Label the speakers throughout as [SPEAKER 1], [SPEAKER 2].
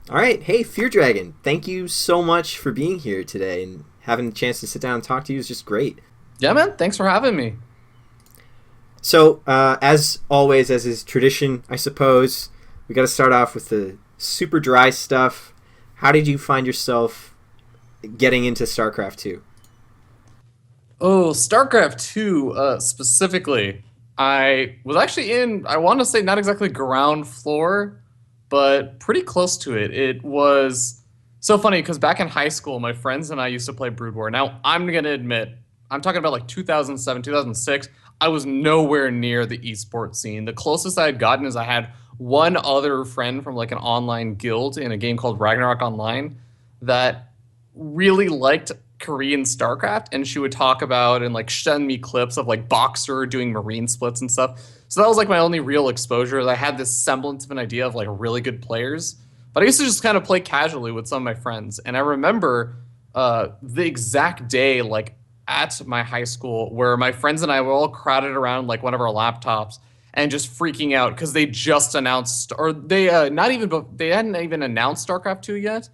[SPEAKER 1] All right. Hey, Fear Dragon. Thank you so much for being here today and having the chance to sit down and talk to you is just great.
[SPEAKER 2] Yeah, man. Thanks for having me.
[SPEAKER 1] So, as always, as is tradition, I suppose, we got to start off with the super dry stuff. How did you find yourself getting into StarCraft 2?
[SPEAKER 2] Oh, StarCraft 2 specifically. I was actually I want to say not exactly ground floor, but pretty close to it. It was so funny because back in high school, my friends and I used to play Brood War. Now, I'm going to admit, I'm talking about like 2007, 2006. I was nowhere near the esports scene. The closest I had gotten is I had one other friend from like an online guild in a game called Ragnarok Online that really liked Korean StarCraft, and she would talk about and like send me clips of like Boxer doing marine splits and stuff. So that was like my only real exposure. I had this semblance of an idea of like really good players, but I used to just kind of play casually with some of my friends. And I remember the exact day, like at my high school, where my friends and I were all crowded around like one of our laptops and just freaking out because they just announced, or they not even, but they hadn't even announced StarCraft 2 yet.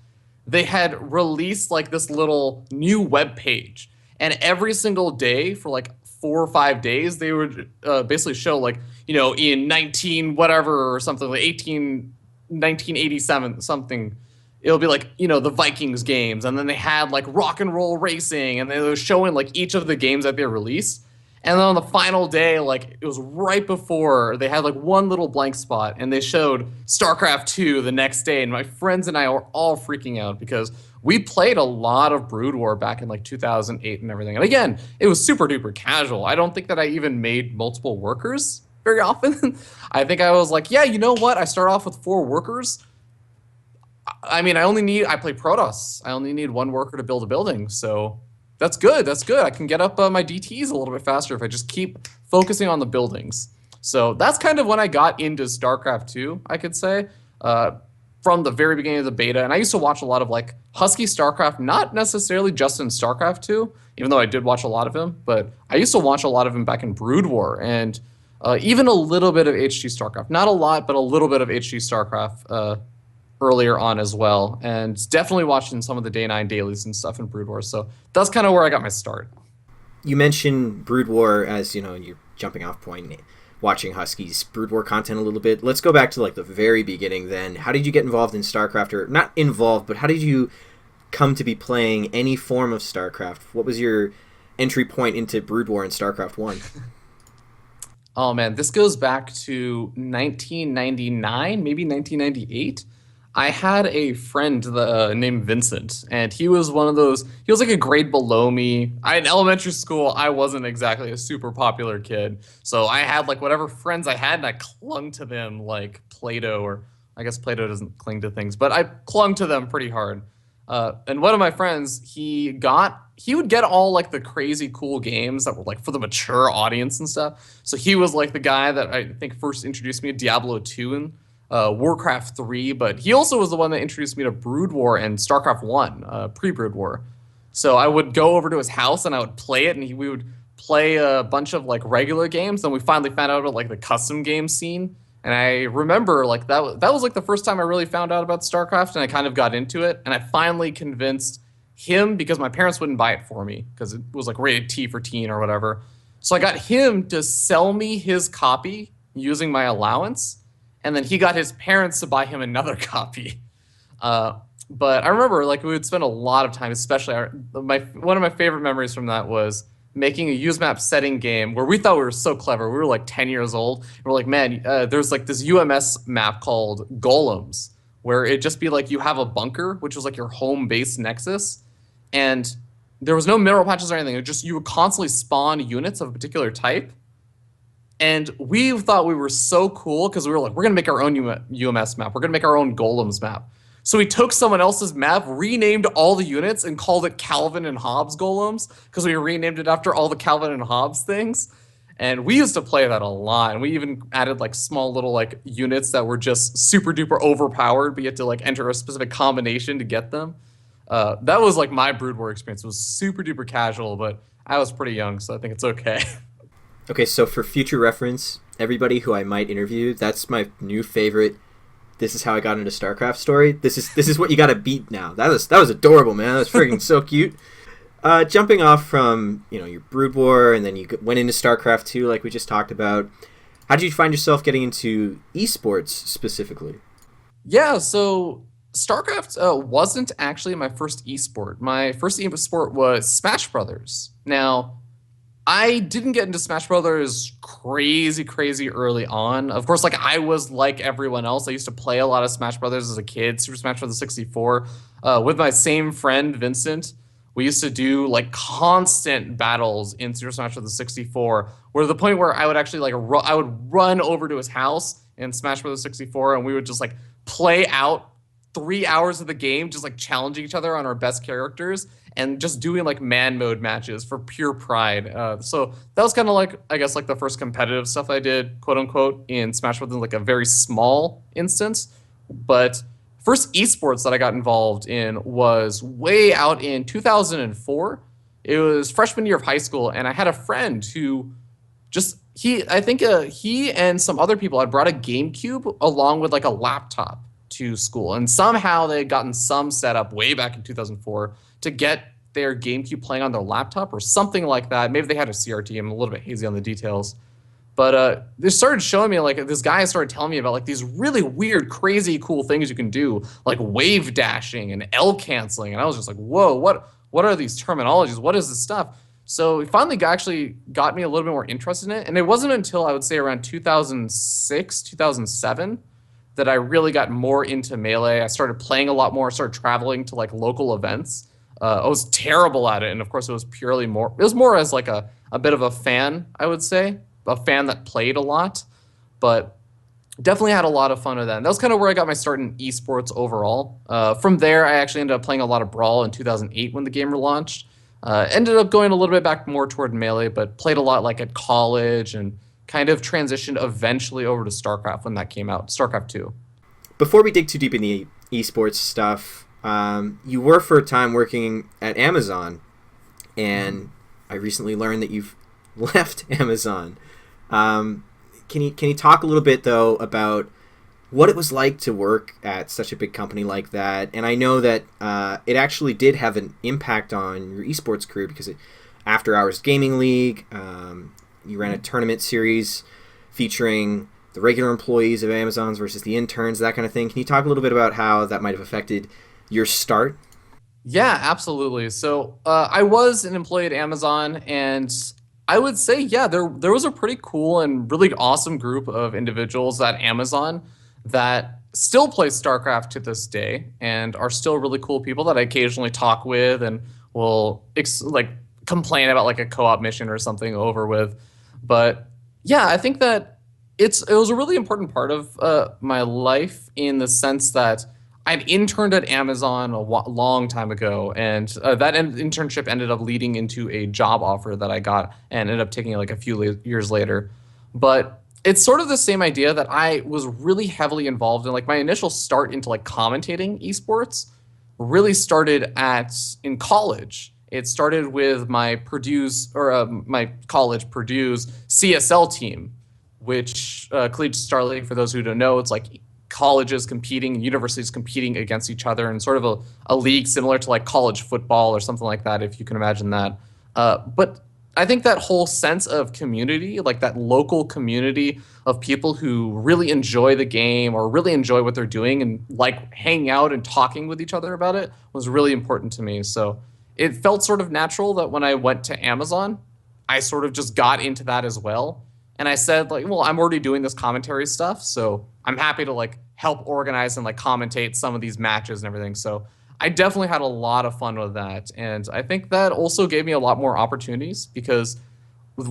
[SPEAKER 2] They had released like this little new web page, and every single day for like 4 or 5 days they would basically show like, in 19 whatever or something, like 1987 something, it'll be like, the Vikings games, and then they had like rock and roll racing, and they were showing like each of the games that they released. And then on the final day, like it was right before, they had like one little blank spot, and they showed StarCraft 2 the next day. And my friends and I were all freaking out because we played a lot of Brood War back in like 2008 and everything. And again, it was super duper casual. I don't think that I even made multiple workers very often. I think I was like, yeah, you know what? I start off with 4 workers. I mean, I play Protoss. I only need one worker to build a building. So that's good. That's good. I can get up my DTs a little bit faster if I just keep focusing on the buildings. So that's kind of when I got into StarCraft 2, I could say, from the very beginning of the beta. And I used to watch a lot of like Husky StarCraft, not necessarily just in StarCraft 2, even though I did watch a lot of him, but I used to watch a lot of him back in Brood War and even a little bit of HG StarCraft. Not a lot, but a little bit of HG StarCraft earlier on as well, and definitely watching some of the Day 9 dailies and stuff in Brood War. So that's kind of where I got my start.
[SPEAKER 1] You mentioned Brood War as, your jumping off point, watching Huskies Brood War content a little bit. Let's go back to like the very beginning then. How did you get involved in StarCraft, or not involved, but how did you come to be playing any form of StarCraft? What was your entry point into Brood War and StarCraft 1?
[SPEAKER 2] Oh man, this goes back to 1999, maybe 1998. I had a friend named Vincent, and he was one of those. He was like a grade below me. In elementary school, I wasn't exactly a super popular kid, so I had like whatever friends I had, and I clung to them like Play-Doh, or I guess Play-Doh doesn't cling to things, but I clung to them pretty hard. And one of my friends, he would get all like the crazy cool games that were like for the mature audience and stuff. So he was like the guy that I think first introduced me to Diablo 2 and Warcraft 3, but he also was the one that introduced me to Brood War and StarCraft 1, pre-Brood War. So I would go over to his house and I would play it, and we would play a bunch of like regular games. Then we finally found out about like the custom game scene. And I remember like that was like the first time I really found out about StarCraft, and I kind of got into it. And I finally convinced him, because my parents wouldn't buy it for me because it was like rated T for teen or whatever. So I got him to sell me his copy using my allowance, and then he got his parents to buy him another copy. But I remember like we would spend a lot of time, especially one of my favorite memories from that was making a use map setting game where we thought we were so clever. We were like 10 years old. We're like, man, there's like this UMS map called Golems, where it'd just be like you have a bunker, which was like your home base nexus, and there was no mineral patches or anything. It just, you would constantly spawn units of a particular type. And we thought we were so cool because we were like, we're going to make our own UMS map. We're going to make our own Golems map. So we took someone else's map, renamed all the units, and called it Calvin and Hobbes Golems because we renamed it after all the Calvin and Hobbes things. And we used to play that a lot. And we even added like small little like units that were just super duper overpowered, but you had to like enter a specific combination to get them. That was like my Brood War experience. It was super duper casual, but I was pretty young, so I think it's okay.
[SPEAKER 1] Okay, so for future reference, everybody who I might interview, that's my new favorite this is how I got into StarCraft story. This is what you got to beat now. That was adorable, man. That was freaking so cute. Jumping off from your Brood War, and then you went into StarCraft 2, like we just talked about. How did you find yourself getting into esports specifically?
[SPEAKER 2] Yeah, so StarCraft wasn't actually my first esport. My first esport was Smash Brothers. Now, I didn't get into Smash Brothers crazy early on. Of course, like I was like everyone else. I used to play a lot of Smash Brothers as a kid, Super Smash Bros. 64, with my same friend Vincent. We used to do like constant battles in Super Smash Bros. 64, where to the point where I would actually like I would run over to his house in Smash Bros. 64, and we would just like play out 3 hours of the game, just like challenging each other on our best characters and just doing like man mode matches for pure pride. So that was kind of like, I guess, like the first competitive stuff I did, quote unquote, in Smash Bros. In like a very small instance. But first esports that I got involved in was way out in 2004. It was freshman year of high school, and I had a friend who I think he and some other people had brought a GameCube along with like a laptop to school, and somehow they had gotten some setup way back in 2004 to get their GameCube playing on their laptop or something like that. Maybe they had a CRT. I'm a little bit hazy on the details. But they started showing me, like, this guy started telling me about, like, these really weird, crazy, cool things you can do, like wave dashing and L canceling. And I was just like, whoa, what are these terminologies? What is this stuff? So he finally actually got me a little bit more interested in it. And it wasn't until, I would say, around 2006, 2007, that I really got more into Melee. I started playing a lot more, started traveling to, like, local events. I was terrible at it. And, of course, it was more as, like, a bit of a fan, I would say. A fan that played a lot, but definitely had a lot of fun with that. And that was kind of where I got my start in esports overall. From there, I actually ended up playing a lot of Brawl in 2008 when the game relaunched. Ended up going a little bit back more toward Melee, but played a lot like at college and kind of transitioned eventually over to StarCraft when that came out, StarCraft 2.
[SPEAKER 1] Before we dig too deep in the esports stuff, you were for a time working at Amazon, and I recently learned that you've left Amazon. Can you talk a little bit, though, about what it was like to work at such a big company like that? And I know that it actually did have an impact on your esports career, because After Hours Gaming League, you ran a tournament series featuring the regular employees of Amazon's versus the interns, that kind of thing. Can you talk a little bit about how that might have affected your start?
[SPEAKER 2] Yeah, absolutely. So I was an employee at Amazon, and I would say, yeah, there was a pretty cool and really awesome group of individuals at Amazon that still play StarCraft to this day and are still really cool people that I occasionally talk with and will like complain about like a co-op mission or something over with. But yeah, I think that it was a really important part of my life, in the sense that I'd interned at Amazon a long time ago, and that internship ended up leading into a job offer that I got and ended up taking like a few years later. But it's sort of the same idea that I was really heavily involved in. Like my initial start into like commentating esports really started in college. It started with my my college Purdue's CSL team, which Collegiate Star League, for those who don't know, it's like colleges competing, universities competing against each other in sort of a league similar to like college football or something like that, if you can imagine that. But I think that whole sense of community, like that local community of people who really enjoy the game or really enjoy what they're doing and like hanging out and talking with each other about it, was really important to me. So it felt sort of natural that when I went to Amazon, I sort of just got into that as well. And I said, like, well, I'm already doing this commentary stuff, so I'm happy to like help organize and like commentate some of these matches and everything. So I definitely had a lot of fun with that, and I think that also gave me a lot more opportunities, because with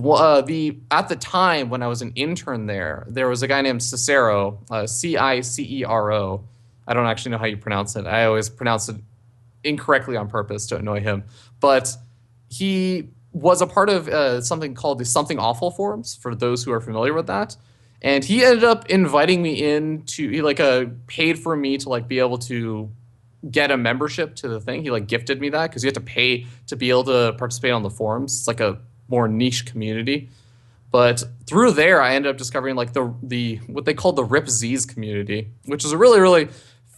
[SPEAKER 2] at the time when I was an intern there was a guy named Cicero, Cicero. I don't actually know how you pronounce it. I always pronounce it incorrectly on purpose to annoy him, but he was a part of something called the Something Awful forums, for those who are familiar with that. And he ended up inviting me in to, he like paid for me to like be able to get a membership to the thing. He like gifted me that, because you have to pay to be able to participate on the forums. It's like a more niche community. But through there, I ended up discovering like the what they call the Rip Z's community, which is a really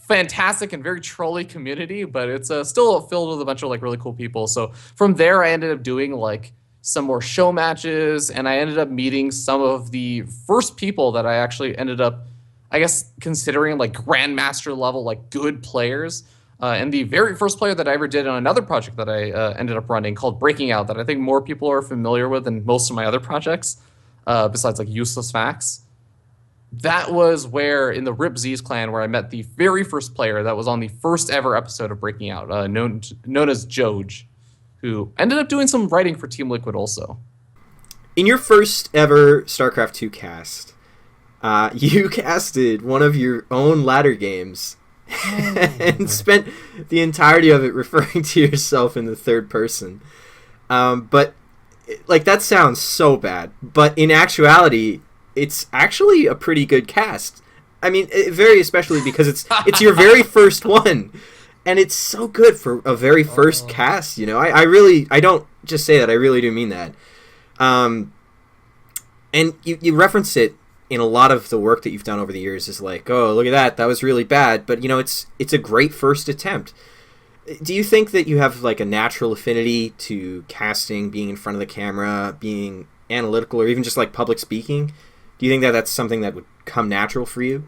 [SPEAKER 2] fantastic and very trolly community, but it's still filled with a bunch of like really cool people. So from there, I ended up doing like some more show matches, and I ended up meeting some of the first people that I actually ended up, I guess, considering like grandmaster level, like good players. And the very first player that I ever did on another project that I ended up running called Breaking Out, that I think more people are familiar with than most of my other projects, besides like Useless Facts. That was where, in the Rip Z's clan, where I met the very first player that was on the first ever episode of Breaking Out, known as Joj, who ended up doing some writing for Team Liquid also.
[SPEAKER 1] In your first ever StarCraft 2 cast, you casted one of your own ladder games and spent the entirety of it referring to yourself in the third person. But like, that sounds so bad, but in actuality, it's actually a pretty good cast. I mean, very especially because it's your very first one, and it's so good for a very first cast. You know, I don't just say that. I really do mean that. And you reference it in a lot of the work that you've done over the years. Is like, oh, look at that was really bad, but you know, it's a great first attempt. Do you think that you have like a natural affinity to casting, being in front of the camera, being analytical, or even just like public speaking? Do you think that that's something that would come natural for you?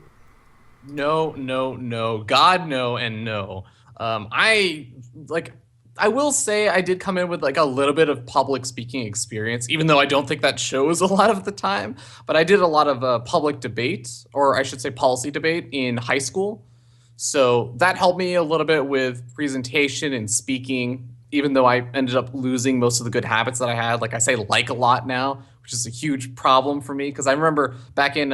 [SPEAKER 2] No, God, no, and no. I will say I did come in with like a little bit of public speaking experience, even though I don't think that shows a lot of the time. But I did a lot of public debate, or I should say policy debate, in high school. So that helped me a little bit with presentation and speaking, even though I ended up losing most of the good habits that I had. Like, I say like a lot now, which is a huge problem for me, because I remember back in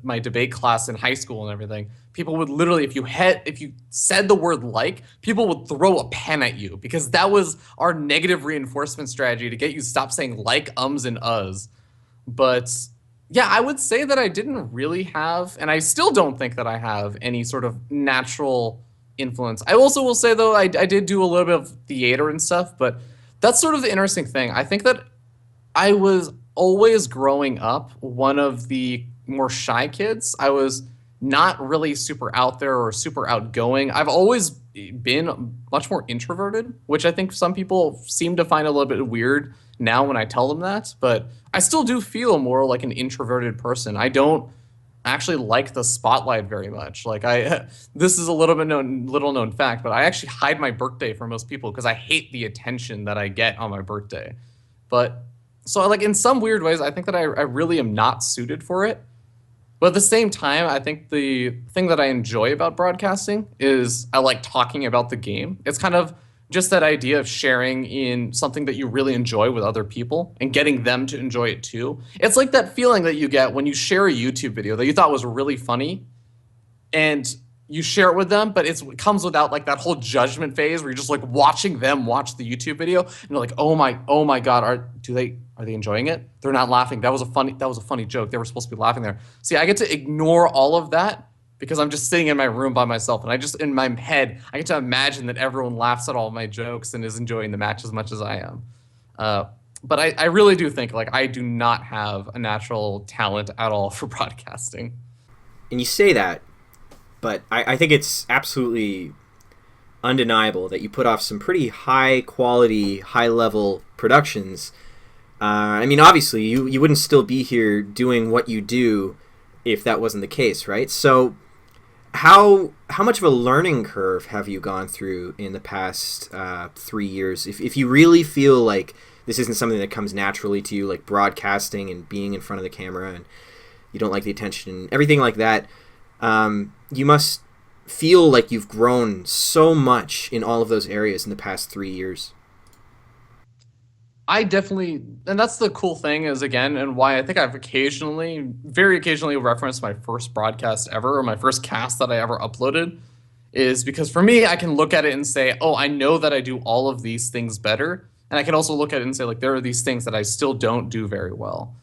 [SPEAKER 2] my debate class in high school and everything, people would literally, if you said the word like, people would throw a pen at you, because that was our negative reinforcement strategy to get you to stop saying like, ums, and uhs. But yeah, I would say that I didn't really have, and I still don't think that I have, any sort of natural influence. I also will say, though, I did do a little bit of theater and stuff, but that's sort of the interesting thing. I think that I was always, growing up, one of the more shy kids. I was not really super out there or super outgoing. I've always been much more introverted, which I think some people seem to find a little bit weird now when I tell them that, but I still do feel more like an introverted person. I don't actually like the spotlight very much. Like, this is a little known fact, but I actually hide my birthday from most people because I hate the attention that I get on my birthday. But so, like, in some weird ways, I think that I really am not suited for it. But at the same time, I think the thing that I enjoy about broadcasting is I like talking about the game. It's kind of just that idea of sharing in something that you really enjoy with other people and getting them to enjoy it too. It's like that feeling that you get when you share a YouTube video that you thought was really funny, and you share it with them, but it comes without like that whole judgment phase where you're just like watching them watch the YouTube video and you're like, oh my God, are they enjoying it? They're not laughing. That was a funny joke. They were supposed to be laughing there. See, I get to ignore all of that because I'm just sitting in my room by myself, and I just, in my head, I get to imagine that everyone laughs at all my jokes and is enjoying the match as much as I am. But I really do think, like, I do not have a natural talent at all for broadcasting.
[SPEAKER 1] And you say that, but I think it's absolutely undeniable that you put off some pretty high quality, high level productions. I mean, obviously, you wouldn't still be here doing what you do if that wasn't the case, right? So how much of a learning curve have you gone through in the past 3 years? If you really feel like this isn't something that comes naturally to you, like broadcasting and being in front of the camera, and you don't like the attention and everything like that, you must feel like you've grown so much in all of those areas in the past 3 years.
[SPEAKER 2] I definitely, and that's the cool thing is, again, and why I think I've very occasionally referenced my first broadcast ever, or my first cast that I ever uploaded, is because for me, I can look at it and say, oh, I know that I do all of these things better. And I can also look at it and say, like, there are these things that I still don't do very well.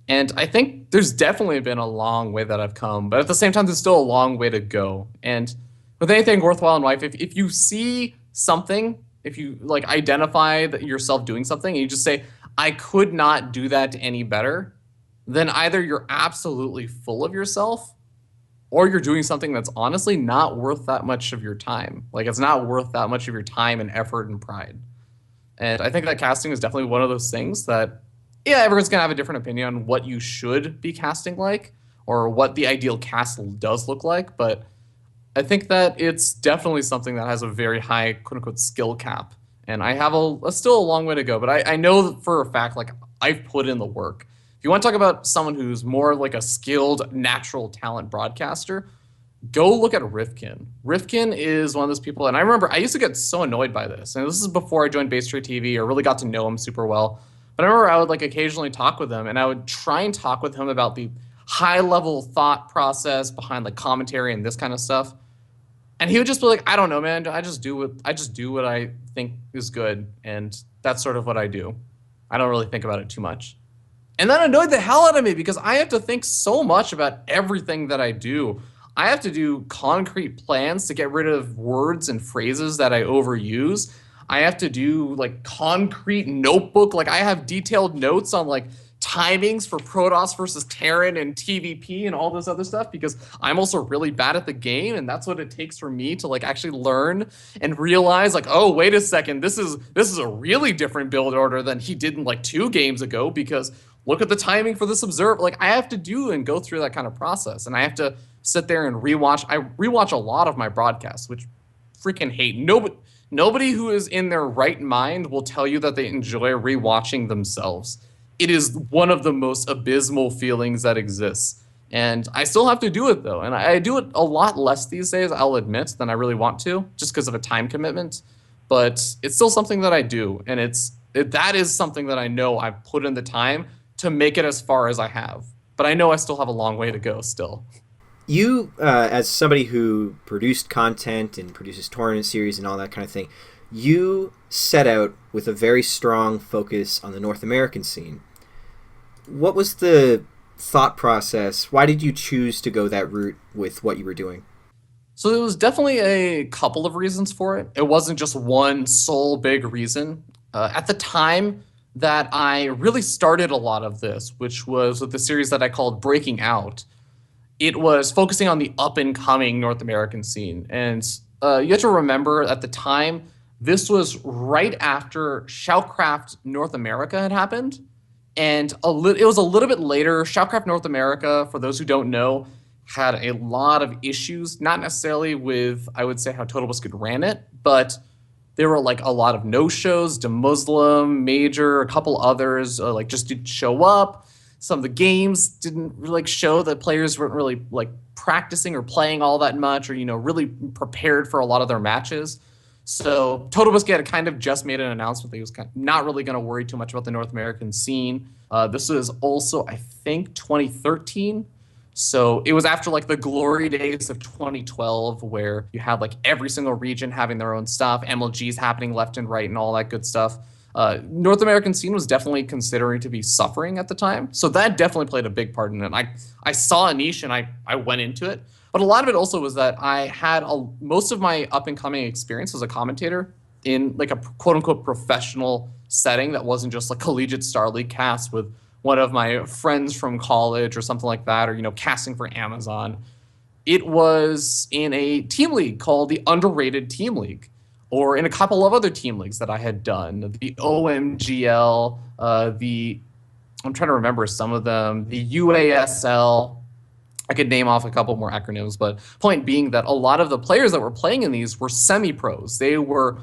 [SPEAKER 2] And I think there's definitely been a long way that I've come, but at the same time, there's still a long way to go. And with anything worthwhile in life, if you see something, if you like identify that yourself doing something and you just say, I could not do that any better, then either you're absolutely full of yourself or you're doing something that's honestly not worth that much of your time. Like it's not worth that much of your time and effort and pride. And I think that casting is definitely one of those things that, yeah, everyone's going to have a different opinion on what you should be casting like or what the ideal cast does look like. But I think that it's definitely something that has a very high, quote unquote, skill cap. And I have still a long way to go. But I know for a fact, like, I've put in the work. If you want to talk about someone who's more like a skilled, natural talent broadcaster, go look at Rifkin. Rifkin is one of those people, and I remember I used to get so annoyed by this, and this is before I joined Basetrade TV or really got to know him super well. But I remember I would like occasionally talk with him, and I would try and talk with him about the high level thought process behind like commentary and this kind of stuff. And he would just be like, I don't know, man. I just do what I think is good, and that's sort of what I do. I don't really think about it too much. And that annoyed the hell out of me because I have to think so much about everything that I do. I have to do concrete plans to get rid of words and phrases that I overuse. I have to do like concrete notebook. Like I have detailed notes on like timings for Protoss versus Terran and TVP and all this other stuff because I'm also really bad at the game, and that's what it takes for me to like actually learn and realize like, oh, wait a second, this is a really different build order than he did in like 2 games ago because look at the timing for this observer. Like I have to do and go through that kind of process, and I have to sit there and rewatch. I rewatch a lot of my broadcasts, which freaking hate. Nobody who is in their right mind will tell you that they enjoy rewatching themselves. It is one of the most abysmal feelings that exists. And I still have to do it though. And I do it a lot less these days, I'll admit, than I really want to, just because of a time commitment. But it's still something that I do. And that is something that I know I've put in the time to make it as far as I have. But I know I still have a long way to go still.
[SPEAKER 1] You, as somebody who produced content and produces tournament series and all that kind of thing, you set out with a very strong focus on the North American scene. What was the thought process? Why did you choose to go that route with what you were doing?
[SPEAKER 2] So there was definitely a couple of reasons for it. It wasn't just one sole big reason. At the time that I really started a lot of this, which was with the series that I called Breaking Out, it was focusing on the up-and-coming North American scene. And you have to remember at the time, this was right after Shoutcraft North America had happened. And it was a little bit later. Shoutcraft North America, for those who don't know, had a lot of issues, not necessarily with, I would say, how Total Biscuit ran it, but there were like a lot of no-shows, DeMuslim, Major, a couple others like just didn't show up. Some of the games didn't really like show that players weren't really like practicing or playing all that much or, really prepared for a lot of their matches. So Total Biscuit had kind of just made an announcement that he was kind of not really going to worry too much about the North American scene. This was also, I think, 2013. So it was after like the glory days of 2012 where you had like every single region having their own stuff, MLGs happening left and right and all that good stuff. North American scene was definitely considering to be suffering at the time. So that definitely played a big part in it. I saw a niche and I went into it. But a lot of it also was that I had most of my up-and-coming experience as a commentator in like a quote-unquote professional setting that wasn't just like collegiate Star League cast with one of my friends from college or something like that, or, casting for Amazon. It was in a team league called the Underrated Team League, or in a couple of other team leagues that I had done. The OMGL, I'm trying to remember some of them, the UASL. I could name off a couple more acronyms, but point being that a lot of the players that were playing in these were semi-pros. They were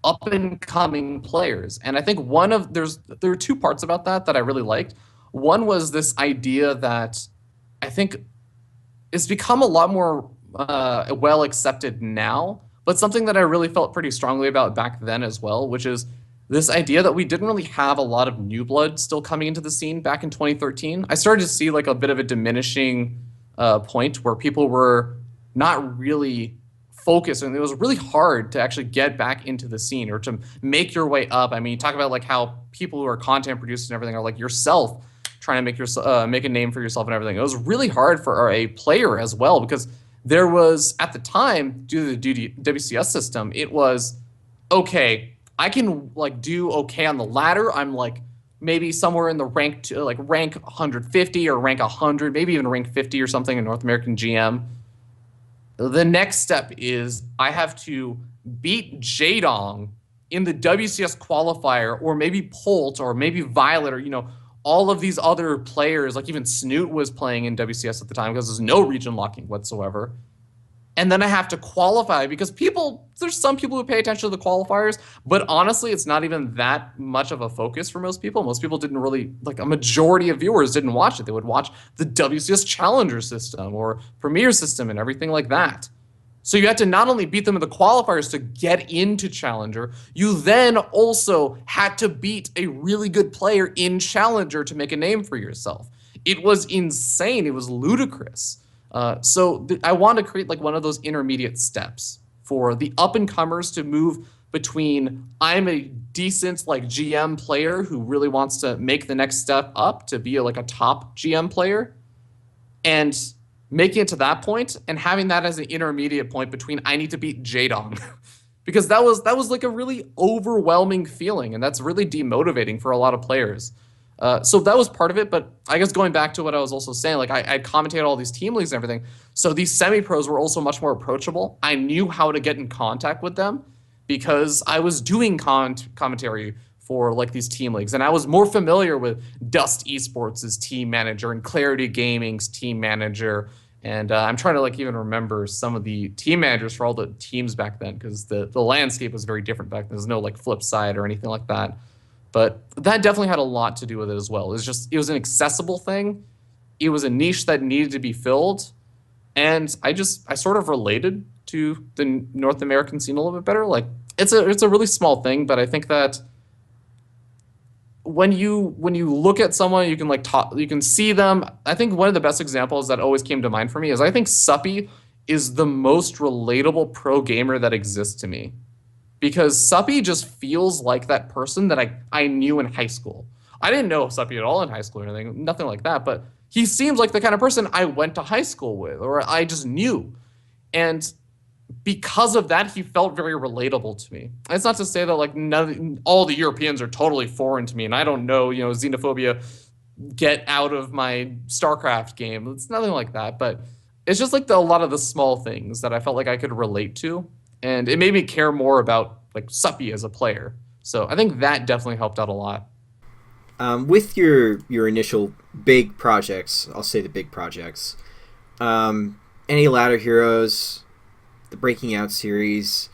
[SPEAKER 2] up-and-coming players. And I think there are 2 parts about that I really liked. One was this idea that I think it's become a lot more well accepted now, but something that I really felt pretty strongly about back then as well, which is this idea that we didn't really have a lot of new blood still coming into the scene back in 2013. I started to see like a bit of a diminishing point where people were not really focused, and it was really hard to actually get back into the scene or to make your way up. I mean, you talk about like how people who are content producers and everything are like yourself trying to make a name for yourself and everything. It was really hard for a player as well because there was, at the time, due to the WCS system, it was, okay, I can like do okay on the ladder. I'm like maybe somewhere in the like rank 150 or rank 100, maybe even rank 50 or something in North American GM. The next step is I have to beat Jaedong in the WCS qualifier, or maybe Polt, or maybe Violet, or all of these other players. Like even Snoot was playing in WCS at the time because there's no region locking whatsoever. And then I have to qualify because there's some people who pay attention to the qualifiers, but honestly, it's not even that much of a focus for most people. Most people didn't really, like a majority of viewers didn't watch it. They would watch the WCS Challenger system or Premier system and everything like that. So you had to not only beat them in the qualifiers to get into Challenger, you then also had to beat a really good player in Challenger to make a name for yourself. It was insane. It was ludicrous. I want to create like one of those intermediate steps for the up-and-comers to move between I'm a decent like GM player who really wants to make the next step up to be like a top GM player, and making it to that point and having that as an intermediate point between I need to beat Jaedong. Because that was like a really overwhelming feeling, and that's really demotivating for a lot of players. So that was part of it, but I guess going back to what I was also saying, like I commentated all these team leagues and everything. So these semi-pros were also much more approachable. I knew how to get in contact with them because I was doing commentary for like these team leagues, and I was more familiar with Dust Esports' team manager and Clarity Gaming's team manager. And I'm trying to like even remember some of the team managers for all the teams back then, because the landscape was very different back then. There's no like flip side or anything like that. But that definitely had a lot to do with it as well. It was an accessible thing. It was a niche that needed to be filled. And I sort of related to the North American scene a little bit better. Like it's a really small thing, but I think that when you look at someone, you can like talk, you can see them. I think one of the best examples that always came to mind for me is I think Suppy is the most relatable pro gamer that exists to me. Because Suppy just feels like that person that I knew in high school. I didn't know Suppy at all in high school or anything, nothing like that, but he seems like the kind of person I went to high school with, or I just knew. And because of that, he felt very relatable to me. It's not to say that like all the Europeans are totally foreign to me, and I don't know, xenophobia, get out of my StarCraft game. It's nothing like that, but it's just like a lot of the small things that I felt like I could relate to. And it made me care more about like Suppy as a player. So I think that definitely helped out a lot.
[SPEAKER 1] With your initial big projects, I'll say the big projects, any Ladder Heroes, the Breaking Out series,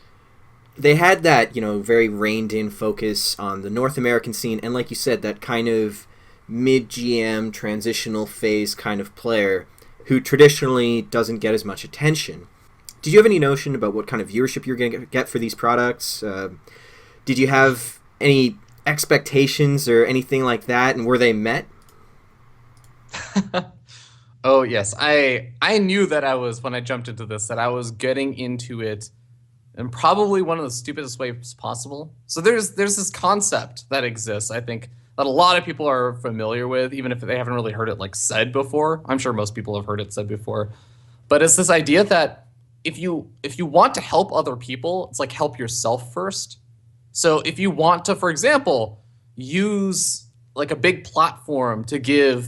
[SPEAKER 1] they had that, very reined-in focus on the North American scene, and like you said, that kind of mid-GM transitional phase kind of player who traditionally doesn't get as much attention. Did you have any notion about what kind of viewership you're going to get for these products? Did you have any expectations or anything like that, and were they met?
[SPEAKER 2] Oh, yes. I knew that when I jumped into this, that I was getting into it in probably one of the stupidest ways possible. So there's this concept that exists, I think, that a lot of people are familiar with, even if they haven't really heard it like said before. I'm sure most people have heard it said before. But it's this idea that if you want to help other people, it's like help yourself first. So if you want to, for example, use like a big platform to give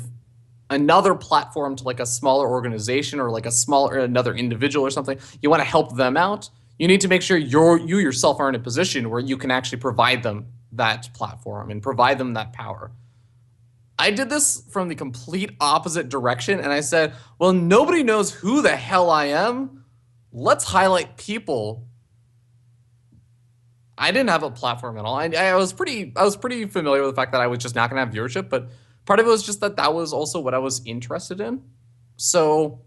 [SPEAKER 2] another platform to like a smaller organization or like another individual or something, you want to help them out, you need to make sure you yourself are in a position where you can actually provide them that platform and provide them that power. I did this from the complete opposite direction, and I said, well, nobody knows who the hell I am. Let's highlight people. I didn't have a platform at all. I was pretty familiar with the fact that I was just not going to have viewership, but part of it was just that was also what I was interested in. So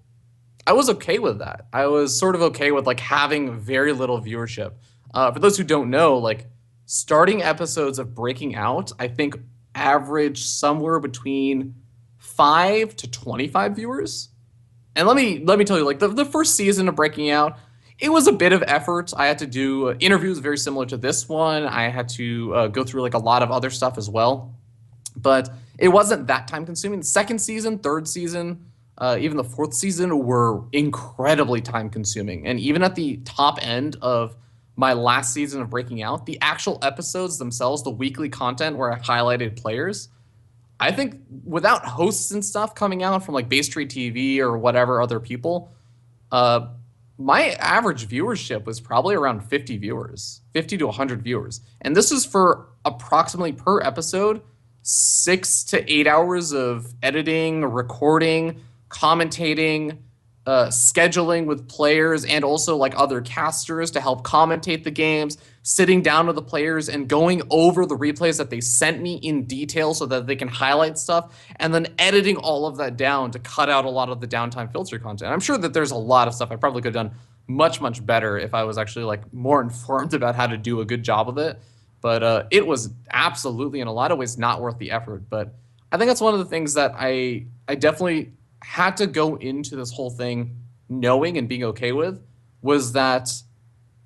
[SPEAKER 2] I was okay with that. I was sort of okay with like having very little viewership. For those who don't know, like starting episodes of Breaking Out, I think average somewhere between 5 to 25 viewers. And let me tell you, like the first season of Breaking Out, it was a bit of effort. I had to do interviews very similar to this one. I had to go through like a lot of other stuff as well, but it wasn't that time consuming. The second season, third season, even the fourth season were incredibly time consuming. And even at the top end of my last season of Breaking Out, the actual episodes themselves, the weekly content where I highlighted players, I think without hosts and stuff coming out from like Basetrade TV or whatever other people, uh, my average viewership was probably around 50 viewers, 50 to 100 viewers. And this is for approximately per episode, 6 to 8 hours of editing, recording, commentating, scheduling with players and also like other casters to help commentate the games, sitting down with the players and going over the replays that they sent me in detail so that they can highlight stuff, and then editing all of that down to cut out a lot of the downtime filter content. I'm sure that there's a lot of stuff I probably could have done much, much better if I was actually like more informed about how to do a good job of it. But it was absolutely in a lot of ways not worth the effort. But I think that's one of the things that I definitely had to go into this whole thing knowing and being okay with, was that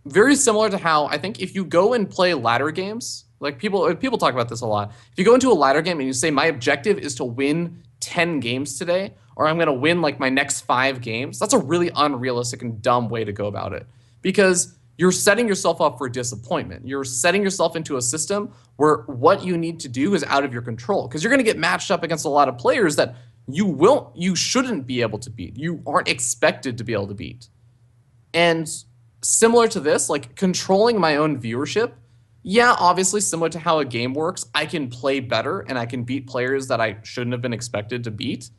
[SPEAKER 2] very similar to how I think if you go and play ladder games, like people talk about this a lot. If you go into a ladder game and you say, my objective is to win 10 games today, or I'm going to win like my next 5 games, that's a really unrealistic and dumb way to go about it, because you're setting yourself up for disappointment. You're setting yourself into a system where what you need to do is out of your control, because you're going to get matched up against a lot of players that you shouldn't be able to beat. You aren't expected to be able to beat. And similar to this, like controlling my own viewership, yeah, obviously similar to how a game works, I can play better and I can beat players that I shouldn't have been expected to beat.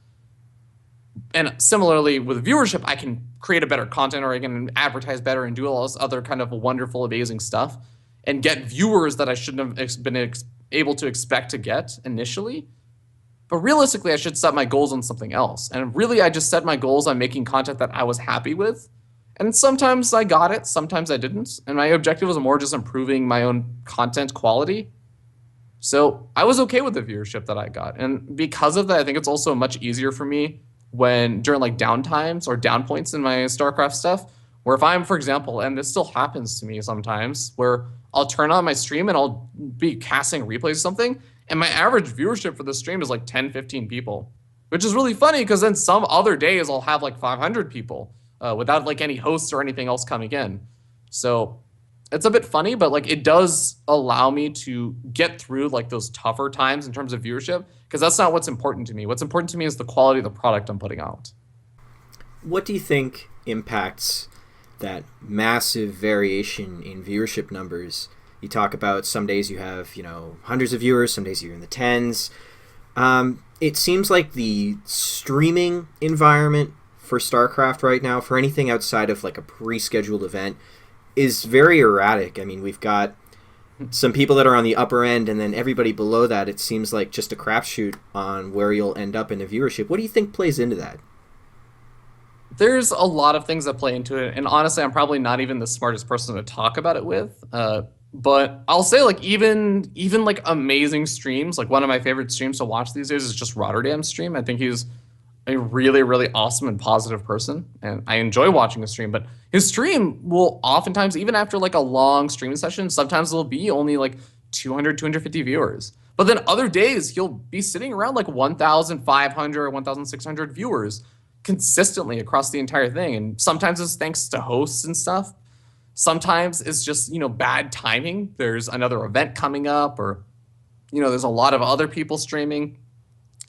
[SPEAKER 2] And similarly with viewership, I can create a better content, or I can advertise better and do all this other kind of wonderful, amazing stuff and get viewers that I shouldn't have been able to expect to get initially. But realistically, I should set my goals on something else. And really, I just set my goals on making content that I was happy with. And sometimes I got it, sometimes I didn't. And my objective was more just improving my own content quality. So I was okay with the viewership that I got. And because of that, I think it's also much easier for me when during like downtimes or down points in my StarCraft stuff, where if I'm, for example, and this still happens to me sometimes, where I'll turn on my stream and I'll be casting replays or something, and my average viewership for the stream is like 10, 15 people, which is really funny because then some other days I'll have like 500 people without like any hosts or anything else coming in. So it's a bit funny, but like it does allow me to get through like those tougher times in terms of viewership, because that's not what's important to me. What's important to me is the quality of the product I'm putting out.
[SPEAKER 1] What do you think impacts that massive variation in viewership numbers? You talk about some days you have, hundreds of viewers, some days you're in the tens. It seems like the streaming environment for StarCraft right now, for anything outside of like a pre-scheduled event, is very erratic. I mean, we've got some people that are on the upper end, and then everybody below that, it seems like just a crapshoot on where you'll end up in the viewership. What do you think plays into that?
[SPEAKER 2] There's a lot of things that play into it, and honestly, I'm probably not even the smartest person to talk about it with. But I'll say, like, even like amazing streams, like one of my favorite streams to watch these days is just Rotterdam's stream. I think he's a really, really awesome and positive person, and I enjoy watching his stream. But his stream will oftentimes, even after like a long streaming session, sometimes there'll be only like 200, 250 viewers. But then other days he'll be sitting around like 1,500 or 1,600 viewers consistently across the entire thing. And sometimes it's thanks to hosts and stuff. Sometimes it's just, bad timing. There's another event coming up, or, there's a lot of other people streaming.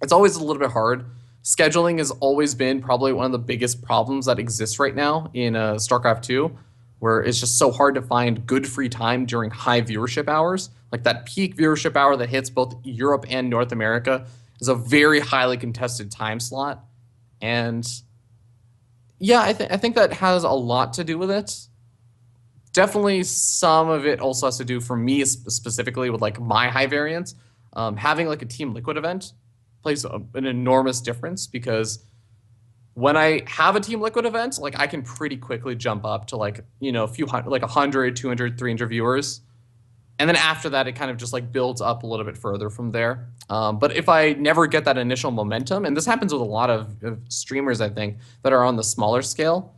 [SPEAKER 2] It's always a little bit hard. Scheduling has always been probably one of the biggest problems that exists right now in StarCraft 2, where it's just so hard to find good free time during high viewership hours. Like that peak viewership hour that hits both Europe and North America is a very highly contested time slot. And yeah, I think that has a lot to do with it. Definitely some of it also has to do for me specifically with like my high variance. Having like a Team Liquid event plays an enormous difference, because when I have a Team Liquid event, like I can pretty quickly jump up to like, a few hundred, like 100, 200, 300 viewers. And then after that, it kind of just like builds up a little bit further from there. But if I never get that initial momentum, and this happens with a lot of streamers, I think, that are on the smaller scale,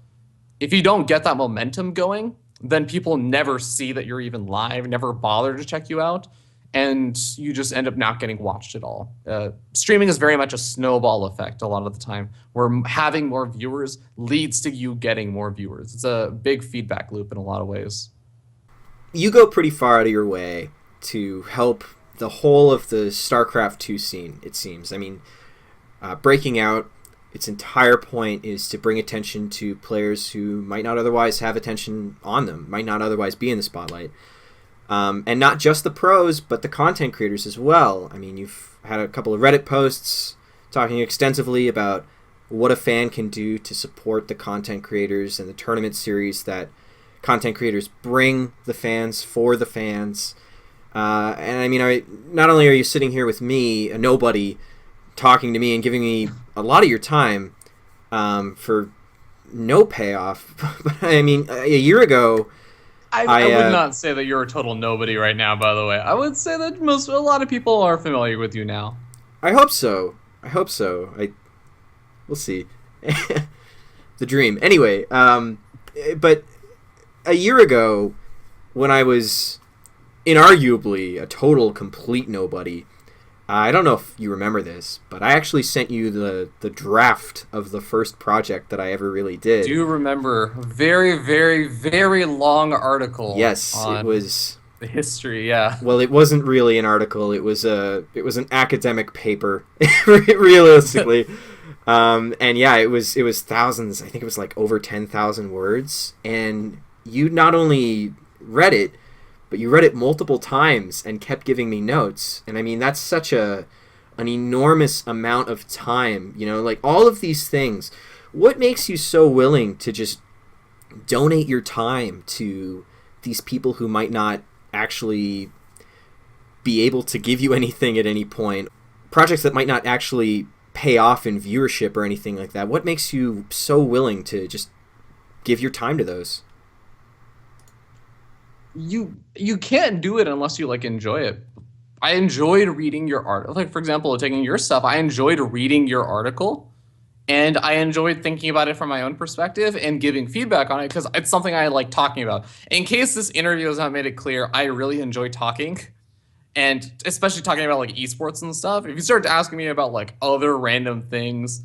[SPEAKER 2] if you don't get that momentum going, then people never see that you're even live, never bother to check you out, and you just end up not getting watched at all. Streaming is very much a snowball effect a lot of the time, where having more viewers leads to you getting more viewers. It's a big feedback loop in a lot of ways.
[SPEAKER 1] You go pretty far out of your way to help the whole of the StarCraft 2 scene, it seems. I mean, Breaking Out, its entire point is to bring attention to players who might not otherwise have attention on them, might not otherwise be in the spotlight. And not just the pros, but the content creators as well. I mean, you've had a couple of Reddit posts talking extensively about what a fan can do to support the content creators and the tournament series that content creators bring the fans for the fans. And I mean, not only are you sitting here with me, a nobody, talking to me and giving me a lot of your time for no payoff, but I mean, a year ago,
[SPEAKER 2] I would not say that you're a total nobody right now, by the way. I would say that a lot of people are familiar with you now.
[SPEAKER 1] I hope so. We'll see. The dream. Anyway, but a year ago, when I was inarguably a total, complete nobody, I don't know if you remember this, but I actually sent you the draft of the first project that I ever really did.
[SPEAKER 2] Do you remember a very, very, very long article?
[SPEAKER 1] Yes, it was
[SPEAKER 2] the history. Yeah.
[SPEAKER 1] Well, it wasn't really an article. It was an academic paper, realistically. And yeah, it was thousands. I think it was like over 10,000 words. And you not only read it, but you read it multiple times and kept giving me notes. And I mean, that's such an enormous amount of time, you know, like all of these things. What makes you so willing to just donate your time to these people who might not actually be able to give you anything at any point? Projects that might not actually pay off in viewership or anything like that. What makes you so willing to just give your time to those?
[SPEAKER 2] You can't do it unless you like enjoy it. I enjoyed reading your art. Like, for example, taking your stuff, I enjoyed reading your article, and I enjoyed thinking about it from my own perspective and giving feedback on it because it's something I like talking about. In case this interview has not made it clear, I really enjoy talking, and especially talking about like esports and stuff. If you start asking me about like other random things,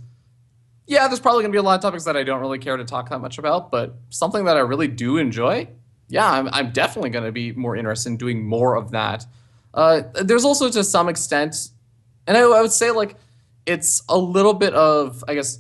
[SPEAKER 2] yeah, there's probably gonna be a lot of topics that I don't really care to talk that much about, but something that I really do enjoy, yeah, I'm definitely going to be more interested in doing more of that. There's also, to some extent, and I would say like it's a little bit of, I guess,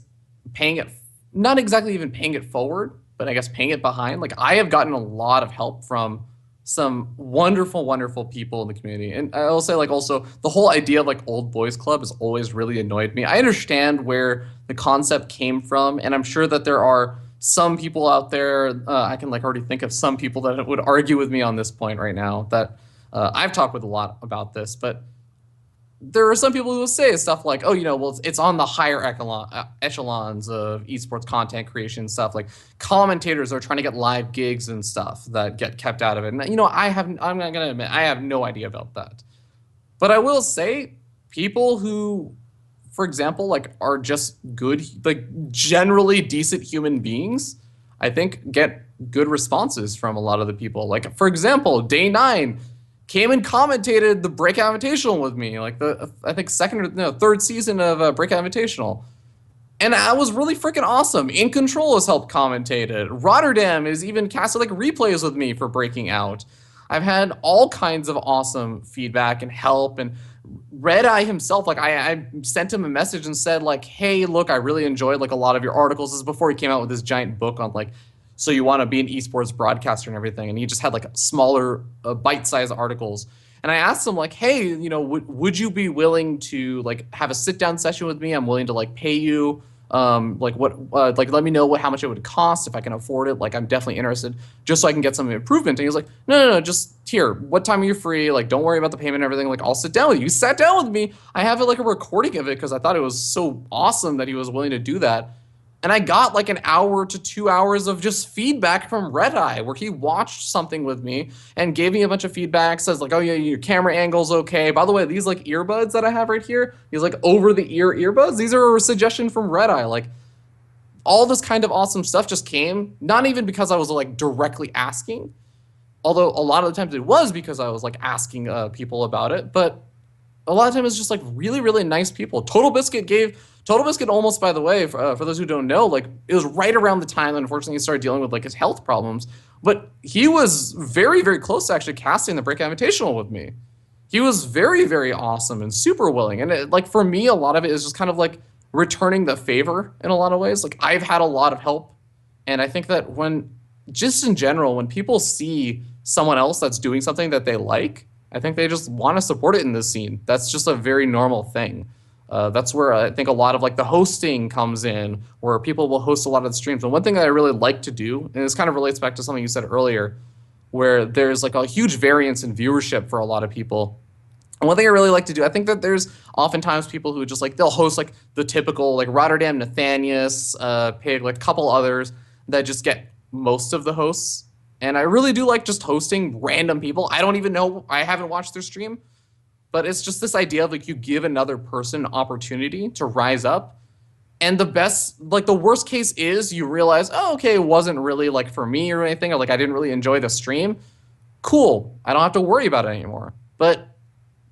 [SPEAKER 2] paying it, not exactly even paying it forward, but I guess paying it behind. Like, I have gotten a lot of help from some wonderful, wonderful people in the community. And I will say, like, also the whole idea of like old boys club has always really annoyed me. I understand where the concept came from, and I'm sure that there are some people out there, I can like already think of some people that would argue with me on this point right now, that I've talked with a lot about this, but there are some people who will say stuff like, oh, you know, well, it's on the higher echelons of esports content creation stuff. Like, commentators are trying to get live gigs and stuff that get kept out of it. And, you know, I'm not going to admit, I have no idea about that. But I will say, people who, for example, like are just good, like generally decent human beings, I think get good responses from a lot of the people. Like, for example, Day 9 came and commentated the Breakout Invitational with me, like I think third season of Breakout Invitational. And that was really freaking awesome. In Control has helped commentated. Rotterdam has even casted like replays with me for Breaking Out. I've had all kinds of awesome feedback and help, and Red Eye himself, like I sent him a message and said like, hey, look, I really enjoyed like a lot of your articles. This is before he came out with this giant book on like, so you want to be an esports broadcaster and everything. And he just had like smaller bite-sized articles. And I asked him like, hey, you know, would you be willing to like have a sit-down session with me? I'm willing to like pay you. Like let me know how much it would cost if I can afford it. Like, I'm definitely interested, just so I can get some improvement. And he was like, no, just here. What time are you free? Like, don't worry about the payment and everything. Like, I'll sit down with you. He sat down with me. I have like a recording of it because I thought it was so awesome that he was willing to do that. And I got like an hour to 2 hours of just feedback from Red Eye, where he watched something with me and gave me a bunch of feedback, says like, oh yeah, your camera angle's okay. By the way, these like earbuds that I have right here, these like over the ear earbuds, these are a suggestion from Red Eye. Like, all this kind of awesome stuff just came, not even because I was like directly asking, although a lot of the times it was because I was like asking people about it, but a lot of times it's just like really, really nice people. Total Biscuit almost, by the way, for those who don't know, like it was right around the time that unfortunately he started dealing with like his health problems, but he was very, very close to actually casting the Breakout Invitational with me. he was very, very awesome and super willing. And like for me, a lot of it is just kind of like returning the favor in a lot of ways. Like I've had a lot of help, and I think that when just in general, when people see someone else that's doing something that they like, I think they just want to support it in this scene. That's just a very normal thing. That's where I think a lot of like the hosting comes in, where people will host a lot of the streams. And one thing that I really like to do, and this kind of relates back to something you said earlier, where there's like a huge variance in viewership for a lot of people. And one thing I really like to do, I think that there's oftentimes people who just like they'll host like the typical like Rotterdam Nathanius, Pig, like a couple others that just get most of the hosts. And I really do like just hosting random people. I don't even know, I haven't watched their stream, but it's just this idea of like you give another person an opportunity to rise up. And the best, like the worst case is you realize, oh, okay, it wasn't really like for me or anything, or like I didn't really enjoy the stream. Cool, I don't have to worry about it anymore. But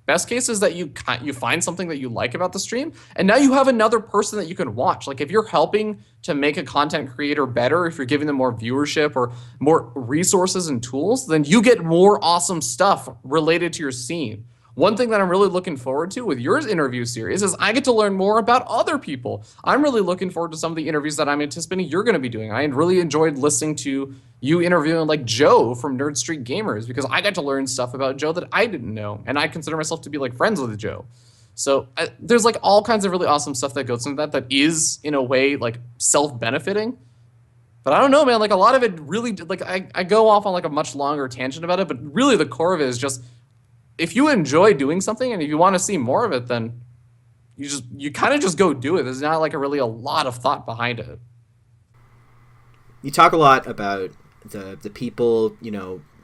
[SPEAKER 2] best case is that you find something that you like about the stream, and now you have another person that you can watch. Like if you're helping to make a content creator better, if you're giving them more viewership or more resources and tools, then you get more awesome stuff related to your scene. One thing that I'm really looking forward to with your interview series is I get to learn more about other people. I'm really looking forward to some of the interviews that I'm anticipating you're going to be doing. I really enjoyed listening to you interviewing like Joe from Nerd Street Gamers, because I got to learn stuff about Joe that I didn't know, and I consider myself to be like friends with Joe. So there's like all kinds of really awesome stuff that goes into that is in a way like self-benefiting. But I don't know, man, like a lot of it really, like I go off on like a much longer tangent about it, but really the core of it is just, if you enjoy doing something and if you want to see more of it, then you kind of just go do it. There's not like a lot of thought behind it.
[SPEAKER 1] You talk a lot about the people,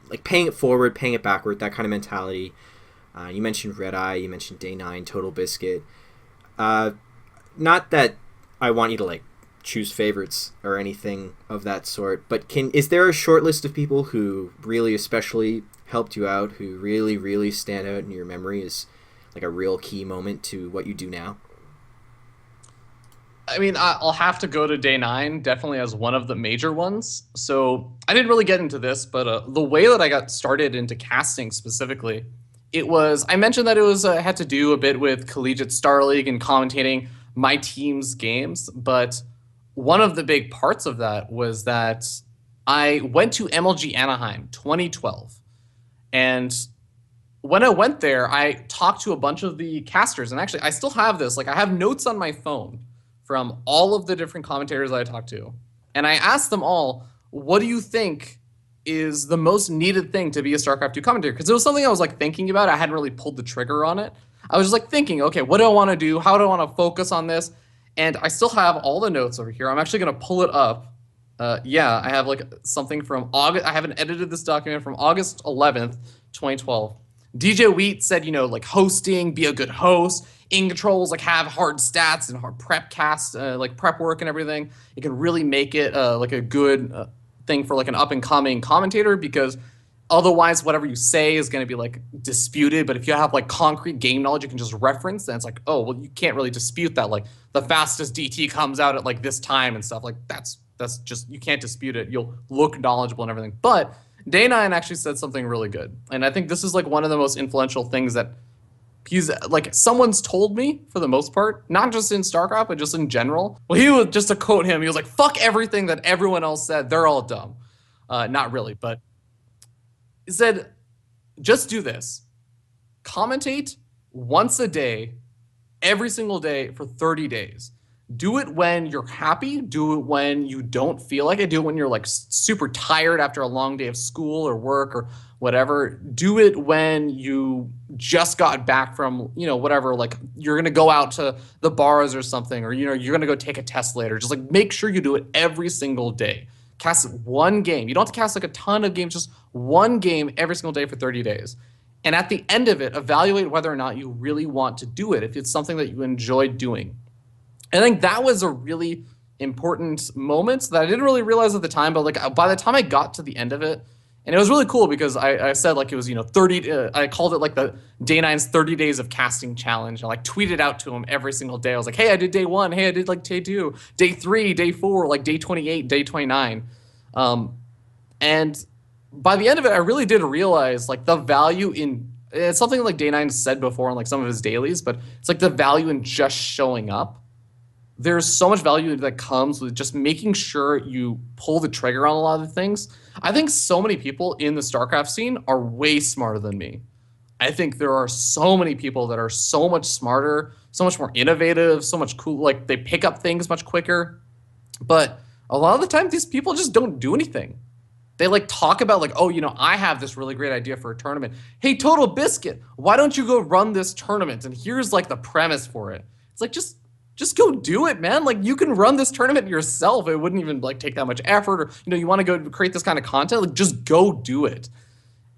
[SPEAKER 1] like paying it forward, paying it backward, that kind of mentality. You mentioned Red Eye, you mentioned Day 9, Total Biscuit. Not that I want you to like choose favorites or anything of that sort, but is there a short list of people who really especially helped you out, who really, really stand out in your memory as like a real key moment to what you do now?
[SPEAKER 2] I mean, I'll have to go to Day 9 definitely as one of the major ones. So I didn't really get into this, but the way that I got started into casting specifically, I mentioned that it was had to do a bit with Collegiate Star League and commentating my team's games. But one of the big parts of that was that I went to MLG Anaheim 2012. And when I went there, I talked to a bunch of the casters. And actually, I still have this. Like, I have notes on my phone from all of the different commentators that I talked to. And I asked them all, what do you think is the most needed thing to be a StarCraft 2 commentator? Because it was something I was like thinking about. I hadn't really pulled the trigger on it. I was just like thinking, okay, what do I want to do? How do I want to focus on this? And I still have all the notes over here. I'm actually going to pull it up. I have like something from August. I haven't edited this document from August 11th, 2012. DJ Wheat said, like hosting, be a good host. In controls, like have hard stats and hard prep cast, like prep work and everything. It can really make it like a good thing for like an up and coming commentator, because otherwise whatever you say is going to be like disputed. But if you have like concrete game knowledge, you can just reference, and it's like, oh, well, you can't really dispute that. Like the fastest DT comes out at like this time and stuff. Like that's just, you can't dispute it. You'll look knowledgeable and everything. But Day 9 actually said something really good. And I think this is like one of the most influential things that someone's told me, for the most part, not just in StarCraft, but just in general. Well, he was, just to quote him, he was like, fuck everything that everyone else said. They're all dumb. Not really, but he said, just do this. Commentate once a day, every single day for 30 days. Do it when you're happy. Do it when you don't feel like it. Do it when you're like super tired after a long day of school or work or whatever. Do it when you just got back from, whatever, like you're going to go out to the bars or something, or, you're going to go take a test later. Just like make sure you do it every single day. Cast one game. You don't have to cast like a ton of games, just one game every single day for 30 days. And at the end of it, evaluate whether or not you really want to do it, if it's something that you enjoy doing. I think that was a really important moment that I didn't really realize at the time, but like by the time I got to the end of it, and it was really cool because I said like it was 30. I called it like the Day 9's 30 days of casting challenge. I like tweeted out to him every single day. I was like, hey, I did day 1. Hey, I did like day 2, day 3, day 4, like day 28, day 29. And by the end of it, I really did realize like the value in it's something like Day 9 said before in like some of his dailies, but it's like the value in just showing up. There's so much value that comes with just making sure you pull the trigger on a lot of the things. I think so many people in the StarCraft scene are way smarter than me. I think there are so many people that are so much smarter, so much more innovative, so much cool. Like they pick up things much quicker. But a lot of the time, these people just don't do anything. They like talk about like, oh, I have this really great idea for a tournament. Hey, Total Biscuit, why don't you go run this tournament? And here's like the premise for it. It's like just go do it, man. Like you can run this tournament yourself. It wouldn't even like take that much effort. Or you want to go create this kind of content. Like just go do it.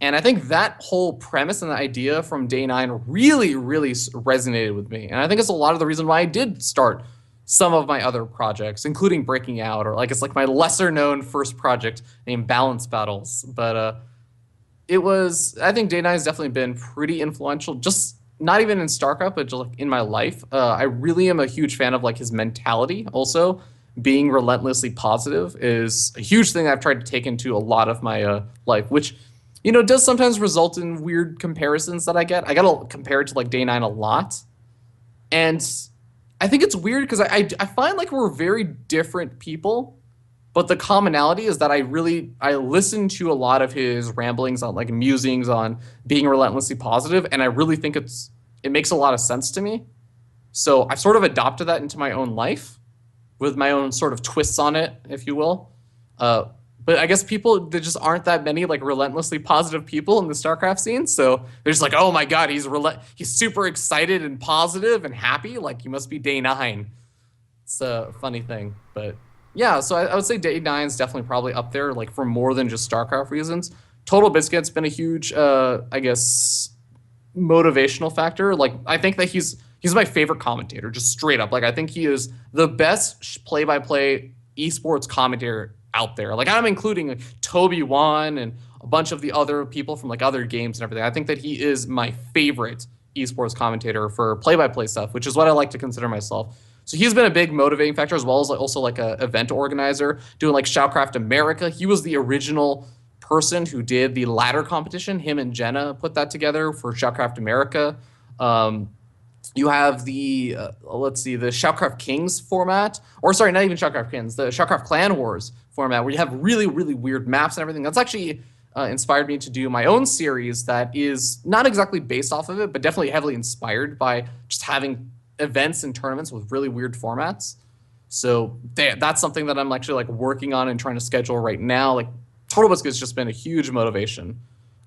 [SPEAKER 2] And I think that whole premise and the idea from Day 9 really, really resonated with me. And I think it's a lot of the reason why I did start some of my other projects, including Breaking Out, or like it's like my lesser known first project named Balance Battles. But I think Day 9 has definitely been pretty influential, just not even in StarCraft, but just like in my life. I really am a huge fan of like his mentality. Also, being relentlessly positive is a huge thing I've tried to take into a lot of my life, which does sometimes result in weird comparisons that I get. I got to compare it to like Day 9 a lot. And I think it's weird because I find like we're very different people, but the commonality is that I listen to a lot of his ramblings on like musings on being relentlessly positive, and I really think it makes a lot of sense to me. So I've sort of adopted that into my own life with my own sort of twists on it, if you will. But I guess there just aren't that many like relentlessly positive people in the StarCraft scene. So they're just like, oh my God, he's super excited and positive and happy. Like he must be Day 9. It's a funny thing. But yeah, so I would say Day 9 is definitely probably up there, like for more than just StarCraft reasons. Total Biscuit's been a huge, I guess, motivational factor. Like I think that he's my favorite commentator, just straight up. Like I think he is the best play-by-play esports commentator out there. Like I'm including like Toby Wan and a bunch of the other people from like other games and everything. I think that he is my favorite esports commentator for play-by-play stuff, which is what I like to consider myself. So he's been a big motivating factor, as well as like also like a event organizer doing like Shoutcraft America. He was the original person who did the ladder competition. Him and Jenna put that together for Shoutcraft America. You have the the Shoutcraft Kings format, or sorry, not even Shoutcraft Kings, the Shoutcraft Clan Wars format, where you have really, really weird maps and everything. That's actually inspired me to do my own series that is not exactly based off of it, but definitely heavily inspired by just having events and tournaments with really weird formats. So that's something that I'm actually like working on and trying to schedule right now. Like Total Biscuit has just been a huge motivation.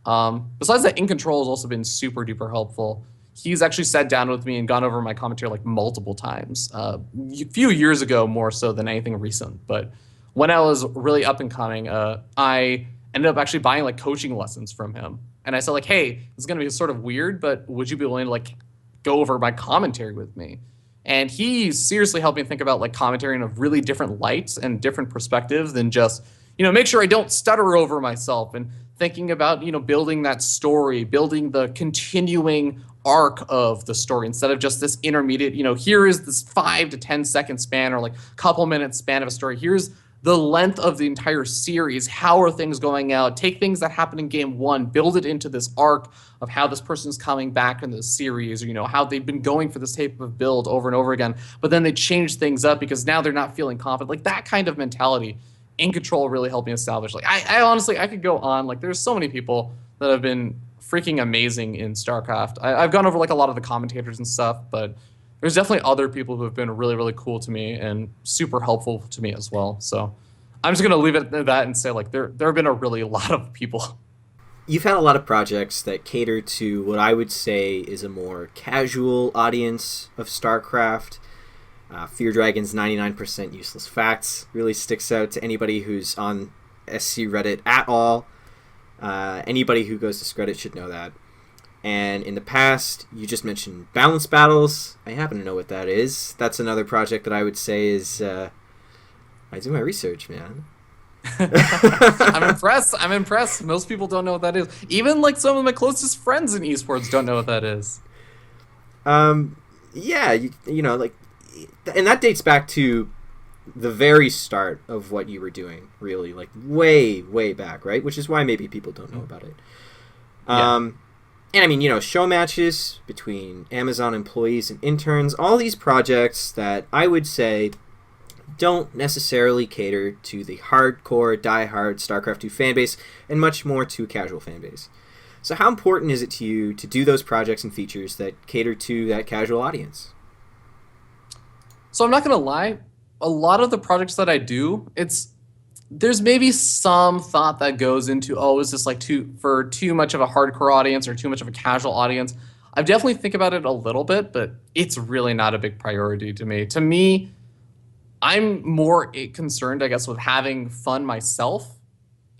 [SPEAKER 2] Besides that, In Control has also been super duper helpful. He's actually sat down with me and gone over my commentary like multiple times. A few years ago, more so than anything recent. But when I was really up and coming, I ended up actually buying like coaching lessons from him. And I said like, hey, this is going to be sort of weird, but would you be willing to like go over my commentary with me? And he seriously helped me think about like commentary in a really different light and different perspective than just, make sure I don't stutter over myself, and thinking about, building that story, building the continuing arc of the story instead of just this intermediate, here is this 5 to 10 second span or like couple minutes span of a story. Here's the length of the entire series. How are things going out? Take things that happen in game 1, build it into this arc of how this person's coming back in the series, or, how they've been going for this type of build over and over again, but then they change things up because now they're not feeling confident. Like that kind of mentality, In Control really helped me establish. Like I honestly, I could go on. Like there's so many people that have been freaking amazing in StarCraft. I've gone over like a lot of the commentators and stuff, but there's definitely other people who have been really, really cool to me and super helpful to me as well. So I'm just gonna leave it at that and say like there have been a lot of people.
[SPEAKER 1] You've had a lot of projects that cater to what I would say is a more casual audience of StarCraft. Feardragon's 99% useless facts really sticks out to anybody who's on SC Reddit at all. Anybody who goes to Reddit should know that. And in the past, you just mentioned Balance Battles. I happen to know what that is. That's another project that I would say is... I do my research, man.
[SPEAKER 2] I'm impressed. Most people don't know what that is. Even like some of my closest friends in esports don't know what that is.
[SPEAKER 1] Yeah, like... And that dates back to the very start of what you were doing, really, like way, way back, right? Which is why maybe people don't know about it.
[SPEAKER 2] Yeah.
[SPEAKER 1] And I mean, show matches between Amazon employees and interns, all these projects that I would say don't necessarily cater to the hardcore, die-hard StarCraft 2 fanbase and much more to a casual fanbase. So how important is it to you to do those projects and features that cater to that casual audience?
[SPEAKER 2] So I'm not going to lie, a lot of the projects that I do, there's maybe some thought that goes into, is this like for too much of a hardcore audience or too much of a casual audience? I definitely think about it a little bit, but it's really not a big priority to me. To me, I'm more concerned, I guess, with having fun myself.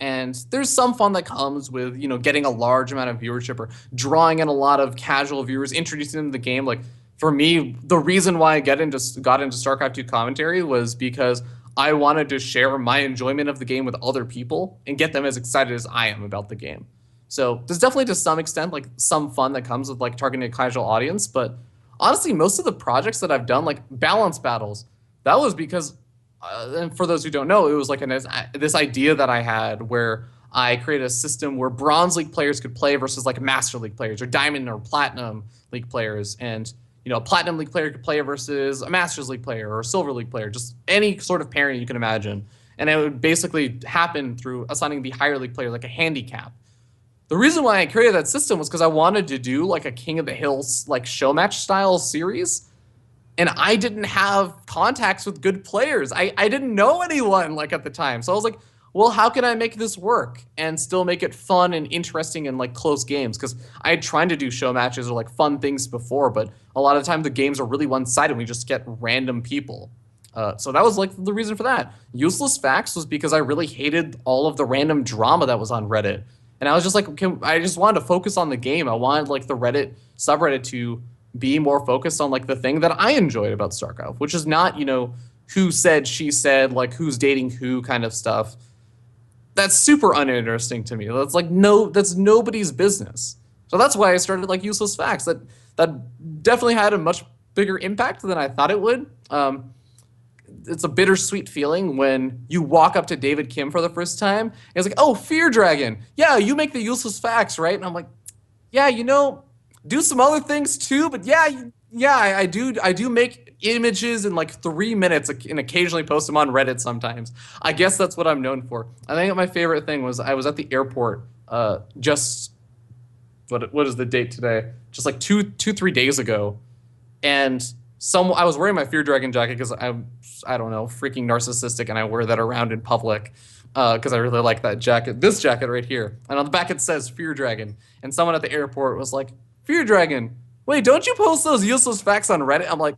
[SPEAKER 2] And there's some fun that comes with, getting a large amount of viewership or drawing in a lot of casual viewers, introducing them to the game. Like for me, the reason why I got into StarCraft 2 commentary was because I wanted to share my enjoyment of the game with other people and get them as excited as I am about the game. So there's definitely to some extent like some fun that comes with like targeting a casual audience. But honestly, most of the projects that I've done, like balance battles, that was because, and for those who don't know, it was like this idea that I had where I created a system where Bronze League players could play versus like Master League players or Diamond or Platinum League players. And a Platinum League player could play versus a Masters League player or a Silver League player, just any sort of pairing you can imagine. And it would basically happen through assigning the higher league player like a handicap. The reason why I created that system was because I wanted to do like a King of the Hills like show match style series. And I didn't have contacts with good players. I didn't know anyone like at the time. So I was like, well, how can I make this work and still make it fun and interesting and like close games? Because I had tried to do show matches or like fun things before, but a lot of the time the games are really one-sided. We just get random people. So that was like the reason for that. Useless Facts was because I really hated all of the random drama that was on Reddit. And I was just like, I just wanted to focus on the game. I wanted like the Reddit subreddit to be more focused on like the thing that I enjoyed about StarCraft, which is not, who said, she said, like who's dating who kind of stuff. That's super uninteresting to me. That's like that's nobody's business. So that's why I started like Useless Facts. That definitely had a much bigger impact than I thought it would. It's a bittersweet feeling when you walk up to David Kim for the first time. And he's like, "Oh, Feardragon, yeah, you make the Useless Facts, right?" And I'm like, "Yeah, do some other things too, but yeah, I do make images in like 3 minutes and occasionally post them on Reddit sometimes. I guess that's what I'm known for." I think my favorite thing was I was at the airport just what is the date today? Just like 3 days ago, and I was wearing my Feardragon jacket because I don't know, freaking narcissistic, and I wear that around in public because I really like that jacket. This jacket right here, and on the back it says Feardragon. And someone at the airport was like, "Feardragon, wait, don't you post those Useless Facts on Reddit?" I'm like,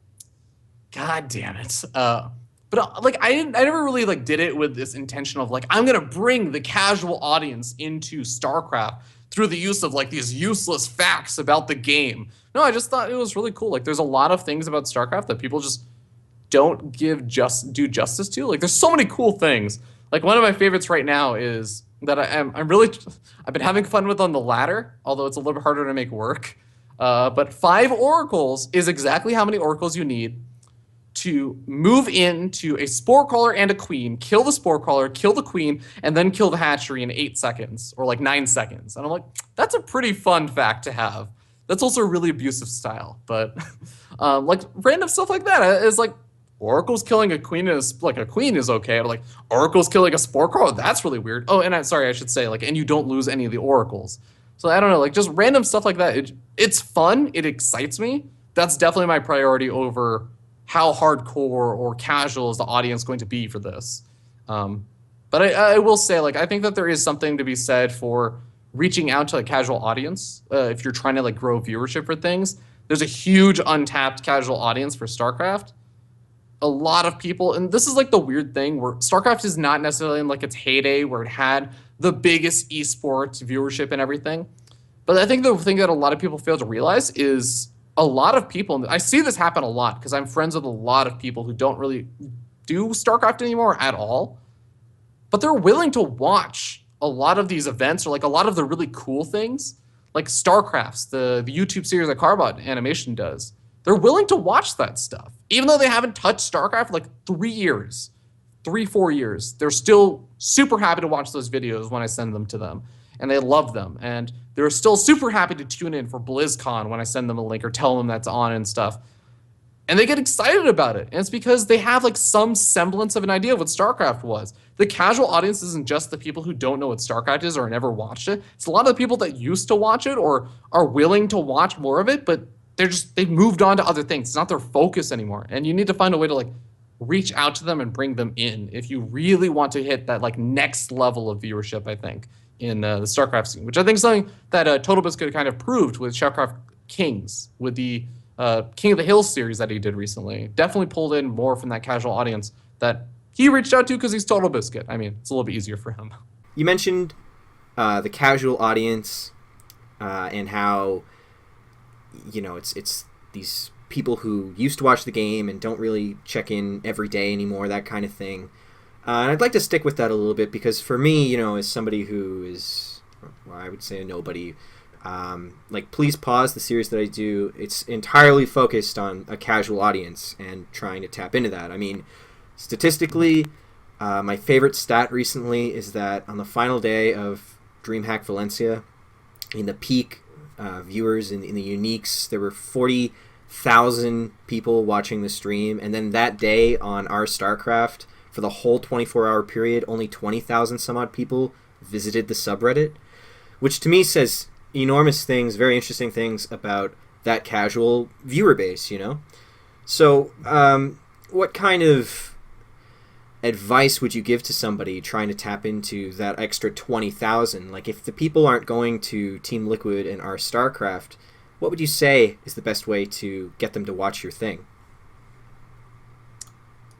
[SPEAKER 2] God damn it. But like I never really like did it with this intention of like I'm gonna bring the casual audience into StarCraft through the use of like these useless facts about the game. No, I just thought it was really cool. Like there's a lot of things about StarCraft that people just don't do justice to. Like there's so many cool things. Like one of my favorites right now is that I've been having fun with on the ladder, although it's a little bit harder to make work. But 5 oracles is exactly how many oracles you need to move into a spore crawler and a queen, kill the spore crawler, kill the queen, and then kill the hatchery in 8 seconds or like 9 seconds. And I'm like, that's a pretty fun fact to have. That's also a really abusive style, but like random stuff like that is like oracles killing a queen is like a queen is okay. But like oracles killing a spore crawler, that's really weird. Oh, and I should say like, and you don't lose any of the oracles. So I don't know, like just random stuff like that. It's fun. It excites me. That's definitely my priority over how hardcore or casual is the audience going to be for this. But I will say, like, I think that there is something to be said for reaching out to a casual audience if you're trying to like grow viewership for things. There's a huge untapped casual audience for StarCraft. A lot of people, and this is like the weird thing where StarCraft is not necessarily in like its heyday where it had the biggest esports viewership and everything. But I think the thing that a lot of people fail to realize is a lot of people, I see this happen a lot because I'm friends with a lot of people who don't really do StarCraft anymore at all, but they're willing to watch a lot of these events or like a lot of the really cool things, like StarCrafts, the YouTube series that Carbot Animation does. They're willing to watch that stuff, even though they haven't touched StarCraft for like 4 years. They're still super happy to watch those videos when I send them to them, and they love them. And they're still super happy to tune in for BlizzCon when I send them a link or tell them that's on and stuff. And they get excited about it. And it's because they have like some semblance of an idea of what StarCraft was. The casual audience isn't just the people who don't know what StarCraft is or never watched it. It's a lot of the people that used to watch it or are willing to watch more of it, but they've moved on to other things. It's not their focus anymore. And you need to find a way to like reach out to them and bring them in if you really want to hit that like next level of viewership, I think, in the StarCraft scene, which I think is something that Total Biscuit kind of proved with StarCraft Kings, with the King of the Hill series that he did recently. Definitely pulled in more from that casual audience that he reached out to because he's Total Biscuit. I mean, it's a little bit easier for him.
[SPEAKER 1] You mentioned the casual audience and how, you know, it's these people who used to watch the game and don't really check in every day anymore, that kind of thing. And I'd like to stick with that a little bit because for me, you know, as somebody who is, well, I would say a nobody, like Please Pause, the series that I do, it's entirely focused on a casual audience and trying to tap into that. I mean, statistically, my favorite stat recently is that on the final day of DreamHack Valencia, in the peak viewers in the uniques, there were 40,000 people watching the stream, and then that day on our StarCraft, for the whole 24-hour period, only 20,000 some odd people visited the subreddit, which to me says enormous things, very interesting things about that casual viewer base, you know? So, what kind of advice would you give to somebody trying to tap into that extra 20,000? Like, if the people aren't going to Team Liquid and our StarCraft, what would you say is the best way to get them to watch your thing?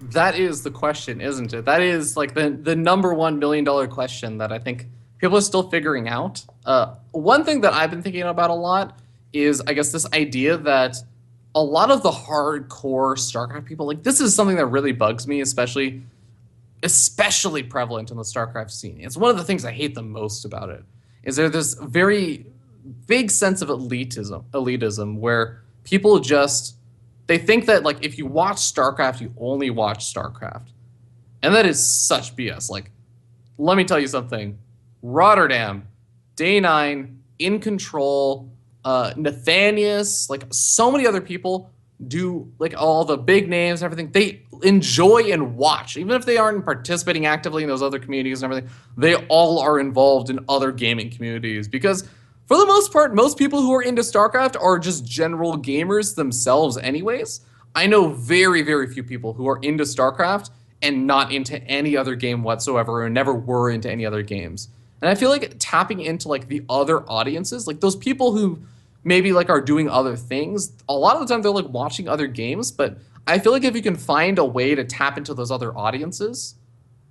[SPEAKER 2] That is the question, isn't it? That is like the number $1 million question that I think people are still figuring out. One thing that I've been thinking about a lot is, I guess, this idea that a lot of the hardcore StarCraft people, like, this is something that really bugs me, especially prevalent in the StarCraft scene. It's one of the things I hate the most about it, is there's this very big sense of elitism where people just, they think that, like, if you watch StarCraft, you only watch StarCraft. And that is such BS. Like, let me tell you something. Rotterdam, Day 9, In Control, Nathanius, like, so many other people do, like, all the big names and everything. They enjoy and watch. Even if they aren't participating actively in those other communities and everything, they all are involved in other gaming communities because, for the most part, most people who are into StarCraft are just general gamers themselves anyways. I know very, very few people who are into StarCraft and not into any other game whatsoever or never were into any other games. And I feel like tapping into, like, the other audiences, like those people who maybe, like, are doing other things, a lot of the time they're, like, watching other games, but I feel like if you can find a way to tap into those other audiences,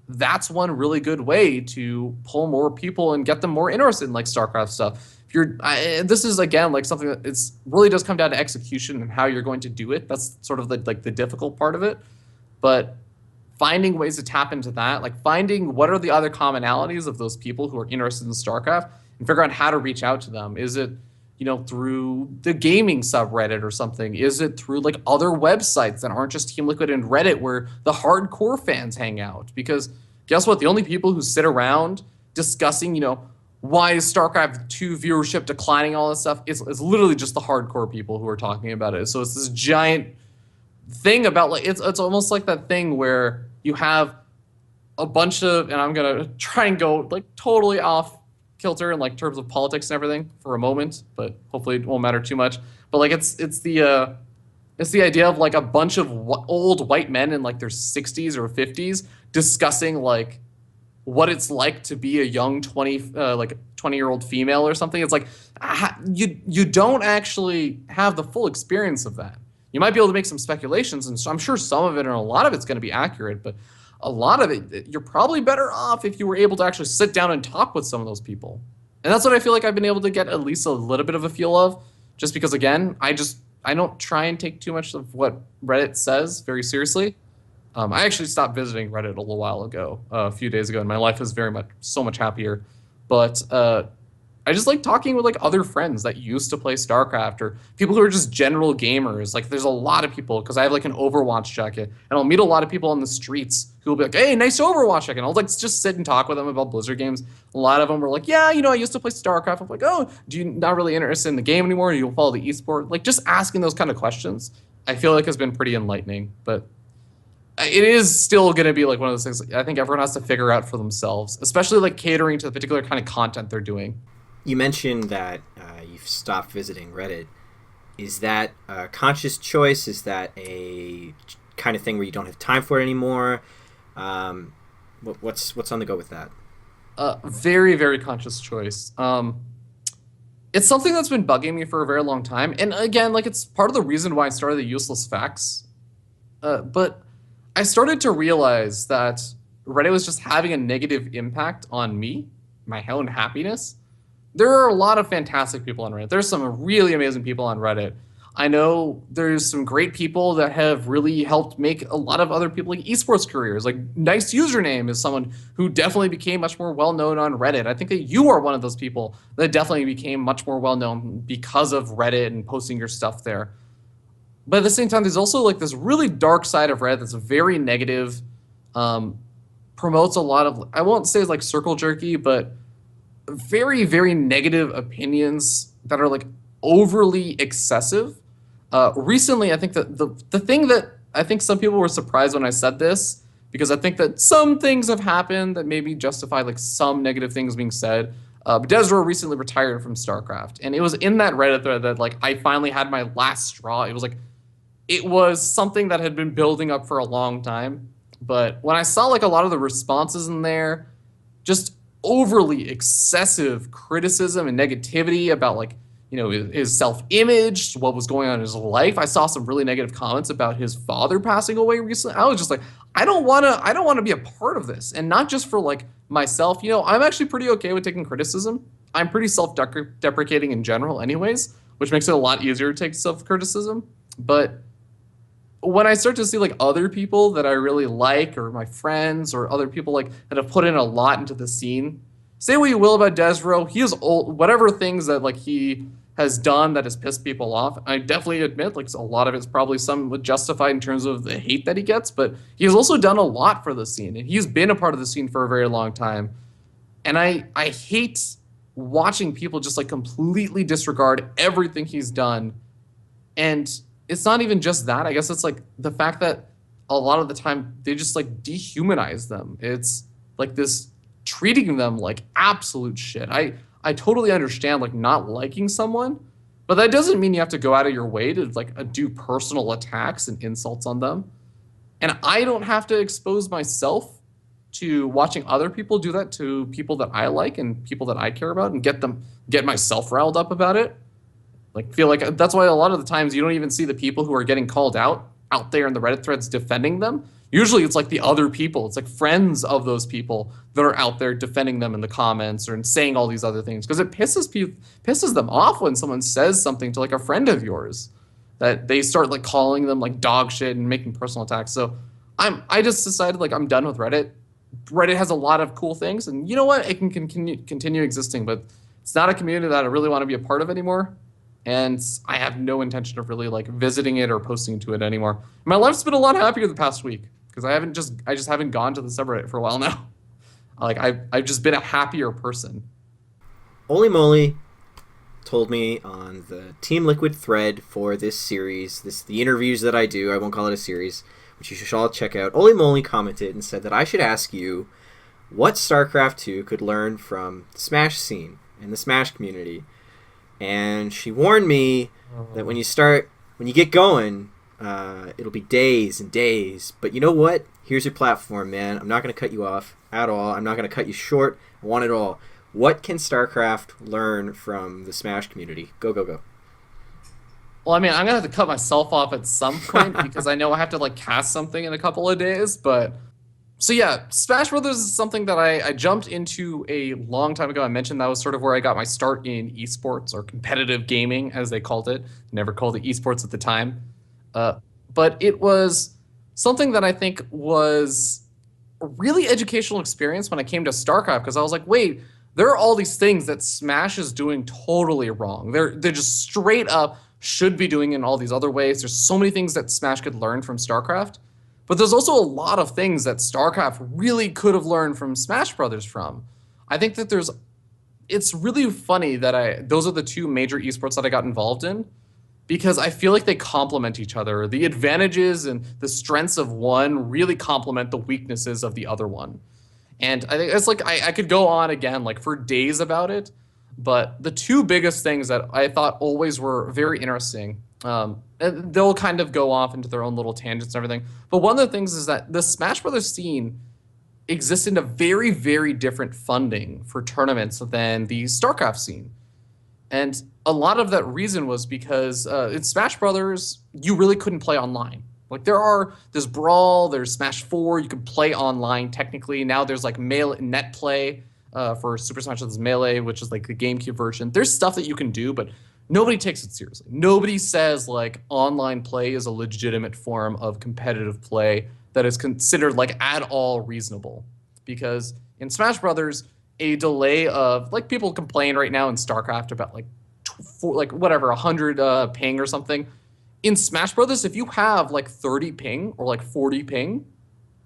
[SPEAKER 2] that's one really good way to pull more people and get them more interested in, like, StarCraft stuff. This is, again, like, something that it's really does come down to execution and how you're going to do it. That's sort of the difficult part of it. But finding ways to tap into that, like finding what are the other commonalities of those people who are interested in StarCraft and figure out how to reach out to them. Is it, you know, through the gaming subreddit or something? Is it through, like, other websites that aren't just Team Liquid and Reddit where the hardcore fans hang out? Because guess what? The only people who sit around discussing, you know, why is StarCraft 2 viewership declining, all this stuff, it's literally just the hardcore people who are talking about it. So it's this giant thing about, like, it's almost like that thing where you have a bunch of, and I'm going to try and go, like, totally off kilter in, like, terms of politics and everything for a moment, but hopefully it won't matter too much. But, like, it's the idea of, like, a bunch of old white men in, like, their 60s or 50s discussing, like, what it's like to be a young 20-year-old female or something. It's like, you don't actually have the full experience of that. You might be able to make some speculations, and so I'm sure some of it and a lot of it's going to be accurate, but a lot of it, you're probably better off if you were able to actually sit down and talk with some of those people. And that's what I feel like I've been able to get at least a little bit of a feel of, just because, again, I don't try and take too much of what Reddit says very seriously. I actually stopped visiting Reddit a little while ago, a few days ago, and my life is so much happier. But I just like talking with like other friends that used to play StarCraft or people who are just general gamers. Like there's a lot of people because I have like an Overwatch jacket and I'll meet a lot of people on the streets who will be like, "Hey, nice Overwatch jacket." And I'll like just sit and talk with them about Blizzard games. A lot of them were like, "Yeah, I used to play StarCraft." I'm like, "Oh, do you not really interested in the game anymore? Do you follow the esport?" Like just asking those kind of questions, I feel like has been pretty enlightening. But it is still going to be like one of those things I think everyone has to figure out for themselves, especially like catering to the particular kind of content they're doing.
[SPEAKER 1] You mentioned that you've stopped visiting Reddit. Is that a conscious choice? Is that a kind of thing where you don't have time for it anymore? What's on the go with that?
[SPEAKER 2] Very, very conscious choice. It's something that's been bugging me for a very long time. And again, like it's part of the reason why I started the Useless Facts. But I started to realize that Reddit was just having a negative impact on me, my own happiness. There are a lot of fantastic people on Reddit. There's some really amazing people on Reddit. I know there's some great people that have really helped make a lot of other people like esports careers. Like Nice Username is someone who definitely became much more well-known on Reddit. I think that you are one of those people that definitely became much more well-known because of Reddit and posting your stuff there. But at the same time, there's also like this really dark side of Reddit that's very negative, promotes a lot of, I won't say it's like circle jerky, but very, very negative opinions that are like overly excessive. Recently, I think that the thing that I think some people were surprised when I said this, because I think that some things have happened that maybe justify like some negative things being said. Desro recently retired from StarCraft, and it was in that Reddit thread that like I finally had my last straw. It was something that had been building up for a long time, but when I saw like a lot of the responses in there, just overly excessive criticism and negativity about like his self-image, what was going on in his life. I saw some really negative comments about his father passing away recently. I was just like, I don't want to be a part of this, and not just for like myself. I'm actually pretty okay with taking criticism. I'm pretty self-deprecating in general anyways, which makes it a lot easier to take self-criticism. But when I start to see like other people that I really like, or my friends, or other people like that have put in a lot into the scene, say what you will about Desro, he is old. Whatever things that like he has done that has pissed people off, I definitely admit like a lot of it's probably some justified in terms of the hate that he gets. But he has also done a lot for the scene, and he's been a part of the scene for a very long time. And I hate watching people just like completely disregard everything he's done. And it's not even just that. I guess it's like the fact that a lot of the time they just like dehumanize them. It's like this treating them like absolute shit. I totally understand like not liking someone, but that doesn't mean you have to go out of your way to like do personal attacks and insults on them. And I don't have to expose myself to watching other people do that to people that I like and people that I care about and get myself riled up about it. Like feel like that's why a lot of the times you don't even see the people who are getting called out there in the Reddit threads defending them. Usually it's like the other people. It's like friends of those people that are out there defending them in the comments or saying all these other things, because it pisses them off when someone says something to like a friend of yours that they start like calling them like dog shit and making personal attacks. So I just decided like I'm done with Reddit. Reddit has a lot of cool things, and you know what? It can continue existing, but it's not a community that I really want to be a part of anymore. And I have no intention of really like visiting it or posting to it anymore. My life's been a lot happier the past week because I just haven't gone to the subreddit for a while now. Like I've just been a happier person.
[SPEAKER 1] Holy Moly told me on the Team Liquid thread for this series, the interviews that I do, I won't call it a series, which you should all check out. Holy Moly commented and said that I should ask you what StarCraft 2 could learn from the Smash scene and the Smash community. And she warned me that when you get going, it'll be days and days. But you know what? Here's your platform, man. I'm not going to cut you off at all. I'm not going to cut you short. I want it all. What can StarCraft learn from the Smash community? Go, go, go.
[SPEAKER 2] Well, I mean, I'm going to have to cut myself off at some point because I know I have to like cast something in a couple of days. But so yeah, Smash Brothers is something that I jumped into a long time ago. I mentioned that was sort of where I got my start in esports, or competitive gaming, as they called it. Never called it esports at the time. But it was something that I think was a really educational experience when I came to StarCraft, because I was like, wait, there are all these things that Smash is doing totally wrong. They're just straight up should be doing in all these other ways. There's so many things that Smash could learn from StarCraft, but there's also a lot of things that StarCraft really could have learned from Smash Brothers from. I think that it's really funny that those are the two major esports that I got involved in because I feel like they complement each other. The advantages and the strengths of one really complement the weaknesses of the other one. And I think it's like I could go on again like for days about it, but the two biggest things that I thought always were very interesting, and they'll kind of go off into their own little tangents and everything. But one of the things is that the Smash Brothers scene exists in a very, very different funding for tournaments than the StarCraft scene. And a lot of that reason was because in Smash Brothers, you really couldn't play online. Like there's Brawl, there's Smash 4, you can play online technically. Now there's like net play for Super Smash Bros. Melee, which is like the GameCube version. There's stuff that you can do, but nobody takes it seriously. Nobody says like online play is a legitimate form of competitive play that is considered like at all reasonable. Because in Smash Brothers, a delay of like people complain right now in StarCraft about like whatever 100 ping or something. In Smash Brothers, if you have like 30 ping or like 40 ping,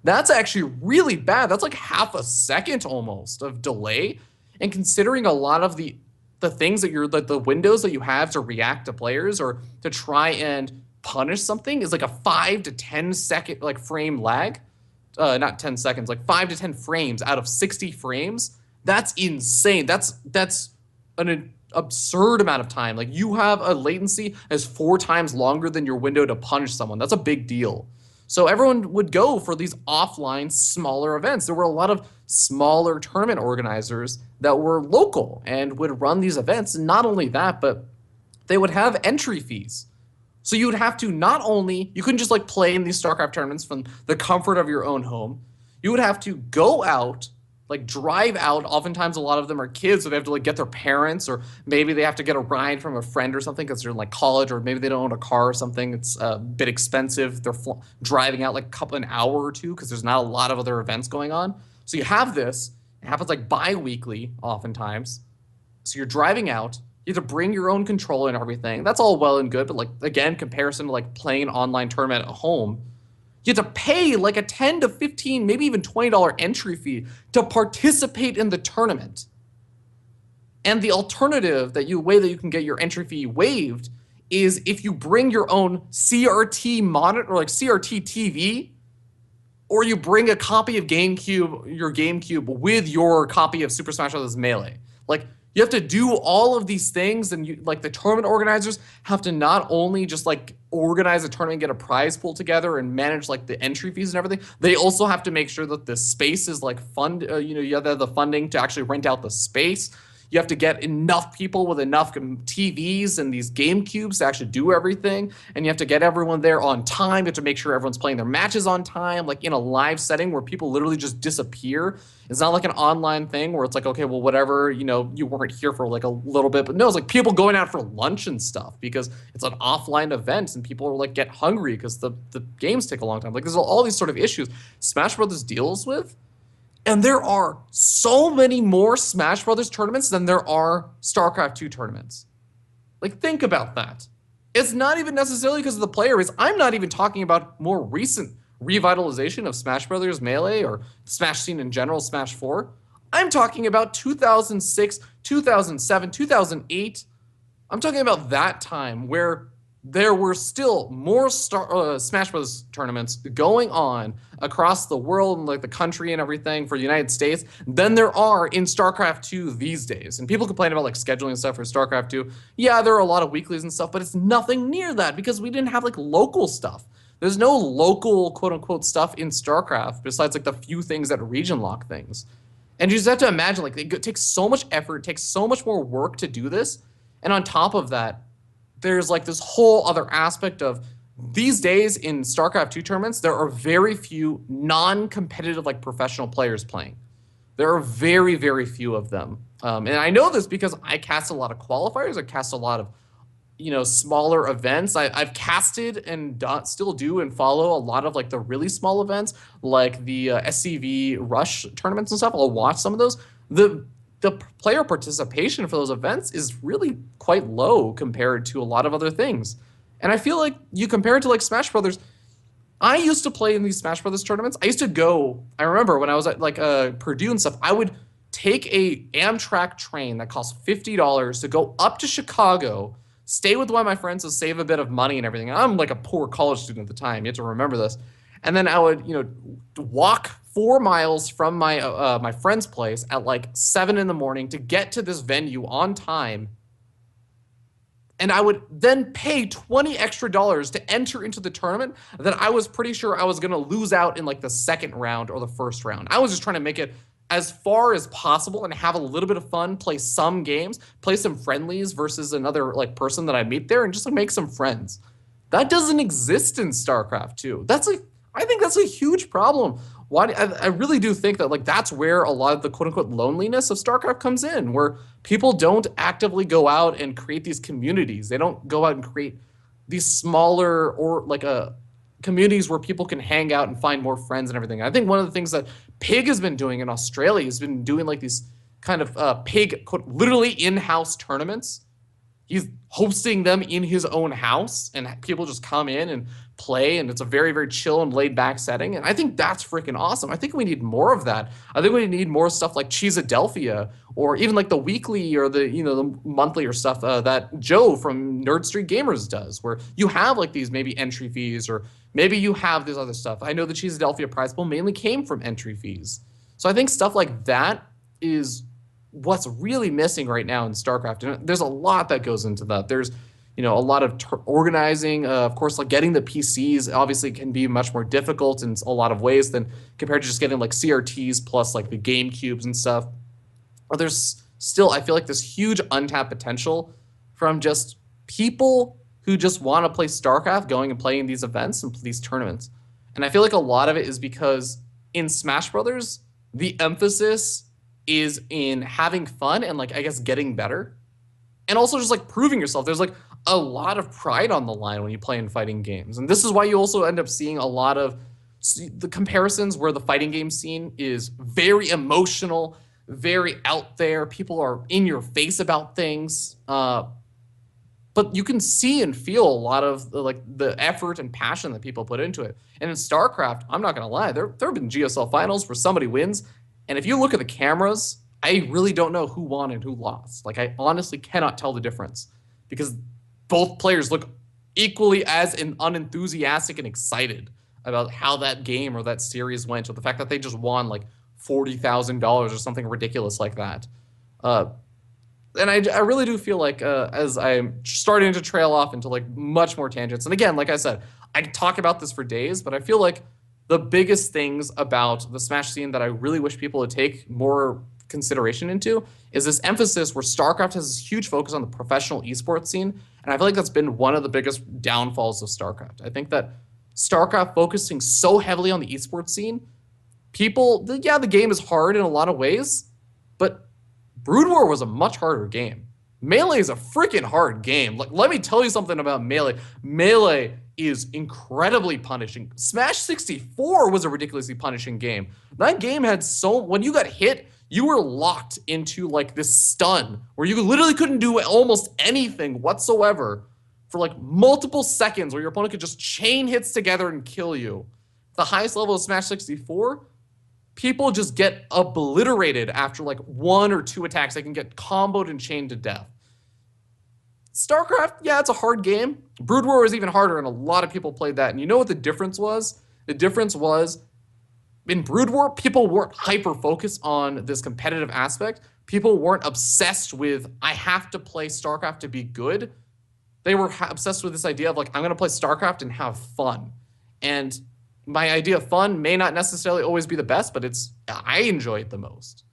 [SPEAKER 2] that's actually really bad. That's like half a second almost of delay. And considering a lot of the things that the windows that you have to react to players or to try and punish something is like a 5 to 10 second like frame lag. Not 10 seconds, like 5 to 10 frames out of 60 frames. That's insane. That's an absurd amount of time. Like you have a latency as 4 times longer than your window to punish someone. That's a big deal. So everyone would go for these offline smaller events. There were a lot of smaller tournament organizers that were local and would run these events. And not only that, but they would have entry fees. So you would have to you couldn't just like play in these StarCraft tournaments from the comfort of your own home. You would have to go out, like drive out. Oftentimes a lot of them are kids, so they have to like get their parents, or maybe they have to get a ride from a friend or something because they're in like college, or maybe they don't own a car or something. It's a bit expensive. They're driving out like an hour or two because there's not a lot of other events going on. So you have this. It happens like bi-weekly oftentimes. So you're driving out. You have to bring your own controller and everything. That's all well and good, but like again, comparison to like playing an online tournament at home, you have to pay like a 10 to 15, maybe even $20 entry fee to participate in the tournament. And the alternative way that you can get your entry fee waived is if you bring your own CRT monitor, or like CRT TV, or you bring a copy of your GameCube with your copy of Super Smash Bros. Melee. Like you have to do all of these things, and the tournament organizers have to not only just like organize a tournament, get a prize pool together, and manage like the entry fees and everything. They also have to make sure that the space is like you have the funding to actually rent out the space. You have to get enough people with enough TVs and these GameCubes to actually do everything. And you have to get everyone there on time. You have to make sure everyone's playing their matches on time, like in a live setting where people literally just disappear. It's not like an online thing where it's like, okay, well, whatever, you weren't here for like a little bit. But no, it's like people going out for lunch and stuff because it's an offline event and people are like get hungry because the games take a long time. Like there's all these sort of issues Smash Brothers deals with. And there are so many more Smash Brothers tournaments than there are StarCraft 2 tournaments. Like, think about that. It's not even necessarily because of the player base. I'm not even talking about more recent revitalization of Smash Brothers Melee or Smash scene in general, Smash 4. I'm talking about 2006, 2007, 2008. I'm talking about that time where there were still more Smash Bros. Tournaments going on across the world and like the country and everything for the United States than there are in StarCraft 2 these days. And people complain about like scheduling stuff for StarCraft 2. Yeah, there are a lot of weeklies and stuff, but it's nothing near that because we didn't have like local stuff. There's no local quote unquote stuff in StarCraft besides like the few things that region lock things. And you just have to imagine like it takes so much effort, it takes so much more work to do this. And on top of that, there's like this whole other aspect of these days in StarCraft 2 tournaments, there are very few non-competitive like professional players playing. There are very, very few of them. And I know this because I cast a lot of qualifiers. I cast a lot of, smaller events. I've casted and still do and follow a lot of like the really small events, like the SCV Rush tournaments and stuff. I'll watch some of those. the player participation for those events is really quite low compared to a lot of other things. And I feel like you compare it to like Smash Brothers. I used to play in these Smash Brothers tournaments. I used to go. I remember when I was at like Purdue and stuff. I would take a Amtrak train that cost $50 to go up to Chicago, stay with one of my friends to save a bit of money and everything. I'm like a poor college student at the time. You have to remember this. And then I would, walk 4 miles from my my friend's place at like 7 in the morning to get to this venue on time. And I would then pay $20 extra to enter into the tournament that I was pretty sure I was going to lose out in like the second round or the first round. I was just trying to make it as far as possible and have a little bit of fun, play some games, play some friendlies versus another like person that I meet there, and just like make some friends. That doesn't exist in StarCraft 2. I think that's a huge problem. I really do think that like that's where a lot of the quote unquote loneliness of StarCraft comes in, where people don't actively go out and create these communities. They don't go out and create these smaller or like communities where people can hang out and find more friends and everything. I think one of the things that Pig has been doing in Australia has been doing like these kind of Pig quote, literally in-house tournaments. He's hosting them in his own house, and people just come in and play, and it's a very, very chill and laid-back setting. And I think that's freaking awesome. I think we need more of that. I think we need more stuff like Cheesadelphia, or even like the weekly or the monthly or stuff that Joe from Nerd Street Gamers does, where you have like these maybe entry fees, or maybe you have this other stuff. I know the Cheesadelphia prize pool mainly came from entry fees. So I think stuff like that is what's really missing right now in StarCraft. And there's a lot that goes into that. There's, a lot of organizing. Of course, like getting the PCs obviously can be much more difficult in a lot of ways than compared to just getting like CRTs plus like the GameCubes and stuff. But there's still, I feel like this huge untapped potential from just people who just want to play StarCraft going and playing these events and these tournaments. And I feel like a lot of it is because in Smash Brothers, the emphasis is in having fun and like, I guess, getting better. And also just like proving yourself. There's like a lot of pride on the line when you play in fighting games. And this is why you also end up seeing a lot of the comparisons where the fighting game scene is very emotional, very out there. People are in your face about things. But you can see and feel a lot of the effort and passion that people put into it. And in StarCraft, I'm not going to lie, there have been GSL finals where somebody wins. And if you look at the cameras, I really don't know who won and who lost. Like, I honestly cannot tell the difference because both players look equally as unenthusiastic and excited about how that game or that series went, or the fact that they just won like $40,000 or something ridiculous like that. And I really do feel like as I'm starting to trail off into like much more tangents. And again, like I said, I could talk about this for days, but I feel like the biggest things about the Smash scene that I really wish people would take more consideration into is this emphasis where StarCraft has this huge focus on the professional esports scene. And I feel like that's been one of the biggest downfalls of StarCraft. I think that StarCraft focusing so heavily on the esports scene, the game is hard in a lot of ways, but Brood War was a much harder game. Melee is a freaking hard game. Like, let me tell you something about Melee. Melee is incredibly punishing. Smash 64 was a ridiculously punishing game. That game had when you got hit, you were locked into like this stun where you literally couldn't do almost anything whatsoever for like multiple seconds, where your opponent could just chain hits together and kill you. The highest level of Smash 64, people just get obliterated after like 1 or 2 attacks. They can get comboed and chained to death. StarCraft, yeah, it's a hard game. Brood War was even harder, and a lot of people played that. And you know what the difference was? The difference was in Brood War, people weren't hyper-focused on this competitive aspect. People weren't obsessed with, I have to play StarCraft to be good. They were obsessed with this idea of like, I'm going to play StarCraft and have fun. And my idea of fun may not necessarily always be the best, but I enjoy it the most.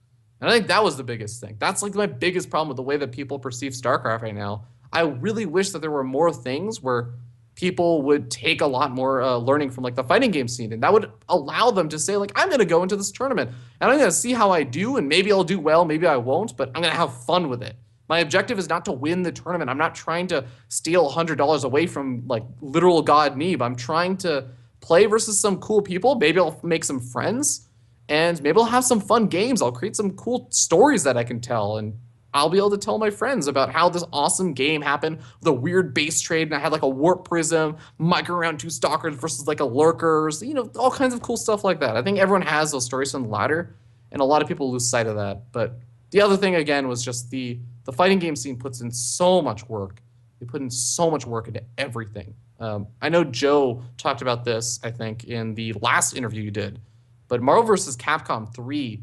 [SPEAKER 2] And I think that was the biggest thing. That's like my biggest problem with the way that people perceive StarCraft right now. I really wish that there were more things where people would take a lot more learning from like the fighting game scene, and that would allow them to say like, I'm going to go into this tournament and I'm going to see how I do, and maybe I'll do well, maybe I won't, but I'm going to have fun with it. My objective is not to win the tournament. I'm not trying to steal $100 away from like literal God Neeb. I'm trying to play versus some cool people. Maybe I'll make some friends, and maybe I'll have some fun games. I'll create some cool stories that I can tell, and I'll be able to tell my friends about how this awesome game happened with a weird base trade, and I had like a warp prism, micro round 2 stalkers versus like a lurkers, all kinds of cool stuff like that. I think everyone has those stories on the ladder, and a lot of people lose sight of that. But the other thing again was just the fighting game scene puts in so much work. They put in so much work into everything. I know Joe talked about this, I think, in the last interview you did, but Marvel vs. Capcom 3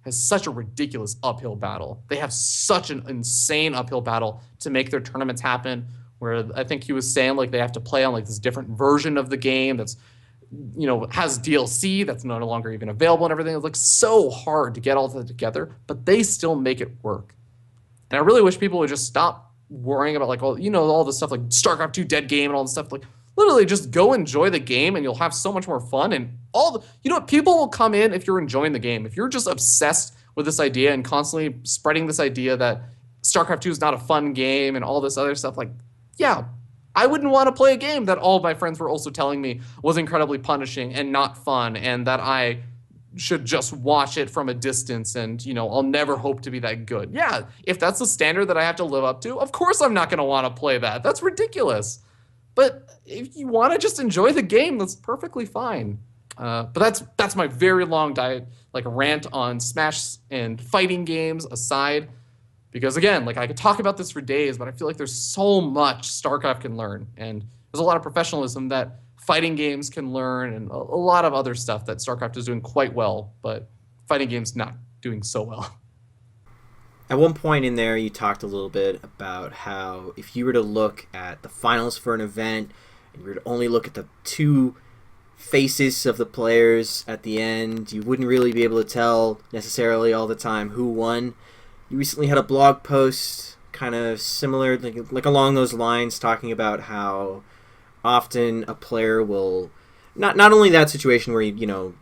[SPEAKER 2] has such a ridiculous uphill battle. They have such an insane uphill battle to make their tournaments happen, where I think he was saying like they have to play on like this different version of the game that's, has DLC that's no longer even available and everything. It's like so hard to get all that together, but they still make it work. And I really wish people would just stop worrying about like, all the stuff like StarCraft 2 dead game and all the stuff. Like literally just go enjoy the game and you'll have so much more fun. And people will come in if you're enjoying the game. If you're just obsessed with this idea and constantly spreading this idea that StarCraft 2 is not a fun game and all this other stuff, like, yeah, I wouldn't want to play a game that all of my friends were also telling me was incredibly punishing and not fun and that I should just watch it from a distance and, I'll never hope to be that good. Yeah, if that's the standard that I have to live up to, of course I'm not going to want to play that. That's ridiculous. But if you want to just enjoy the game, that's perfectly fine. But that's my very long rant on Smash and fighting games aside. Because again, like I could talk about this for days, but I feel like there's so much StarCraft can learn. And there's a lot of professionalism that fighting games can learn and a lot of other stuff that StarCraft is doing quite well, but fighting games not doing so well.
[SPEAKER 1] At one point in there, you talked a little bit about how if you were to look at the finals for an event, and you were to only look at the two faces of the players at the end, you wouldn't really be able to tell necessarily all the time who won. You recently had a blog post kind of similar, like along those lines, talking about how often a player will not only that situation where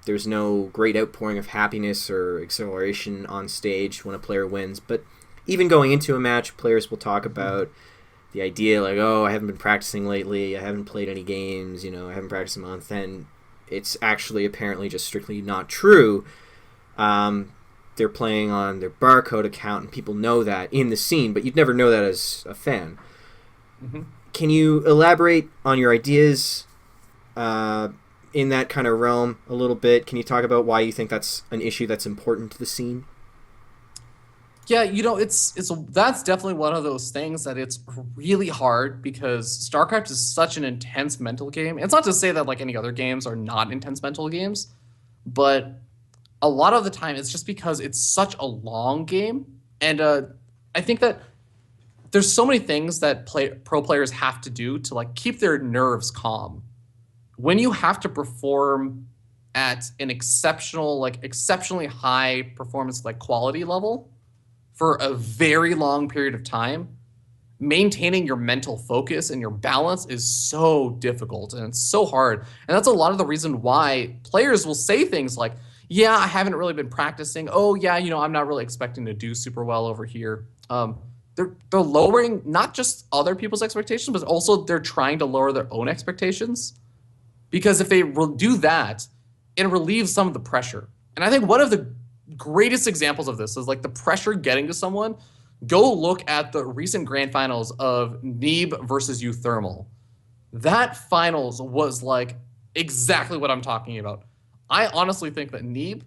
[SPEAKER 1] there's no great outpouring of happiness or exhilaration on stage when a player wins, but even going into a match, players will talk about the idea like, oh, I haven't been practicing lately, I haven't played any games, I haven't practiced a month, and it's actually apparently just strictly not true. They're playing on their barcode account, and people know that in the scene, but you'd never know that as a fan. Mm-hmm. Can you elaborate on your ideas in that kind of realm a little bit? Can you talk about why you think that's an issue that's important to the scene?
[SPEAKER 2] Yeah, that's definitely one of those things that it's really hard because StarCraft is such an intense mental game. It's not to say that like any other games are not intense mental games, but a lot of the time it's just because it's such a long game. And I think that there's so many things that pro players have to do to like keep their nerves calm. When you have to perform at an exceptionally high performance quality level for a very long period of time, maintaining your mental focus and your balance is so difficult and it's so hard. And that's a lot of the reason why players will say things like, yeah, I haven't really been practicing. Oh yeah, I'm not really expecting to do super well over here. They're lowering not just other people's expectations, but also they're trying to lower their own expectations. Because if they do that, it relieves some of the pressure. And I think one of the greatest examples of this is like the pressure getting to someone. Go look at the recent grand finals of Neeb versus Euthermal. That finals was like exactly what I'm talking about. I honestly think that Neeb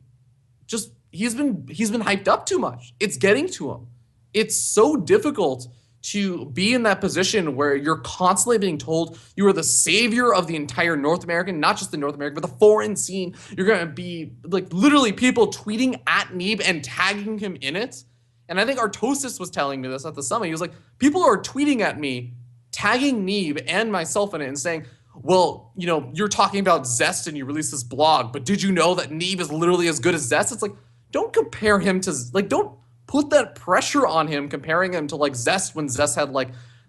[SPEAKER 2] he's been hyped up too much. It's getting to him. It's so difficult to be in that position where you're constantly being told you are the savior of the entire North American, not just the North American, but the foreign scene. You're going to be like literally people tweeting at Neeb and tagging him in it. And I think Artosis was telling me this at the summit. He was like, people are tweeting at me, tagging Neeb and myself in it and saying, well, you're talking about Zest and you released this blog, but did you know that Neeb is literally as good as Zest? It's like, don't compare him to, don't put that pressure on him comparing him to Zest when Zest had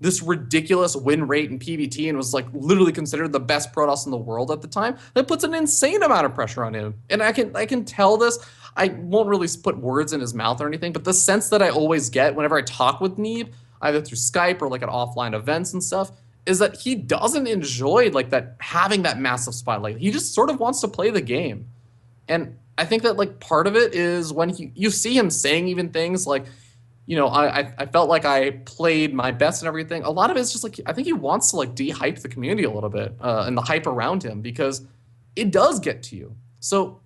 [SPEAKER 2] this ridiculous win rate in PvT and was literally considered the best Protoss in the world at the time. That puts an insane amount of pressure on him. And I can tell this. I won't really put words in his mouth or anything, but the sense that I always get whenever I talk with Neeb, either through Skype or at offline events and stuff, is that he doesn't enjoy that having that massive spotlight. He just sort of wants to play the game. And I think that like part of it is when you see him saying even things like, I felt like I played my best and everything. A lot of it's just like I think he wants to like de-hype the community a little bit and the hype around him because it does get to you. So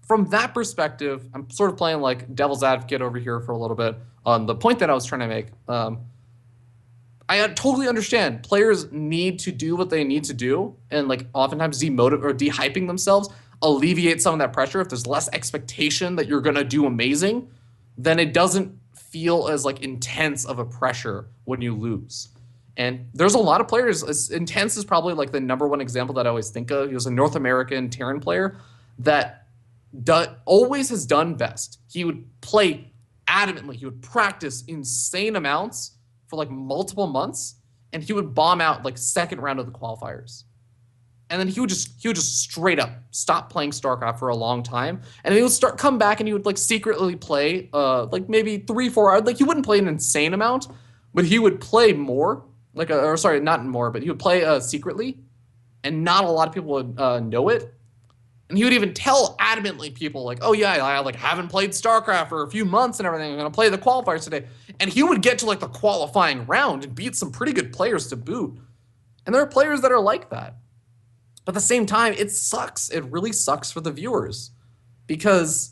[SPEAKER 2] from that perspective, I'm sort of playing like devil's advocate over here for a little bit on the point that I was trying to make. I totally understand players need to do what they need to do, and like oftentimes demotivate or de-hyping themselves alleviate some of that pressure. If there's less expectation that you're gonna do amazing, then it doesn't feel as like intense of a pressure when you lose. And there's a lot of players. Intense is probably like the number one example that I always think of. He was a North American Terran player that always has done best. He would play adamantly. He would practice insane amounts for like multiple months, and he would bomb out like second round of the qualifiers. And then he would just straight up stop playing StarCraft for a long time, and he would come back and he would like secretly play like maybe 3-4 hours. Like he wouldn't play an insane amount, but he would play more. Or sorry, not more, but he would play secretly, and not a lot of people would know it. And he would even tell adamantly people like, "Oh yeah, I like haven't played StarCraft for a few months and everything. I'm gonna play the qualifiers today." And he would get to like the qualifying round and beat some pretty good players to boot. And there are players that are like that. But at the same time, it sucks. It really sucks for the viewers because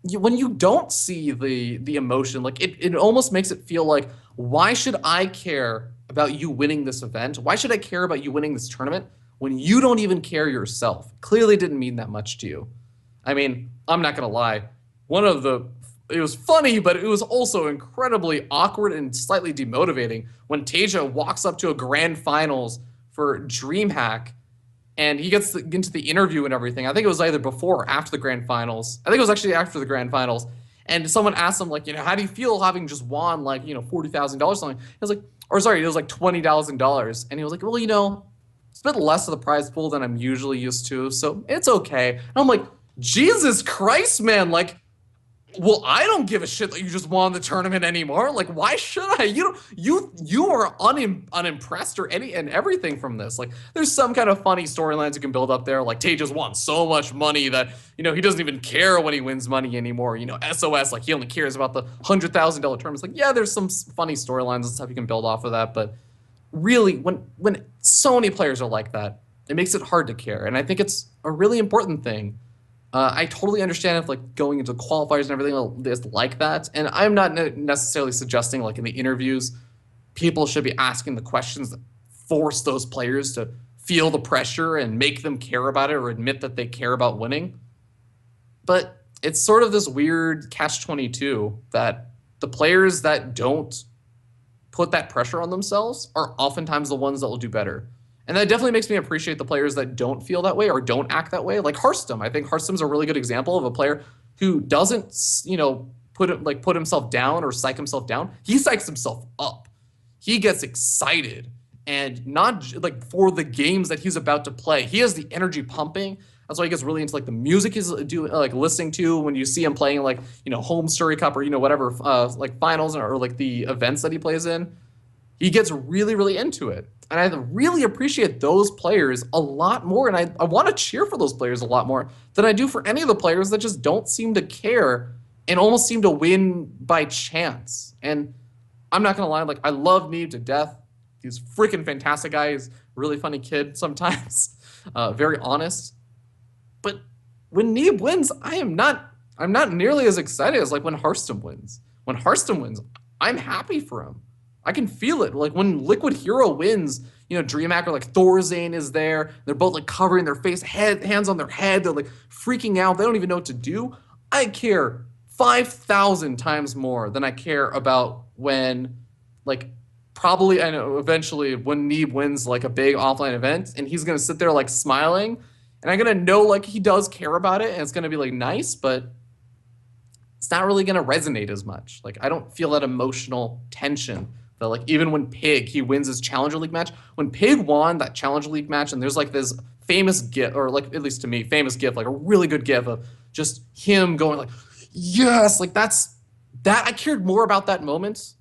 [SPEAKER 2] when you don't see the emotion, like it almost makes it feel like, why should I care about you winning this event? Why should I care about you winning this tournament when you don't even care yourself? Clearly didn't mean that much to you. I mean, I'm not going to lie. It was funny, but it was also incredibly awkward and slightly demotivating when Tasia walks up to a grand finals for DreamHack and he gets into the interview and everything. I think it was either before or after the grand finals. I think it was actually after the grand finals. And someone asked him, like, how do you feel having just won, like, $40,000 something? He was like, or sorry, it was like $20,000. And he was like, well, it's a bit less of the prize pool than I'm usually used to, so it's okay. And I'm like, Jesus Christ, man, like, well, I don't give a shit that you just won the tournament anymore. Like, why should I? You are unimpressed or everything from this. Like, there's some kind of funny storylines you can build up there. Like, Tay just won so much money that he doesn't even care when he wins money anymore. SOS, like he only cares about the $100,000 tournaments. Like, yeah, there's some funny storylines and stuff you can build off of that, but really, when so many players are like that, it makes it hard to care. And I think it's a really important thing. I totally understand if like going into qualifiers and everything is like that. And I'm not necessarily suggesting like in the interviews, people should be asking the questions that force those players to feel the pressure and make them care about it or admit that they care about winning. But it's sort of this weird catch-22 that the players that don't put that pressure on themselves are oftentimes the ones that will do better. And that definitely makes me appreciate the players that don't feel that way or don't act that way. Like Hearthstone. I think Hearthstone's a really good example of a player who doesn't, put himself down or psych himself down. He psychs himself up. He gets excited, and not like for the games that he's about to play. He has the energy pumping. That's why he gets really into like the music he's listening to when you see him playing like, home Surrey Cup or, whatever, like finals or like the events that he plays in. He gets really, really into it. And I really appreciate those players a lot more. And I want to cheer for those players a lot more than I do for any of the players that just don't seem to care and almost seem to win by chance. And I'm not going to lie, like I love Neve to death. He's freaking fantastic guy. He's a really funny kid sometimes, very honest. But when Neve wins, I'm not nearly as excited as like when Hearthstone wins. When Hearthstone wins, I'm happy for him. I can feel it. Like when Liquid Hero wins, DreamHack or like Thorzane is there. They're both like covering their face, hands on their head. They're like freaking out. They don't even know what to do. I care 5,000 times more than I care about when, like, probably, I know eventually when Neeb wins like a big offline event and he's going to sit there like smiling and I'm going to know like he does care about it and it's going to be like nice, but it's not really going to resonate as much. Like I don't feel that emotional tension. Like even when Pig, he wins his Challenger League match. When Pig won that Challenger League match, and there's like this famous gif, or like at least to me, famous gif, like a really good gif of just him going like, yes, like that. I cared more about that moment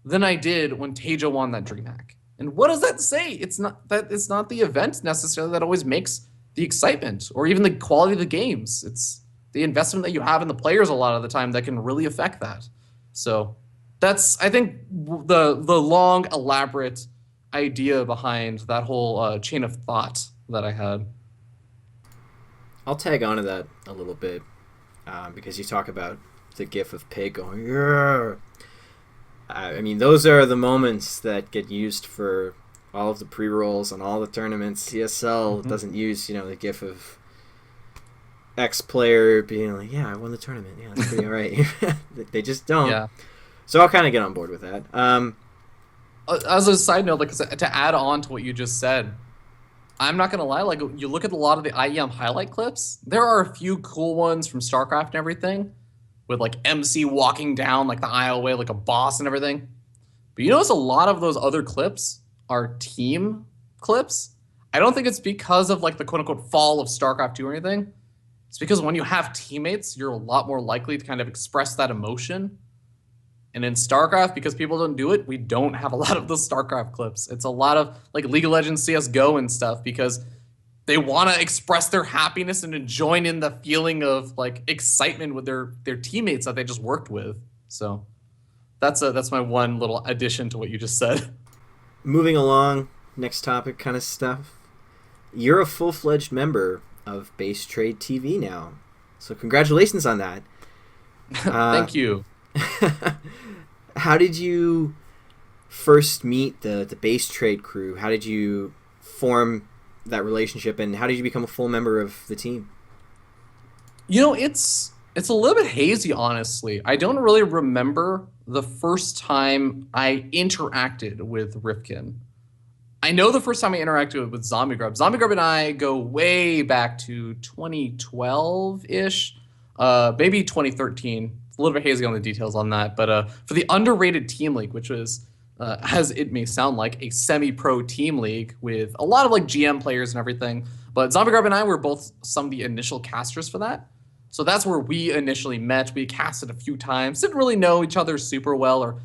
[SPEAKER 2] than I did when Tasia won that DreamHack. And what does that say? It's not the event necessarily that always makes the excitement or even the quality of the games. It's the investment that you have in the players a lot of the time that can really affect that. So that's, I think, the long, elaborate idea behind that whole chain of thought that I had.
[SPEAKER 1] I'll tag onto that a little bit because you talk about the gif of Pig going, yeah. I mean, those are the moments that get used for all of the pre-rolls on all the tournaments. CSL doesn't use, the gif of X player being like, yeah, I won the tournament. Yeah, that's pretty all right. They just don't.
[SPEAKER 2] Yeah.
[SPEAKER 1] So I'll kind of get on board with that.
[SPEAKER 2] As a side note, like to add on to what you just said, I'm not going to lie, like you look at a lot of the IEM highlight clips, there are a few cool ones from StarCraft and everything with like MC walking down like the aisleway like a boss and everything. But you notice a lot of those other clips are team clips. I don't think it's because of like the quote unquote fall of StarCraft 2 or anything. It's because when you have teammates, you're a lot more likely to kind of express that emotion. And in StarCraft, because people don't do it, we don't have a lot of the StarCraft clips. It's a lot of like League of Legends, CSGO and stuff because they want to express their happiness and to join in the feeling of like excitement with their teammates that they just worked with. So that's my one little addition to what you just said.
[SPEAKER 1] Moving along, next topic kind of stuff. You're a full-fledged member of Basetrade TV now. So congratulations on that.
[SPEAKER 2] Thank you.
[SPEAKER 1] How did you first meet the Basetrade crew? How did you form that relationship, and how did you become a full member of the team?
[SPEAKER 2] It's a little bit hazy, honestly. I don't really remember the first time I interacted with Rifkin. I know the first time I interacted with Zombie Grub. Zombie Grub and I go way back to 2012-ish, maybe 2013. A little bit hazy on the details on that, but for the underrated team league, which was, as it may sound like, a semi-pro team league with a lot of like GM players and everything. But Zombie Grub and I were both some of the initial casters for that. So that's where we initially met. We casted a few times, didn't really know each other super well, or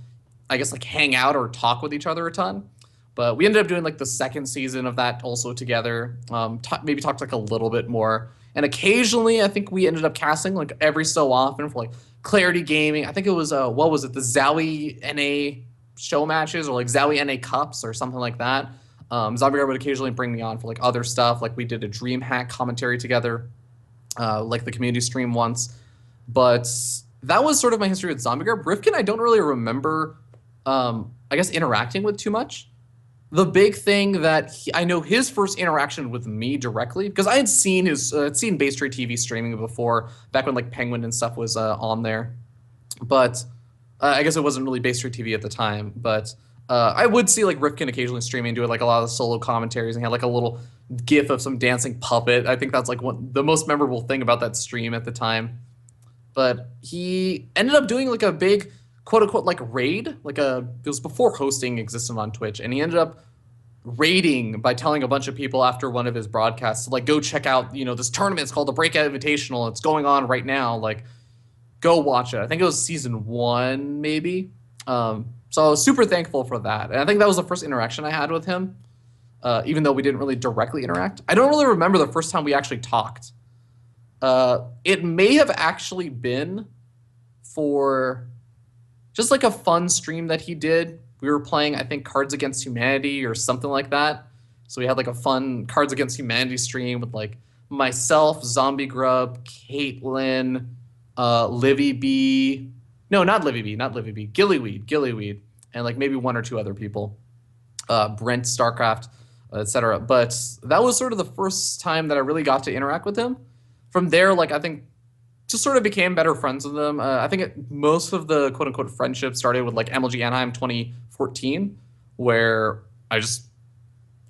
[SPEAKER 2] I guess like hang out or talk with each other a ton. But we ended up doing like the second season of that also together. Maybe talked like a little bit more. And occasionally, I think we ended up casting like every so often for like Clarity Gaming. I think it was, what was it? The Zowie NA show matches or like Zowie NA Cups or something like that. Zombie Guard would occasionally bring me on for like other stuff. Like we did a DreamHack commentary together, like the community stream once. But that was sort of my history with Zombie Guard. Rifkin, I don't really remember, I guess, interacting with too much. The big thing that I know his first interaction with me directly, because I had seen seen Basetrade TV streaming before, back when like Penguin and stuff was on there, but I guess it wasn't really Basetrade TV at the time. But I would see like Rifkin occasionally streaming, doing like a lot of solo commentaries, and he had like a little GIF of some dancing puppet. I think that's like the most memorable thing about that stream at the time. But he ended up doing like a big quote unquote like raid, it was before hosting existed on Twitch, and he ended up raiding by telling a bunch of people after one of his broadcasts to like go check out, this tournament. It's called the Breakout Invitational. It's going on right now. Like, go watch it. I think it was season 1, maybe. So I was super thankful for that, and I think that was the first interaction I had with him, even though we didn't really directly interact. I don't really remember the first time we actually talked. It may have actually been for just like a fun stream that he did. We were playing, I think, Cards Against Humanity or something like that. So we had like a fun Cards Against Humanity stream with like myself, Zombie Grub, Caitlin, Livy B. No, not Livy B, Gillyweed, and like maybe one or two other people. Brent, StarCraft, etc. But that was sort of the first time that I really got to interact with him. From there, like I think just sort of became better friends with them. I think most of the quote-unquote friendship started with like MLG Anaheim 2014, where I just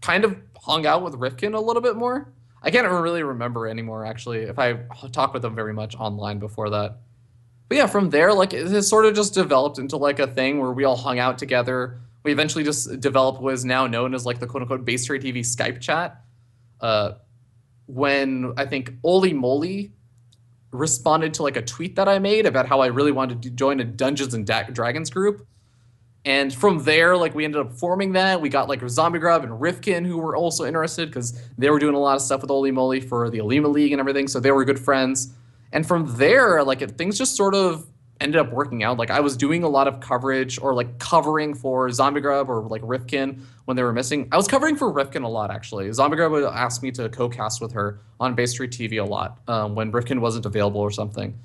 [SPEAKER 2] kind of hung out with Rifkin a little bit more. I can't really remember anymore, actually, if I talked with him very much online before that. But yeah, from there, like it has sort of just developed into like a thing where we all hung out together. We eventually just developed what is now known as like the quote-unquote Basetrade TV Skype chat. When I think Oli Moly responded to like a tweet that I made about how I really wanted to join a Dungeons and Dragons group. And from there, like we ended up forming that. We got like Zombie Grub and Rifkin, who were also interested because they were doing a lot of stuff with Oli Moly for the Alima League and everything. So they were good friends. And from there, like things just sort of ended up working out. Like I was doing a lot of coverage or like covering for Zombie Grub or like Rifkin when they were missing. I was covering for Rifkin a lot actually. Zombie Grub would ask me to co-cast with her on Basetrade TV a lot when Rifkin wasn't available or something.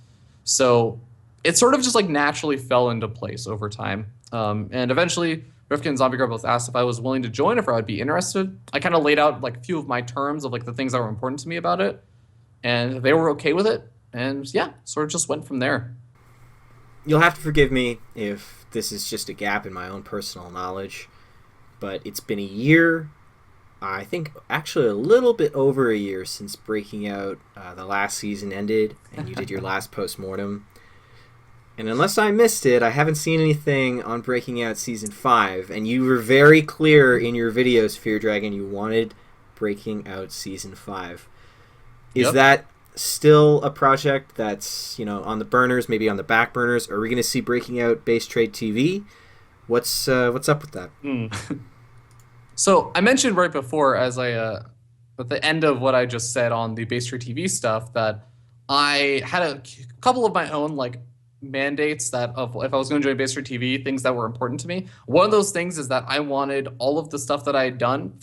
[SPEAKER 2] So it sort of just like naturally fell into place over time. And eventually, Rifkin and Zombie Girl both asked if I was willing to join, if I would be interested. I kind of laid out like a few of my terms of like the things that were important to me about it, and they were okay with it. And yeah, sort of just went from there.
[SPEAKER 1] You'll have to forgive me if this is just a gap in my own personal knowledge, but it's been a year, I think actually a little bit over a year since Breaking Out the last season ended, and you did your last post-mortem. And unless I missed it, I haven't seen anything on Breaking Out Season 5. And you were very clear in your videos, Feardragon, you wanted Breaking Out Season 5. Is that still a project that's, on the burners, maybe on the back burners? Are we going to see Breaking Out Basetrade TV? What's up with that?
[SPEAKER 2] So I mentioned right before, as at the end of what I just said on the Basetrade TV stuff, that I had a couple of my own, like, mandates that of if I was going to join Basetrade TV, things that were important to me. One of those things is that I wanted all of the stuff that I had done,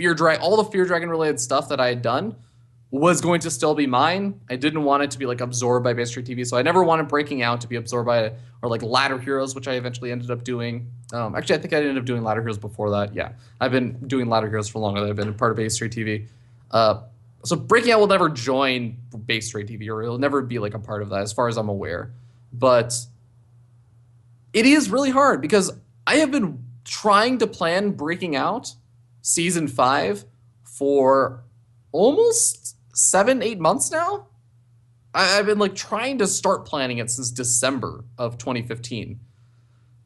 [SPEAKER 2] all the Feardragon related stuff that I had done was going to still be mine. I didn't want it to be like absorbed by Basetrade TV, so I never wanted Breaking Out to be absorbed by or like Ladder Heroes, which I eventually ended up doing. Actually, I think I ended up doing Ladder Heroes before that. Yeah, I've been doing Ladder Heroes for longer than I've been a part of Basetrade TV. So Breaking Out will never join Basetrade TV, or it'll never be like a part of that, as far as I'm aware. But it is really hard because I have been trying to plan Breaking Out Season 5 for almost 7-8 months now. I've been like trying to start planning it since December of 2015.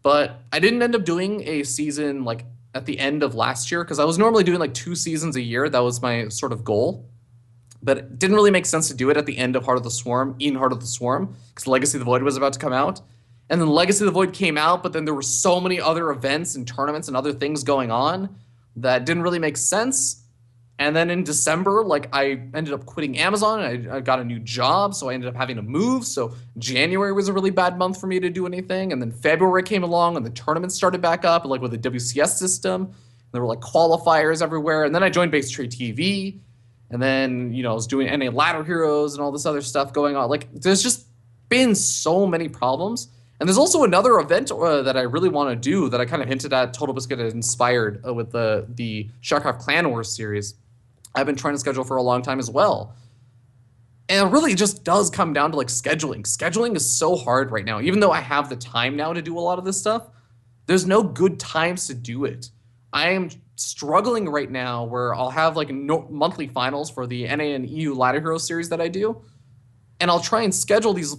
[SPEAKER 2] But I didn't end up doing a season like at the end of last year because I was normally doing like 2 seasons a year. That was my sort of goal. But it didn't really make sense to do it at the end of Heart of the Swarm, because Legacy of the Void was about to come out. And then Legacy of the Void came out, but then there were so many other events and tournaments and other things going on that didn't really make sense. And then in December, like I ended up quitting Amazon. And I got a new job, so I ended up having to move. So January was a really bad month for me to do anything. And then February came along and the tournaments started back up, like with the WCS system. There were like qualifiers everywhere. And then I joined Basetrade TV. And then, I was doing NA Ladder Heroes and all this other stuff going on. Like, there's just been so many problems. And there's also another event that I really want to do that I kind of hinted at. Total Biscuit had inspired with the StarCraft Clan Wars series. I've been trying to schedule for a long time as well. And it really just does come down to, like, scheduling. Scheduling is so hard right now. Even though I have the time now to do a lot of this stuff, there's no good times to do it. I am struggling right now where I'll have like monthly finals for the NA and EU Ladder Hero series that I do. And I'll try and schedule these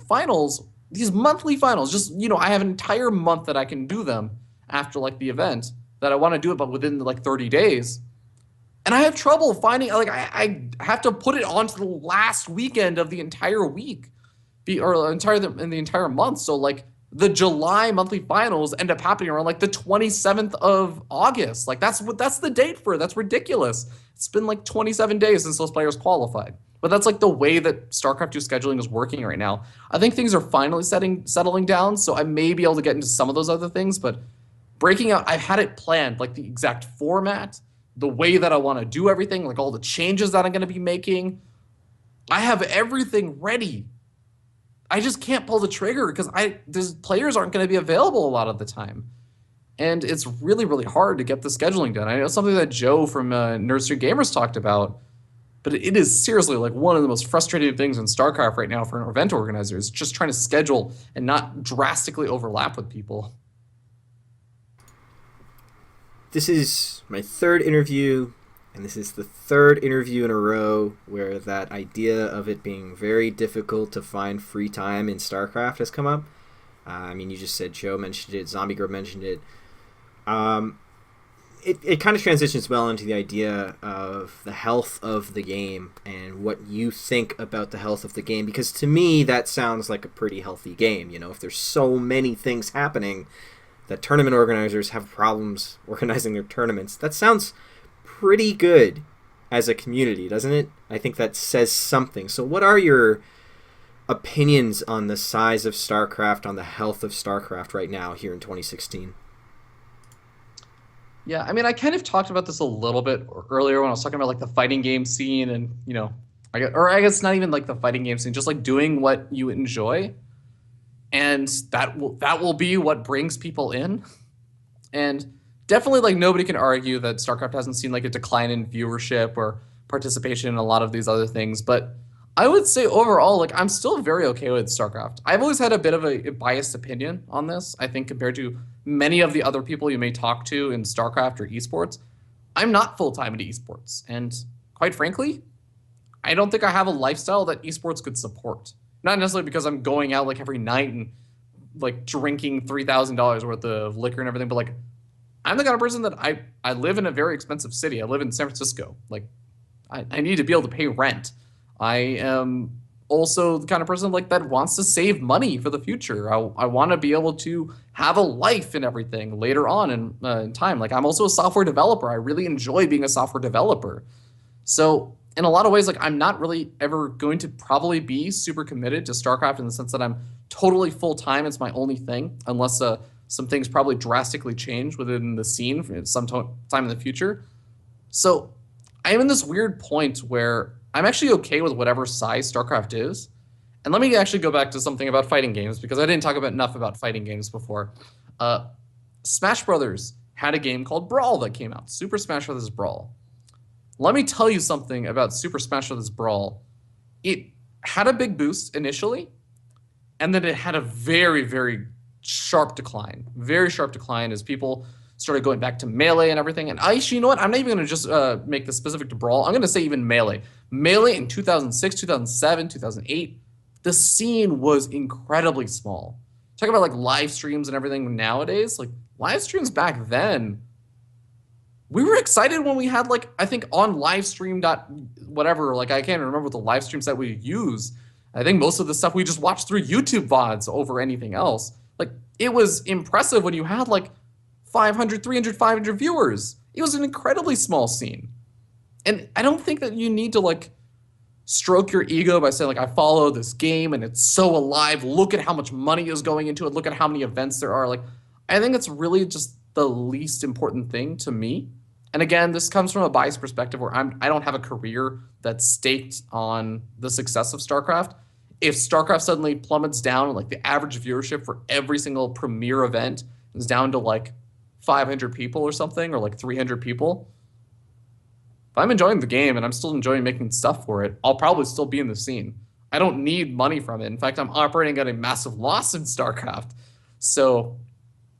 [SPEAKER 2] monthly finals. Just, I have an entire month that I can do them after like the event that I want to do it, but within like 30 days. And I have trouble finding, like, I have to put it onto the last weekend of the entire week or in the entire month. So like, the July monthly finals end up happening around like the 27th of August. Like that's the date for it. That's ridiculous. It's been like 27 days since those players qualified. But that's like the way that StarCraft 2 scheduling is working right now. I think things are finally settling down, so I may be able to get into some of those other things, but Breaking Out, I've had it planned, like the exact format, the way that I want to do everything, like all the changes that I'm going to be making. I have everything ready. I just can't pull the trigger because these players aren't going to be available a lot of the time. And it's really, really hard to get the scheduling done. I know something that Joe from Nursery Gamers talked about, but it is seriously like one of the most frustrating things in StarCraft right now for an event organizer is just trying to schedule and not drastically overlap with people.
[SPEAKER 1] This is my 3rd interview, and this is the 3rd interview in a row where that idea of it being very difficult to find free time in StarCraft has come up. You just said Joe mentioned it, Zombie Girl mentioned it. It kind of transitions well into the idea of the health of the game and what you think about the health of the game, because to me that sounds like a pretty healthy game. If there's so many things happening that tournament organizers have problems organizing their tournaments, that sounds pretty good as a community, doesn't it? I think that says something. So what are your opinions on the size of StarCraft, on the health of StarCraft right now here in 2016?
[SPEAKER 2] Yeah, I mean, I kind of talked about this a little bit earlier when I was talking about like the fighting game scene and, I guess not even like the fighting game scene, just like doing what you enjoy. And that will be what brings people in. And definitely like nobody can argue that StarCraft hasn't seen like a decline in viewership or participation in a lot of these other things, but I would say overall, like I'm still very okay with StarCraft. I've always had a bit of a biased opinion on this. I think compared to many of the other people you may talk to in StarCraft or esports, I'm not full time into esports, and quite frankly, I don't think I have a lifestyle that esports could support. Not necessarily because I'm going out like every night and like drinking $3,000 worth of liquor and everything, but like I'm the kind of person that I live in a very expensive city. I live in San Francisco. Like I need to be able to pay rent. I am also the kind of person like that wants to save money for the future. I want to be able to have a life and everything later on in time. Like I'm also a software developer. I really enjoy being a software developer. So in a lot of ways, like I'm not really ever going to probably be super committed to StarCraft in the sense that I'm totally full time. It's my only thing, unless some things probably drastically change within the scene for some time in the future. So I am in this weird point where I'm actually okay with whatever size StarCraft is. And let me actually go back to something about fighting games, because I didn't talk about enough about fighting games before. Smash Brothers had a game called Brawl that came out, Super Smash Brothers Brawl. Let me tell you something about Super Smash Brothers Brawl. It had a big boost initially, and then it had a very, very sharp decline. Very sharp decline as people started going back to Melee and everything. And actually, you know what? I'm not even going to just make this specific to Brawl. I'm going to say even Melee. Melee in 2006, 2007, 2008, the scene was incredibly small. Talk about like live streams and everything nowadays. Like live streams back then, we were excited when we had like, I think on livestream dot whatever, like I can't remember the live streams that we use. I think most of the stuff we just watched through YouTube VODs over anything else. Like it was impressive when you had like 500, 300, 500 viewers. It was an incredibly small scene. And I don't think that you need to like stroke your ego by saying like, I follow this game and it's so alive. Look at how much money is going into it. Look at how many events there are. Like, I think it's really just the least important thing to me. And again, this comes from a biased perspective where I don't have a career that's staked on the success of StarCraft. If StarCraft suddenly plummets down, like the average viewership for every single premier event is down to like 500 people or something, or like 300 people, if I'm enjoying the game and I'm still enjoying making stuff for it, I'll probably still be in the scene. I don't need money from it. In fact, I'm operating at a massive loss in StarCraft. So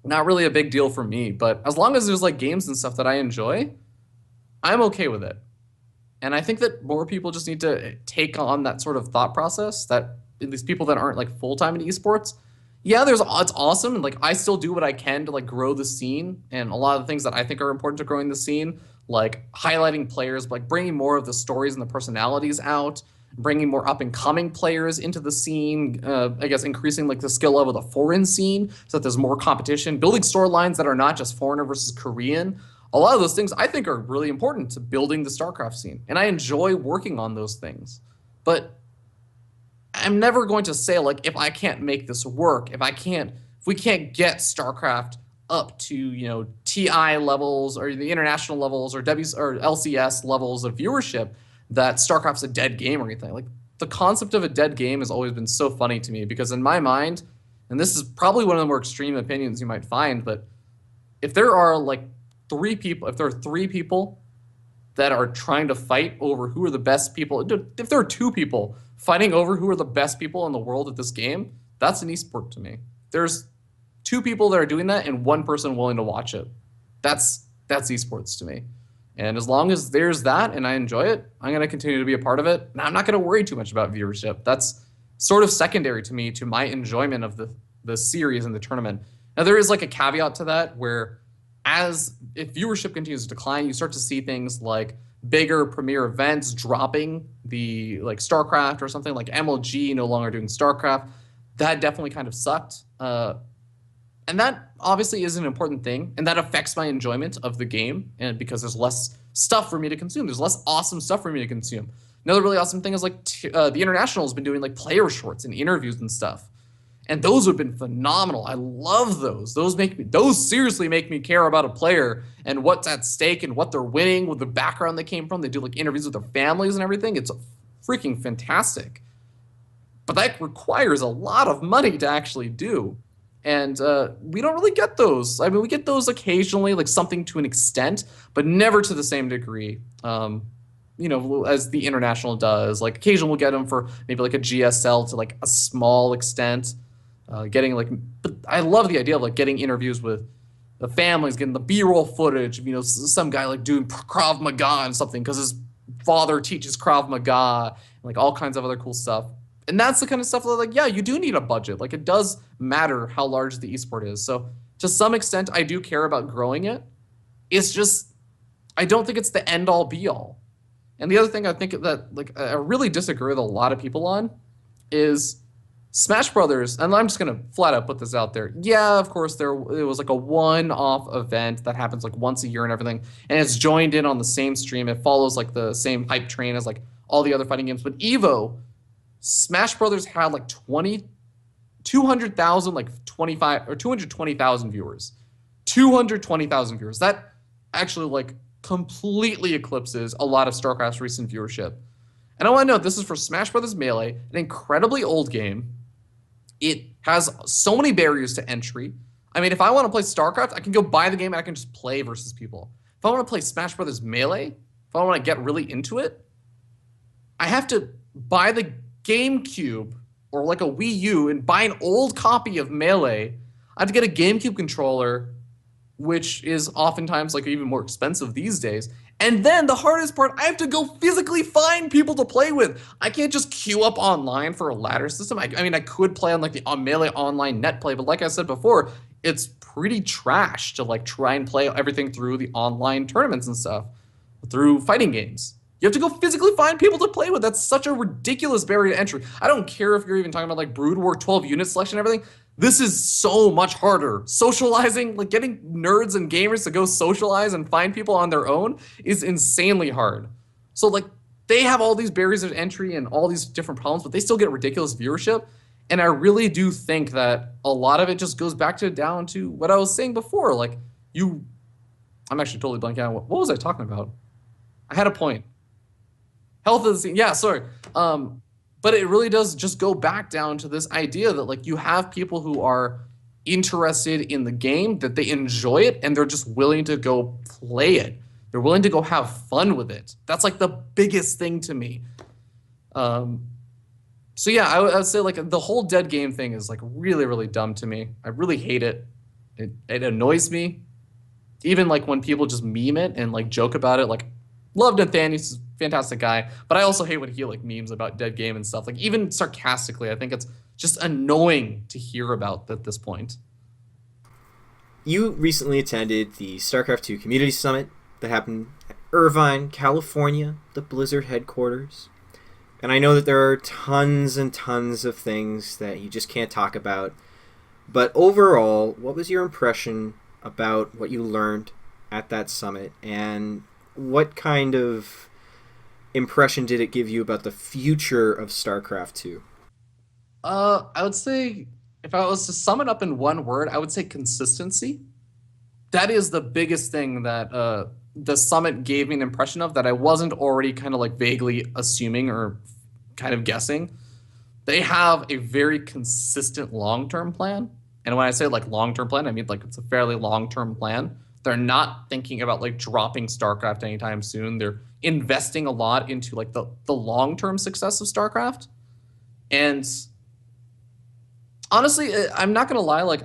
[SPEAKER 2] not really a big deal for me, but as long as there's like games and stuff that I enjoy, I'm okay with it. And I think that more people just need to take on that sort of thought process, that at least people that aren't like full-time in esports, yeah, it's awesome. And like, I still do what I can to like grow the scene. And a lot of the things that I think are important to growing the scene, like highlighting players, like bringing more of the stories and the personalities out, bringing more up and coming players into the scene, I guess increasing like the skill level of the foreign scene so that there's more competition, building storylines that are not just foreigner versus Korean. A lot of those things I think are really important to building the StarCraft scene. And I enjoy working on those things. But I'm never going to say like, if I can't make this work, if we can't get StarCraft up to, TI levels or the international levels or LCS levels of viewership, that StarCraft's a dead game or anything. Like the concept of a dead game has always been so funny to me, because in my mind, and this is probably one of the more extreme opinions you might find, but if there are three people that are trying to fight over who are the best people, if there are two people fighting over who are the best people in the world at this game, that's an esport to me. There's two people that are doing that and one person willing to watch it. That's esports to me. And as long as there's that and I enjoy it, I'm going to continue to be a part of it. And I'm not going to worry too much about viewership. That's sort of secondary to me, to my enjoyment of the series and the tournament. Now, there is like a caveat to that where if viewership continues to decline, you start to see things like bigger premier events dropping, the like StarCraft or something like MLG no longer doing StarCraft. That definitely kind of sucked. And that obviously is an important thing, and that affects my enjoyment of the game, and because there's less stuff for me to consume. There's less awesome stuff for me to consume. Another really awesome thing is like the International's been doing like player shorts and interviews and stuff. And those have been phenomenal. I love those. Those seriously make me care about a player and what's at stake and what they're winning, with the background they came from. They do like interviews with their families and everything. It's freaking fantastic. But that requires a lot of money to actually do. And we don't really get those. I mean, we get those occasionally, like something to an extent, but never to the same degree. As the International does. Like occasionally we'll get them for maybe like a GSL to like a small extent. But I love the idea of like getting interviews with the families, getting the B-roll footage of, some guy like doing Krav Maga and something because his father teaches Krav Maga, and like all kinds of other cool stuff. And that's the kind of stuff that, like, yeah, you do need a budget. Like, it does matter how large the esport is. So to some extent, I do care about growing it. It's just, I don't think it's the end all be all. And the other thing I think that, like, I really disagree with a lot of people on is Smash Brothers, and I'm just going to flat out put this out there. Yeah, of course, it was like a one-off event that happens like once a year and everything, and it's joined in on the same stream. It follows like the same hype train as like all the other fighting games. But EVO, Smash Brothers had like 200,000, like 25 or 220,000 viewers. 220,000 viewers. That actually like completely eclipses a lot of StarCraft's recent viewership. And I want to note, this is for Smash Brothers Melee, an incredibly old game. It has so many barriers to entry. I mean, if I want to play StarCraft, I can go buy the game and I can just play versus people. If I want to play Smash Brothers Melee, if I want to get really into it, I have to buy the GameCube or like a Wii U and buy an old copy of Melee. I have to get a GameCube controller, which is oftentimes like even more expensive these days. And then the hardest part, I have to go physically find people to play with. I can't just queue up online for a ladder system. I mean, I could play on like the Melee online net play, but like I said before, it's pretty trash to like try and play everything through the online tournaments and stuff, through fighting games. You have to go physically find people to play with. That's such a ridiculous barrier to entry. I don't care if you're even talking about like Brood War 12 unit selection and everything. This is so much harder. Socializing, like getting nerds and gamers to go socialize and find people on their own is insanely hard. So like they have all these barriers of entry and all these different problems, but they still get ridiculous viewership. And I really do think that a lot of it just goes back down to what I was saying before. Like I'm actually totally blanking out. What was I talking about? I had a point. Health of the scene. Yeah, sorry. But it really does just go back down to this idea that like you have people who are interested in the game, that they enjoy it, and they're just willing to go play it. They're willing to go have fun with it. That's like the biggest thing to me. So yeah, I would say like the whole dead game thing is like really, really dumb to me. I really hate it. It annoys me. Even like when people just meme it and like joke about it, like love Nathaniel's fantastic guy, but I also hate when he like memes about dead game and stuff. Like even sarcastically, I think it's just annoying to hear about at this point.
[SPEAKER 1] You recently attended the StarCraft 2 Community Summit that happened at Irvine, California, the Blizzard headquarters. And I know that there are tons and tons of things that you just can't talk about. But overall, what was your impression about what you learned at that summit, and what kind of impression did it give you about the future of StarCraft 2?
[SPEAKER 2] I would say, if I was to sum it up in one word, I would say consistency. That is the biggest thing that the summit gave me an impression of that I wasn't already kind of like vaguely assuming or kind of guessing. They have a very consistent long-term plan. And when I say like long-term plan, I mean like it's a fairly long-term plan. They're not thinking about like dropping StarCraft anytime soon. They're investing a lot into like the long-term success of StarCraft. And honestly, I'm not gonna lie, like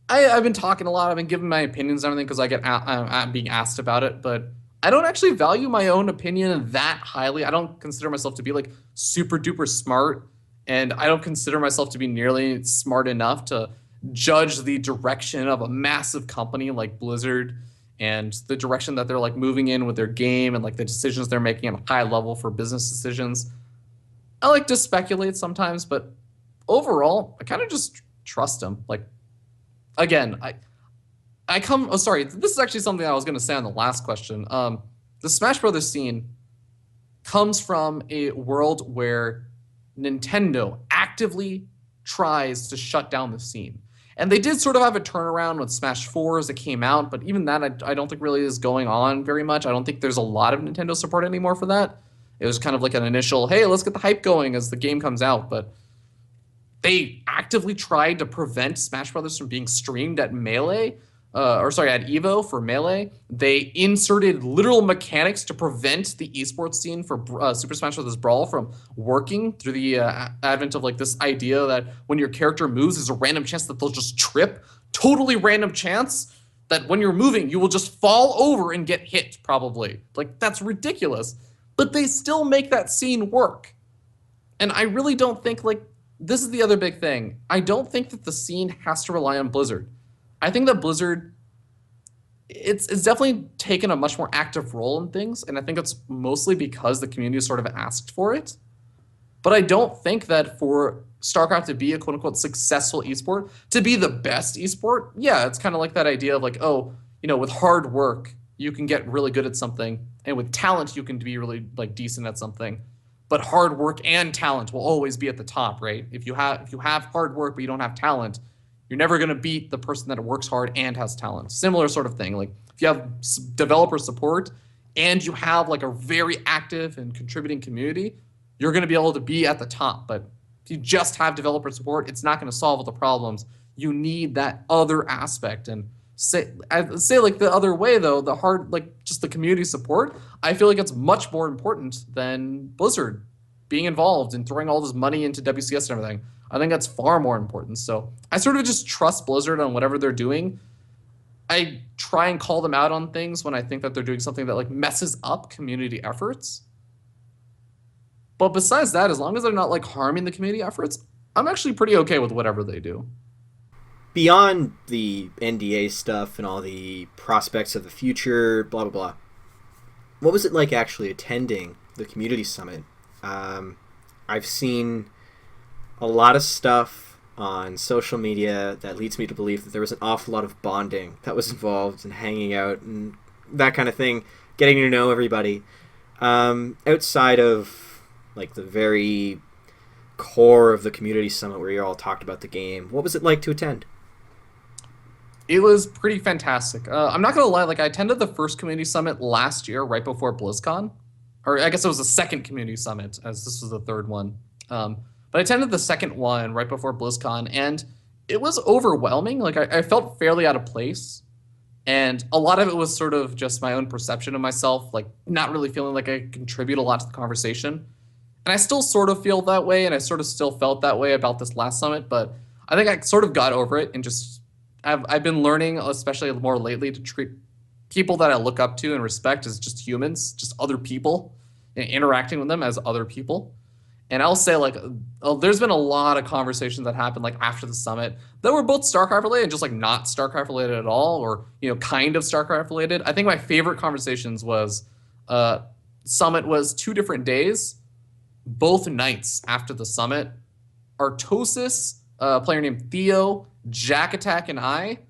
[SPEAKER 2] I've been talking a lot, I've been giving my opinions and everything because I'm being asked about it, but I don't actually value my own opinion that highly. I don't consider myself to be like super duper smart, and I don't consider myself to be nearly smart enough to judge the direction of a massive company like Blizzard and the direction that they're like moving in with their game and like the decisions they're making at a high level for business decisions. I like to speculate sometimes, but overall, I kind of just trust them. Like, again, sorry, this is actually something I was going to say on the last question. The Smash Brothers scene, comes from a world where Nintendo actively tries to shut down the scene. And they did sort of have a turnaround with Smash 4 as it came out, but even that I don't think really is going on very much. I don't think there's a lot of Nintendo support anymore for that. It was kind of like an initial, hey, let's get the hype going as the game comes out, but they actively tried to prevent Smash Brothers from being streamed at Melee, at Evo for Melee. They inserted literal mechanics to prevent the esports scene for Super Smash Bros. Brawl from working through the advent of like this idea that when your character moves, there's a random chance that they'll just trip. Totally random chance that when you're moving, you will just fall over and get hit, probably. Like, that's ridiculous. But they still make that scene work. And I really don't think, like, this is the other big thing. I don't think that the scene has to rely on Blizzard. I think that Blizzard, it's definitely taken a much more active role in things, and I think it's mostly because the community sort of asked for it. But I don't think that for StarCraft to be a quote-unquote successful esport, to be the best esport, yeah, it's kind of like that idea of like, oh, you know, with hard work, you can get really good at something, and with talent, you can be really like decent at something. But hard work and talent will always be at the top, right? If you have hard work but you don't have talent, you're never going to beat the person that works hard and has talent. Similar sort of thing. Like if you have developer support and you have like a very active and contributing community, you're going to be able to be at the top. But if you just have developer support, it's not going to solve all the problems. You need that other aspect. And I'd say like the other way though, the hard, like just the community support, I feel like it's much more important than Blizzard being involved and throwing all this money into WCS and everything. I think that's far more important. So I sort of just trust Blizzard on whatever they're doing. I try and call them out on things when I think that they're doing something that like messes up community efforts. But besides that, as long as they're not like harming the community efforts, I'm actually pretty okay with whatever they do.
[SPEAKER 1] Beyond the NDA stuff and all the prospects of the future, blah, blah, blah, what was it like actually attending the community summit? I've seen a lot of stuff on social media that leads me to believe that there was an awful lot of bonding that was involved in hanging out and that kind of thing, getting to know everybody. Outside of like the very core of the community summit where you all talked about the game, what was it like to attend?
[SPEAKER 2] It was pretty fantastic. I'm not going to lie, like I attended the first community summit last year, right before BlizzCon. Or I guess it was the second community summit, as this was the third one. But I attended the second one right before BlizzCon, and it was overwhelming. Like I felt fairly out of place. And a lot of it was sort of just my own perception of myself, like not really feeling like I contribute a lot to the conversation. And I still sort of feel that way, and I sort of still felt that way about this last summit, but I think I sort of got over it and just I've been learning, especially more lately, to treat people that I look up to and respect as just humans, just other people, and interacting with them as other people. And I'll say, like, there's been a lot of conversations that happened, like, after the summit that were both StarCraft related and just, like, not StarCraft related at all, or, you know, kind of StarCraft related. I think my favorite conversations was summit was 2 different days, both nights after the summit. Artosis, a player named Theo, Jack Attack, and I.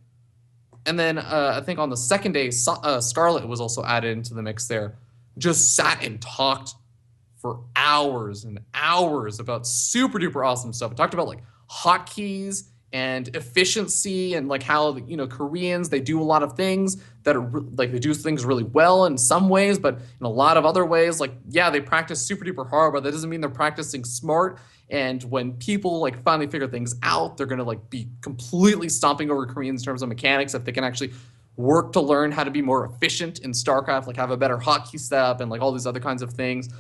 [SPEAKER 2] And then I think on the second day, Scarlet was also added into the mix there. Just sat and talked for hours and hours about super duper awesome stuff. We talked about like hotkeys and efficiency and like how, you know, Koreans, they do a lot of things that are like, they do things really well in some ways, but in a lot of other ways, like, yeah, they practice super duper hard, but that doesn't mean they're practicing smart. And when people like finally figure things out, they're going to like be completely stomping over Koreans in terms of mechanics if they can actually work to learn how to be more efficient in StarCraft, like have a better hotkey setup and like all these other kinds of things.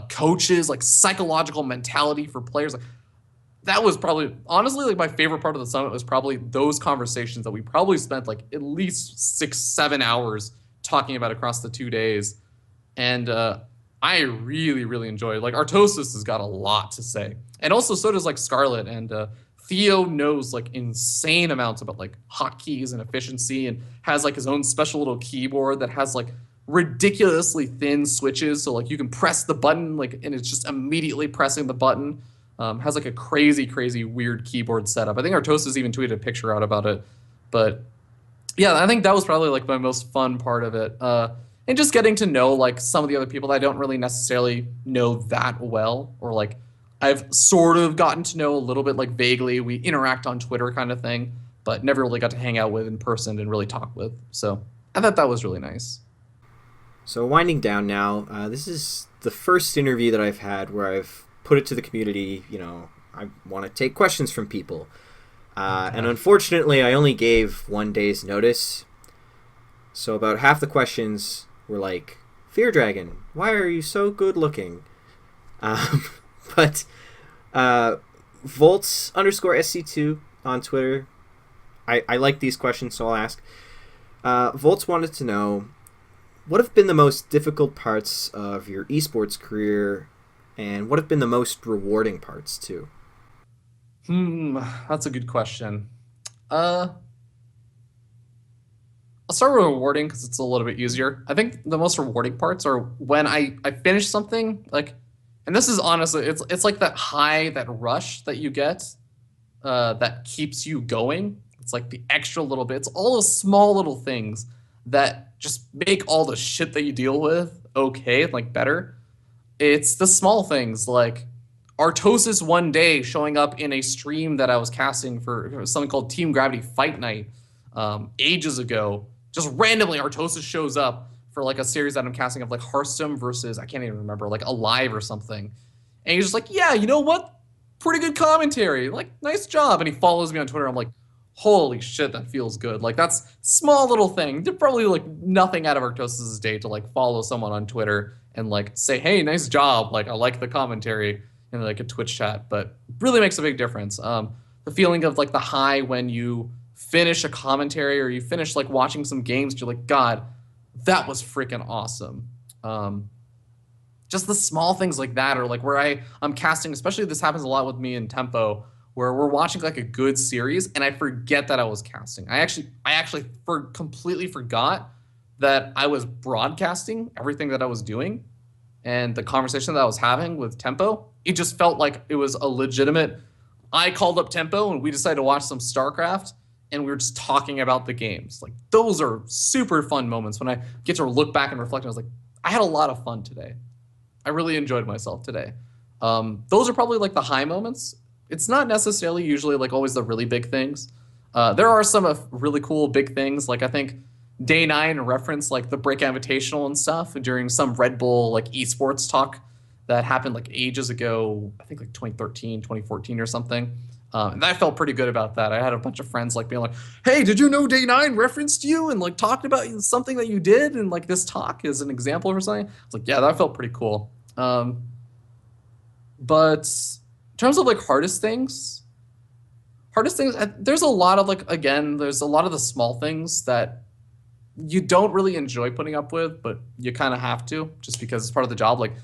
[SPEAKER 2] Coaches, like psychological mentality for players. Like that was probably, honestly, like my favorite part of the summit was probably those conversations that we probably spent like at least 6-7 hours talking about across the 2 days. And I really, really enjoyed it. Like Artosis has got a lot to say. And also so does like Scarlet, and Theo knows like insane amounts about like hotkeys and efficiency, and has like his own special little keyboard that has like ridiculously thin switches, so like you can press the button like and it's just immediately pressing the button. Has like a crazy weird keyboard setup. I think Artosis even tweeted a picture out about it. But yeah, I think that was probably like my most fun part of it. and just getting to know like some of the other people that I don't really necessarily know that well, or like I've sort of gotten to know a little bit like vaguely. We interact on Twitter kind of thing, but never really got to hang out with in person and really talk with. So I thought that was really nice.
[SPEAKER 1] So winding down now, this is the first interview that I've had where I've put it to the community. I want to take questions from people, and unfortunately, I only gave 1 day's notice. So about half the questions were like, "Fear Dragon, why are you so good looking?" But Volts underscore SC2 on Twitter. I like these questions, so I'll ask. Volts wanted to know, what have been the most difficult parts of your esports career, and what have been the most rewarding parts too?
[SPEAKER 2] That's a good question. I'll start with rewarding because it's a little bit easier. I think the most rewarding parts are when I finish something, like, and this is honestly, it's like that high, that rush that you get, that keeps you going. It's like the extra little bits, all those small little things that just make all the shit that you deal with okay, like better. It's the small things like Artosis one day showing up in a stream that I was casting for something called Team Gravity Fight Night ages ago. Just randomly, Artosis shows up for like a series that I'm casting of like Hearthstone versus, I can't even remember, like Alive or something. And he's just like, yeah, you know what? Pretty good commentary. Like, nice job. And he follows me on Twitter. I'm like, holy shit, that feels good. Like, that's small little thing. They're probably like nothing out of Artosis' day to like follow someone on Twitter and like say, hey, nice job. Like, I like the commentary in like a Twitch chat, but really makes a big difference. The feeling of like the high when you finish a commentary or you finish like watching some games, you're like, God, that was freaking awesome. Just the small things like that, or like where I'm casting, especially this happens a lot with me in Tempo, where we're watching like a good series and I forget that I was casting. I actually completely forgot that I was broadcasting everything that I was doing, and the conversation that I was having with Tempo, it just felt like it was a legitimate. I called up Tempo and we decided to watch some StarCraft and we were just talking about the games. Like, those are super fun moments when I get to look back and reflect. And I was like, I had a lot of fun today. I really enjoyed myself today. Those are probably like the high moments. It's not necessarily usually like always the really big things. There are some really cool big things. Like I think Day 9 referenced like the Break Invitational and stuff during some Red Bull like esports talk that happened like ages ago. I think like 2013, 2014 or something. And I felt pretty good about that. I had a bunch of friends like being like, hey, did you know Day 9 referenced you and like talked about something that you did and like this talk is an example or something? I was like, yeah, that felt pretty cool. But in terms of like hardest things, there's a lot of like, again, there's a lot of the small things that you don't really enjoy putting up with, but you kind of have to just because it's part of the job. Like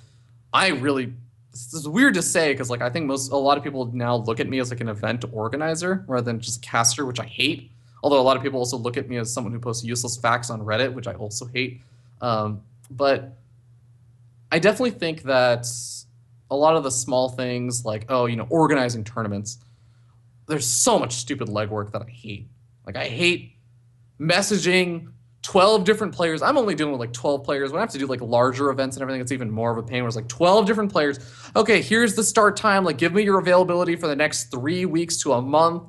[SPEAKER 2] this is weird to say because like I think a lot of people now look at me as like an event organizer rather than just a caster, which I hate. Although a lot of people also look at me as someone who posts useless facts on Reddit, which I also hate. But I definitely think that a lot of the small things like, organizing tournaments, there's so much stupid legwork that I hate. Like I hate messaging 12 different players. I'm only dealing with like 12 players. When I have to do like larger events and everything, it's even more of a pain where it's like 12 different players. Okay, here's the start time. Like give me your availability for the next 3 weeks to a month.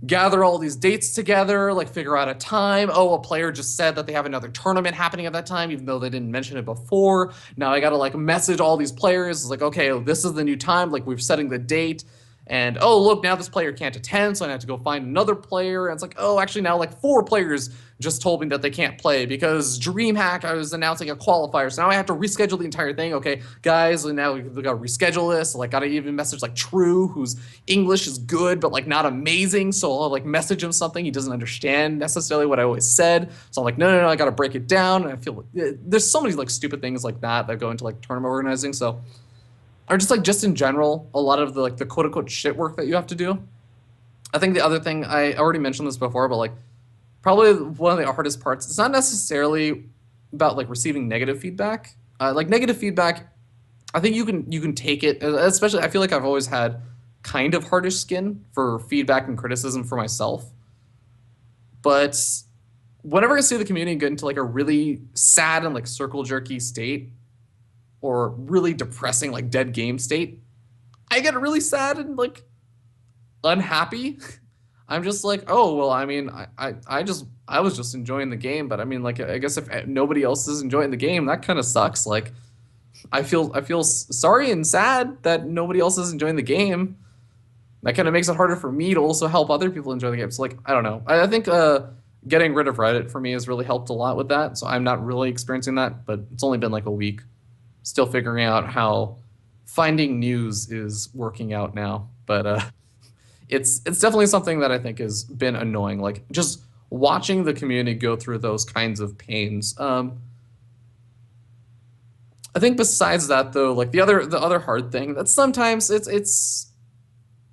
[SPEAKER 2] Gather all these dates together, like figure out a time. Oh, a player just said that they have another tournament happening at that time, even though they didn't mention it before. Now I got to like message all these players. It's like, okay, this is the new time. Like we're setting the date. And, oh, look, now this player can't attend, so I have to go find another player. And it's like, oh, actually now like 4 players just told me that they can't play because DreamHack, I was announcing a qualifier. So now I have to reschedule the entire thing. Okay, guys, and now we got to reschedule this. Like, got to even message like True, whose English is good, but like not amazing. So I'll like message him something. He doesn't understand necessarily what I always said. So I'm like, no, I got to break it down. And I feel like there's so many like stupid things like that go into like tournament organizing. So, or just in general, a lot of the like the quote unquote shit work that you have to do. I think the other thing, I already mentioned this before, but like probably one of the hardest parts, it's not necessarily about like receiving negative feedback. Like negative feedback, I think you can take it, especially I feel like I've always had kind of hardish skin for feedback and criticism for myself. But whenever I see the community get into like a really sad and like circle jerky state or really depressing like dead game state, I get really sad and like unhappy. I'm just like, oh well, I mean, I was just enjoying the game, but I mean, like, I guess if nobody else is enjoying the game, that kind of sucks. Like, I feel sorry and sad that nobody else is enjoying the game. That kind of makes it harder for me to also help other people enjoy the game. So like, I don't know. I think getting rid of Reddit for me has really helped a lot with that. So I'm not really experiencing that, but it's only been like a week. Still figuring out how finding news is working out now. But it's definitely something that I think has been annoying. Like just watching the community go through those kinds of pains. I think besides that though, like the other hard thing that sometimes it's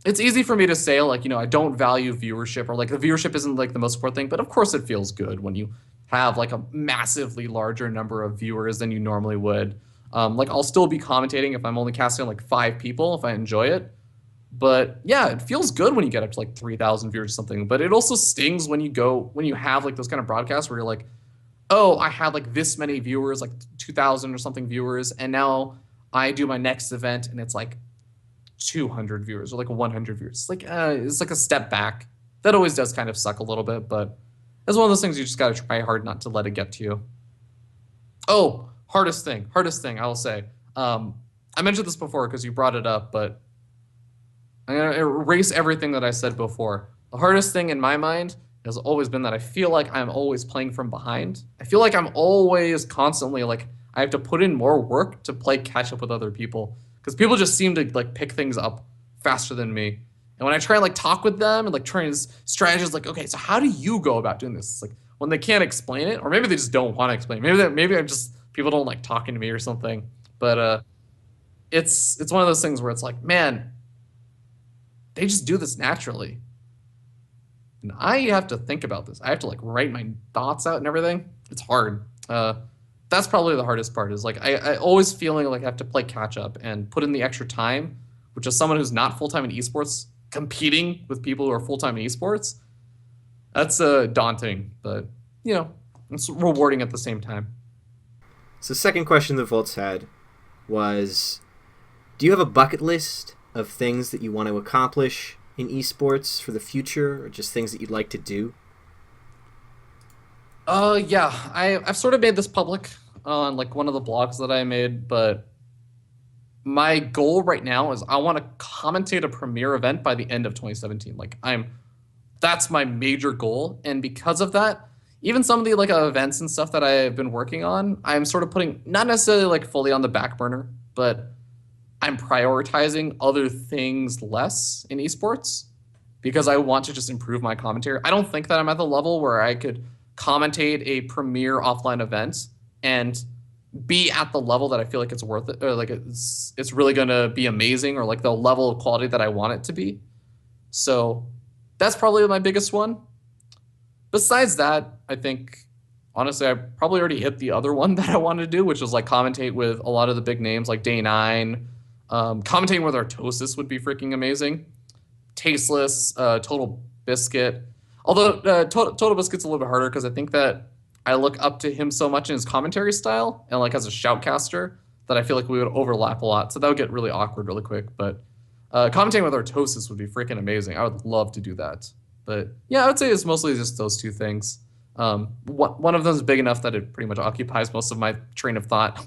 [SPEAKER 2] easy for me to say like, I don't value viewership or like the viewership isn't like the most important thing, but of course it feels good when you have like a massively larger number of viewers than you normally would. Like I'll still be commentating if I'm only casting like 5 people if I enjoy it. But yeah, it feels good when you get up to like 3,000 viewers or something. But it also stings when you have like those kind of broadcasts where you're like, oh, I had like this many viewers, like 2,000 or something viewers, and now I do my next event and it's like 200 viewers or like 100 viewers. It's like a step back. That always does kind of suck a little bit, but it's one of those things you just got to try hard not to let it get to you. Oh, hardest thing I will say. I mentioned this before because you brought it up, but I'm gonna erase everything that I said before. The hardest thing in my mind has always been that I feel like I'm always playing from behind. I feel like I'm always constantly like I have to put in more work to play catch up with other people because people just seem to like pick things up faster than me. And when I try and like talk with them and like try and strategize, like, okay, so how do you go about doing this? It's like when they can't explain it, or maybe they just don't want to explain. Maybe I'm just people don't like talking to me or something. But it's one of those things where it's like, man, they just do this naturally. And I have to think about this. I have to like write my thoughts out and everything. It's hard. That's probably the hardest part is like I always feeling like I have to play catch up and put in the extra time, which is someone who's not full-time in esports, competing with people who are full-time in esports. That's daunting, but it's rewarding at the same time.
[SPEAKER 1] So the second question the Volts had was, do you have a bucket list of things that you want to accomplish in esports for the future, or just things that you'd like to do?
[SPEAKER 2] Yeah, I've sort of made this public on like one of the blogs that I made, but my goal right now is I want to commentate a premiere event by the end of 2017. Like that's my major goal, and because of that, even some of the like events and stuff that I've been working on, I'm sort of putting not necessarily like fully on the back burner, but I'm prioritizing other things less in esports because I want to just improve my commentary. I don't think that I'm at the level where I could commentate a premier offline event and be at the level that I feel like it's worth it, or like it's really gonna be amazing, or like the level of quality that I want it to be. So that's probably my biggest one. Besides that, I think honestly I probably already hit the other one that I wanted to do, which was like commentate with a lot of the big names like Day9. Commentating with Artosis would be freaking amazing. Tasteless, Total Biscuit. Although Total Biscuit's a little bit harder because I think that I look up to him so much in his commentary style and like as a shoutcaster that I feel like we would overlap a lot. So that would get really awkward really quick. But commentating with Artosis would be freaking amazing. I would love to do that. But yeah, I would say it's mostly just those two things. One of them is big enough that it pretty much occupies most of my train of thought.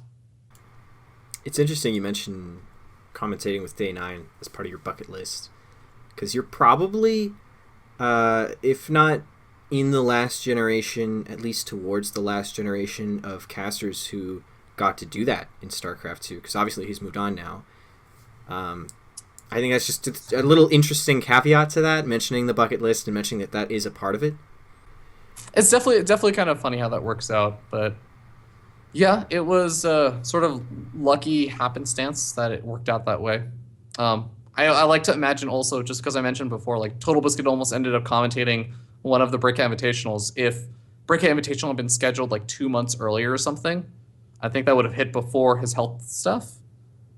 [SPEAKER 1] It's interesting you mentioned commentating with Day9 as part of your bucket list, because you're probably, if not in the last generation, at least towards the last generation of casters who got to do that in StarCraft 2, because obviously he's moved on now. I think that's just a little interesting caveat to that, mentioning the bucket list and mentioning that that is a part of it.
[SPEAKER 2] It's definitely kind of funny how that works out, but yeah, it was sort of lucky happenstance that it worked out that way. I like to imagine also, just because I mentioned before, like Total Biscuit almost ended up commentating one of the Break Invitationals. If Break Invitational had been scheduled like 2 months earlier or something, I think that would have hit before his health stuff.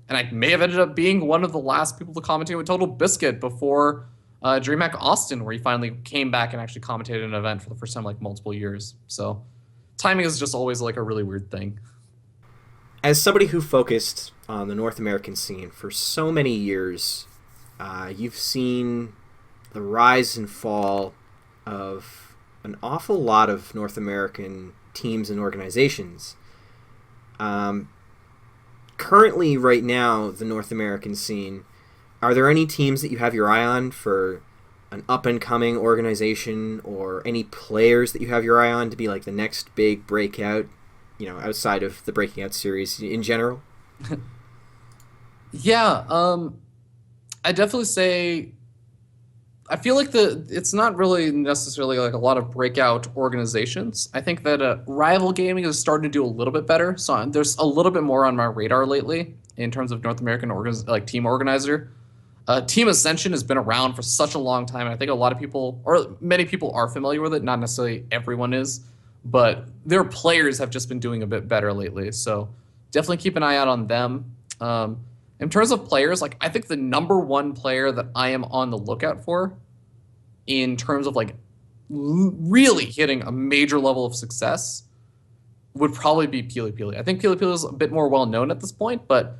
[SPEAKER 2] And I may have ended up being one of the last people to commentate with Total Biscuit before DreamHack Austin, where he finally came back and actually commentated an event for the first time like multiple years. So timing is just always like a really weird thing.
[SPEAKER 1] As somebody who focused on the North American scene for so many years, you've seen the rise and fall of an awful lot of North American teams and organizations. Currently, right now, the North American scene, are there any teams that you have your eye on for an up-and-coming organization, or any players that you have your eye on to be like the next big breakout, outside of the Breaking Out series in general?
[SPEAKER 2] Yeah, I definitely say I feel like it's not really necessarily like a lot of breakout organizations. I think that rival gaming is starting to do a little bit better. So there's a little bit more on my radar lately in terms of North American team organizer. Team Ascension has been around for such a long time. And I think a lot of people, or many people, are familiar with it. Not necessarily everyone is, but their players have just been doing a bit better lately. So definitely keep an eye out on them. In terms of players, like I think the number one player that I am on the lookout for in terms of like really hitting a major level of success would probably be Pili Pili. I think Pili Pili is a bit more well known at this point, but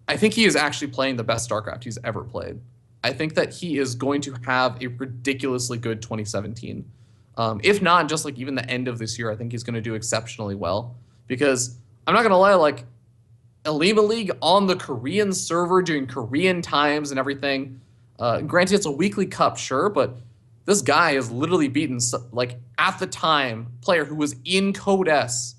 [SPEAKER 2] I think he is actually playing the best StarCraft he's ever played. I think that he is going to have a ridiculously good 2017. If not, just like even the end of this year, I think he's going to do exceptionally well. Because I'm not going to lie, like Elima League on the Korean server during Korean times and everything. Granted, it's a weekly cup, sure, but this guy has literally beaten, like at the time, player who was in Code S,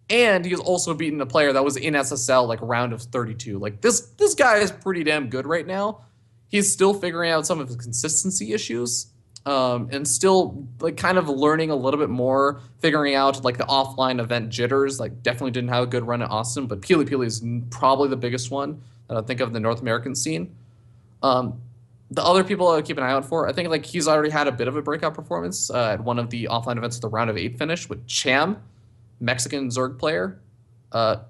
[SPEAKER 2] and he has also beaten a player that was in SSL like round of 32. Like this guy is pretty damn good right now. He's still figuring out some of his consistency issues, and still like kind of learning a little bit more, figuring out like the offline event jitters. Like definitely didn't have a good run at Austin, but Pili Pili is probably the biggest one that I think of in the North American scene. The other people I would keep an eye out for, I think like he's already had a bit of a breakout performance at one of the offline events at the round of 8 finish with Cham, Mexican Zerg player.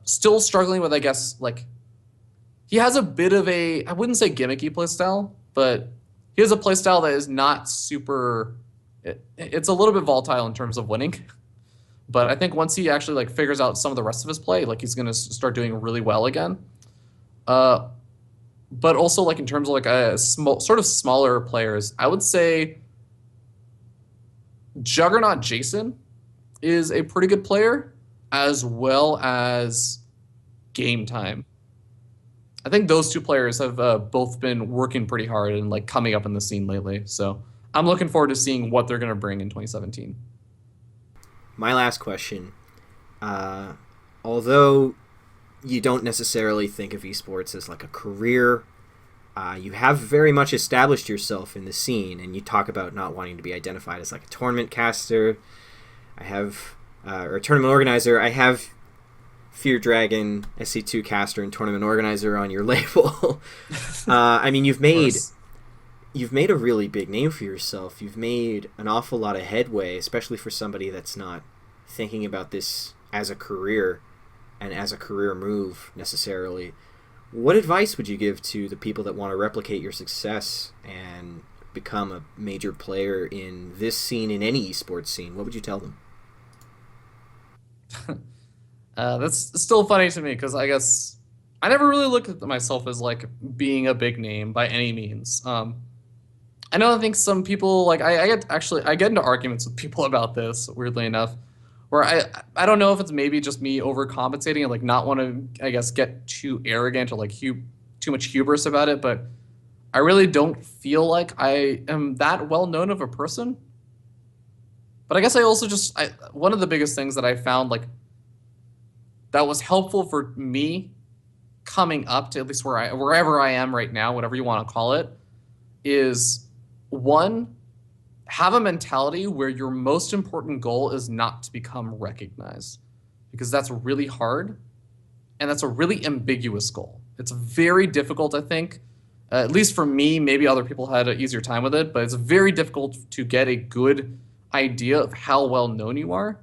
[SPEAKER 2] Still struggling with, I guess, like he has a bit of a, I wouldn't say gimmicky playstyle, but he has a playstyle that is not super, it's a little bit volatile in terms of winning. But I think once he actually like figures out some of the rest of his play, like he's going to start doing really well again. But also like in terms of like a sort of smaller players, I would say Juggernaut Jason is a pretty good player, as well as Game Time. I think those two players have both been working pretty hard and like coming up in the scene lately. So I'm looking forward to seeing what they're going to bring in 2017.
[SPEAKER 1] My last question. Although you don't necessarily think of esports as like a career, you have very much established yourself in the scene, and you talk about not wanting to be identified as like a tournament caster. Or a tournament organizer. I have Feardragon, SC2 caster, and tournament organizer on your label. I mean, you've made a really big name for yourself. You've made an awful lot of headway, especially for somebody that's not thinking about this as a career and as a career move necessarily. What advice would you give to the people that want to replicate your success and become a major player in this scene, in any esports scene? What would you tell them?
[SPEAKER 2] That's still funny to me because I guess I never really looked at myself as like being a big name by any means. I know I think some people like I get into arguments with people about this, weirdly enough, where I don't know if it's maybe just me overcompensating and like not want to, I guess, get too arrogant or like too much hubris about it, but I really don't feel like I am that well known of a person. But I guess I also one of the biggest things that I found like that was helpful for me coming up to at least wherever I am right now, whatever you want to call it, is one, have a mentality where your most important goal is not to become recognized, because that's really hard and that's a really ambiguous goal. It's very difficult, I think, at least for me. Maybe other people had an easier time with it, but it's very difficult to get a good idea of how well known you are.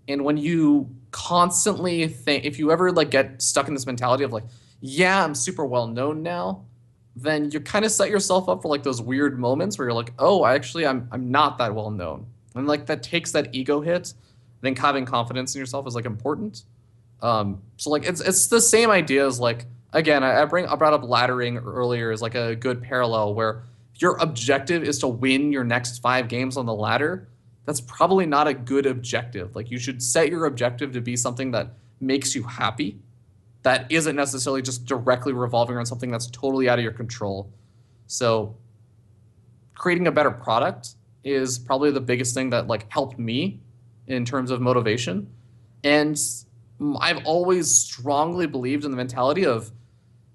[SPEAKER 2] And when you constantly think, if you ever like get stuck in this mentality of like, yeah, I'm super well known now, then you kind of set yourself up for like those weird moments where you're like, oh, I'm not that well known. And like that takes that ego hit. I think having confidence in yourself is like important. So like it's the same idea as like, again, I brought up laddering earlier as like a good parallel where if your objective is to win your next 5 games on the ladder, that's probably not a good objective. Like you should set your objective to be something that makes you happy, that isn't necessarily just directly revolving around something that's totally out of your control. So creating a better product is probably the biggest thing that like helped me in terms of motivation. And I've always strongly believed in the mentality of,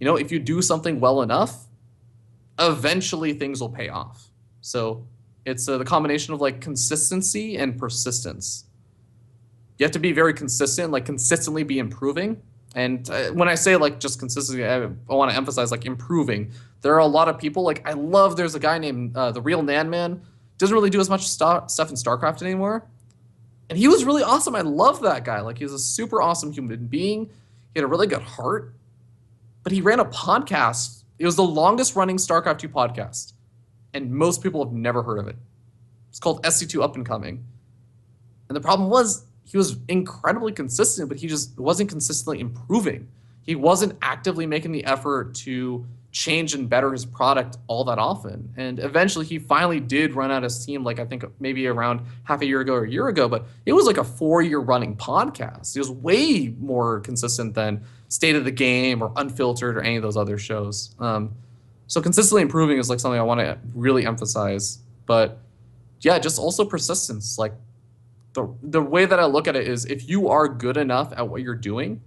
[SPEAKER 2] if you do something well enough, eventually things will pay off. So it's the combination of like consistency and persistence. You have to be very consistent, like consistently be improving. And when I say like just consistency, I want to emphasize like improving. There are a lot of people, like there's a guy named The Real Nan Man, doesn't really do as much stuff in StarCraft anymore. And he was really awesome. I love that guy. Like he was a super awesome human being. He had a really good heart. But he ran a podcast. It was the longest running StarCraft 2 podcast. And most people have never heard of it. It's called SC2 Up and Coming. And the problem was he was incredibly consistent, but he just wasn't consistently improving. He wasn't actively making the effort to change and better his product all that often. And eventually he finally did run out of steam, like I think maybe around half a year ago or a year ago, but it was like a 4-year running podcast. It was way more consistent than State of the Game or Unfiltered or any of those other shows. So consistently improving is like something I want to really emphasize. But yeah, just also persistence. Like the way that I look at it is if you are good enough at what you're doing,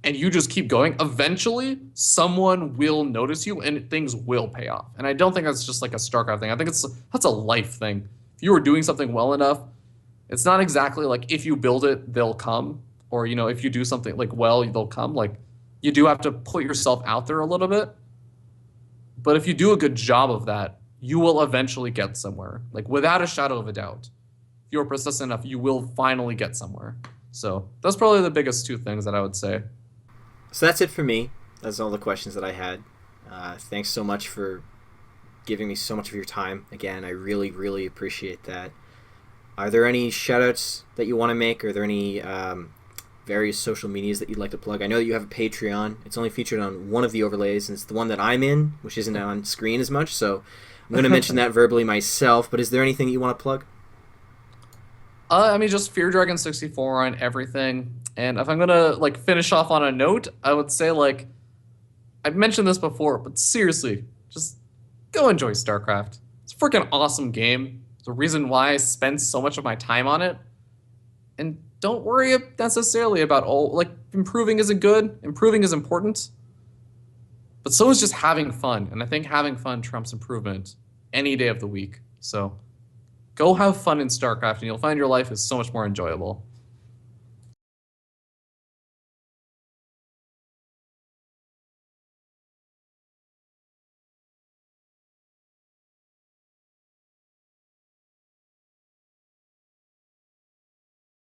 [SPEAKER 2] and you just keep going, eventually someone will notice you and things will pay off. And I don't think that's just like a StarCraft thing. I think that's a life thing. If you are doing something well enough, it's not exactly like if you build it, they'll come. Or, if you do something like well, they'll come. Like you do have to put yourself out there a little bit. But if you do a good job of that, you will eventually get somewhere. Like without a shadow of a doubt. If you're persistent enough, you will finally get somewhere. So that's probably the biggest 2 things that I would say.
[SPEAKER 1] So that's it for me. That's all the questions that I had. Thanks so much for giving me so much of your time. Again, I really, really appreciate that. Are there any shout-outs that you want to make? Are there any various social medias that you'd like to plug? I know that you have a Patreon. It's only featured on one of the overlays, and it's the one that I'm in, which isn't on screen as much, so I'm going to mention that verbally myself. But is there anything that you want to plug?
[SPEAKER 2] Just Feardragon64 on everything. And if I'm gonna like finish off on a note, I would say like I've mentioned this before, but seriously, just go enjoy StarCraft. It's a freaking awesome game. It's the reason why I spend so much of my time on it. And don't worry necessarily about improving isn't good. Improving is important. But so is just having fun. And I think having fun trumps improvement any day of the week. So go have fun in StarCraft and you'll find your life is so much more enjoyable.